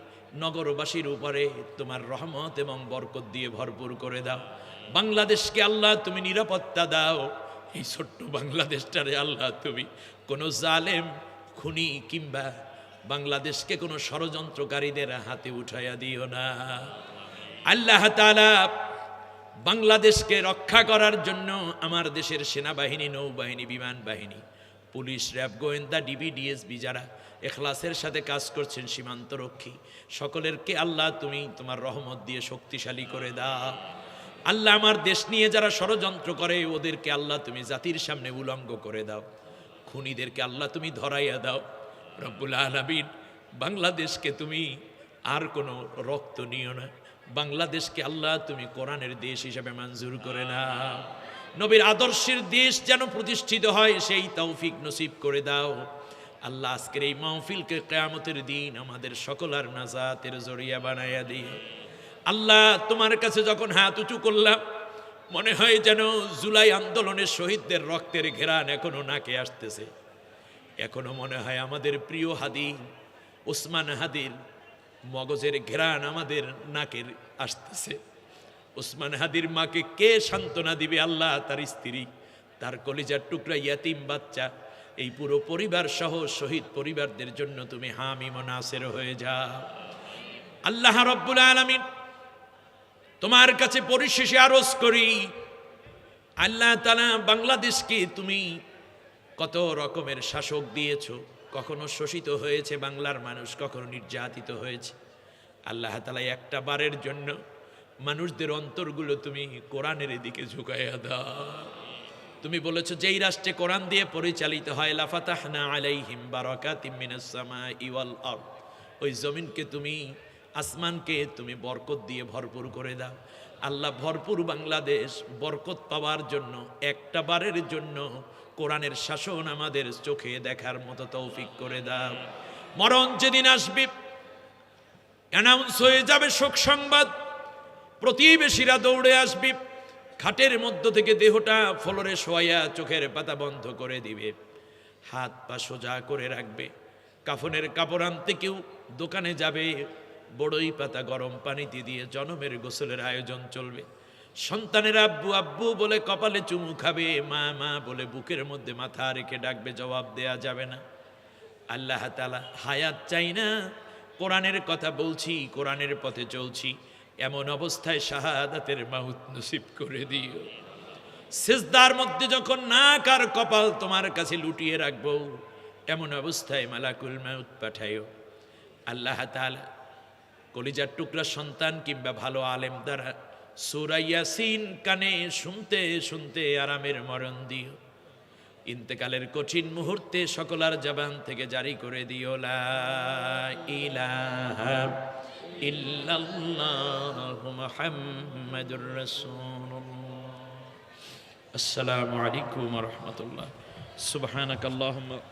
নগরবাসীর উপরে তোমার রহমত এবং বরকত দিয়ে ভরপুর করে দাও। বাংলাদেশকে আল্লাহ তুমি নিরাপত্তা দাও। এই ছোট্ট বাংলাদেশটারে আল্লাহ তুমি কোনো জালেম খুনি কিংবা বাংলাদেশকে কোনো ষড়যন্ত্রকারীদের হাতে উঠাইয়া দিও না। আল্লাহ তাআলা বাংলাদেশকে রক্ষা করার জন্য আমার দেশের সেনাবাহিনী, নৌবাহিনী, বিমান বাহিনী, পুলিশ, র্যাব, গোয়েন্দা, ডিবি, ডিএসবি যারা এখলাসের সাথে কাজ করছেন, সীমান্তরক্ষী সকলেরকে আল্লাহ তুমি তোমার রহমত দিয়ে শক্তিশালী করে দাও। আল্লাহ আমার দেশ নিয়ে যারা ষড়যন্ত্র করে ওদেরকে আল্লাহ তুমি জাতির সামনে উলঙ্গ করে দাও, খুনিদেরকে আল্লাহ তুমি ধরাইয়া দাও। রব্বুল আলামিন বাংলাদেশকে তুমি আর কোনো রক্ত নিও না, বাংলাদেশকে আল্লাহ তুমি কোরআনের দেশ হিসেবে মঞ্জুর করে নাও। নবীর আদর্শের দেশ যেন প্রতিষ্ঠিত হয় সেই তৌফিক নসিব করে দাও। আল্লাহ আজকের এই মাহফিলকে কিয়ামতের দিন আমাদের সকলের নাজাতের জরিয়া বানাইয়া দিও। আল্লাহ তোমার কাছে যখন হাত উঁচু করলাম মনে হয় যেন জুলাই আন্দোলনের শহীদদের রক্তের ঘেরান এখনো নাকে আসতেছে। এখনো মনে হয় আমাদের প্রিয় হাদি ওসমান হাদির মগজের ঘেরান আমাদের নাকের আসতেছে। ওসমান হাদির মাকে কে সান্ত্বনা দিবে? আল্লাহ তার স্ত্রী, তার কলিজার টুকরা ইয়াতিম বাচ্চা, এই পুরো পরিবার সহ শহীদ পরিবারদের জন্য তুমি হামিম ও নাসির হয়ে যাও। আল্লাহ রব্বুল আলামিন তোমার কাছে পরিশেষে আরজ করি, আল্লাহ তাআলা বাংলাদেশকে তুমি কত রকমের শাসক দিয়েছো, কখনো শোষিত হয়েছে বাংলার মানুষ, কখনো নির্যাতিত হয়েছে। আল্লাহ তাআলা একটা বারের জন্য মানুষদের অন্তরগুলো তুমি কোরআনের দিকে ঝুঁকাইয়া দাও। তুমি বলেছো যেই রাষ্ট্রে কোরআন দিয়ে পরিচালিত হয় লাফাতাহনা আলাইহিম বারাকাতিম মিনাস সামাই ওয়াল আরদ, ওই জমিনকে তুমি, আসমানকে তুমি বরকত দিয়ে ভরপুর করে দাও। আল্লাহ ভরপুর বাংলাদেশ বরকত পাওয়ার জন্য একটা বারের জন্য কোরআনের শাসন আমাদের চোখে দেখার মতো তৌফিক করে দাও। মরণ যেদিন আসবে অ্যানাউন্স হয়ে যাবে শোক সংবাদ, প্রতিবেশীরা দৌড়ে আসবে, খাটের মধ্য থেকে দেহটা ফ্লোরে শোয়াইয়া চোখের পাতা বন্ধ করে দিবে, হাত পা সোজা করে রাখবে, কাফনের কাপড় আনতে কেউ দোকানে যাবে, বড়ই পাতা গরম পানিতে দিয়ে জনমের গোসলের আয়োজন চলবে। সন্তানের আব্বু আব্বু বলে কপালে চুমু খাবে, মা মা বলে বুকের মধ্যে মাথা রেখে ডাকবে, জবাব দেয়া যাবে না। আল্লাহ তাআলা হায়াত চাই না, কোরআনের কথা বলছি, কোরআনের পথে চলছি, এমন অবস্থায় শাহাদাতের মাউত নসিব করে দিও। সিজদার মধ্যে যখন নাক আর কপাল তোমার কাছে লুটিয়ে রাখবো, এমন অবস্থায় মালাকুল মাউত পাঠাইও। আল্লাহ তাআলা কলিজার টুকরা সন্তান কিংবা ভালো আলেম দ্বারা সূরা ইয়াসিন কানে শুনতে শুনতে আরামের মরণ দিও। ইন্তেকালের কঠিন মুহূর্তে সকলার জবান থেকে জারি করে দিও, লা ইলাহা ইল্লাল্লাহু মুহাম্মাদুর রাসূলুল্লাহ। আসসালামু আলাইকুম ওয়া রাহমাতুল্লাহ। সুবহানাকাল্লাহুম্মা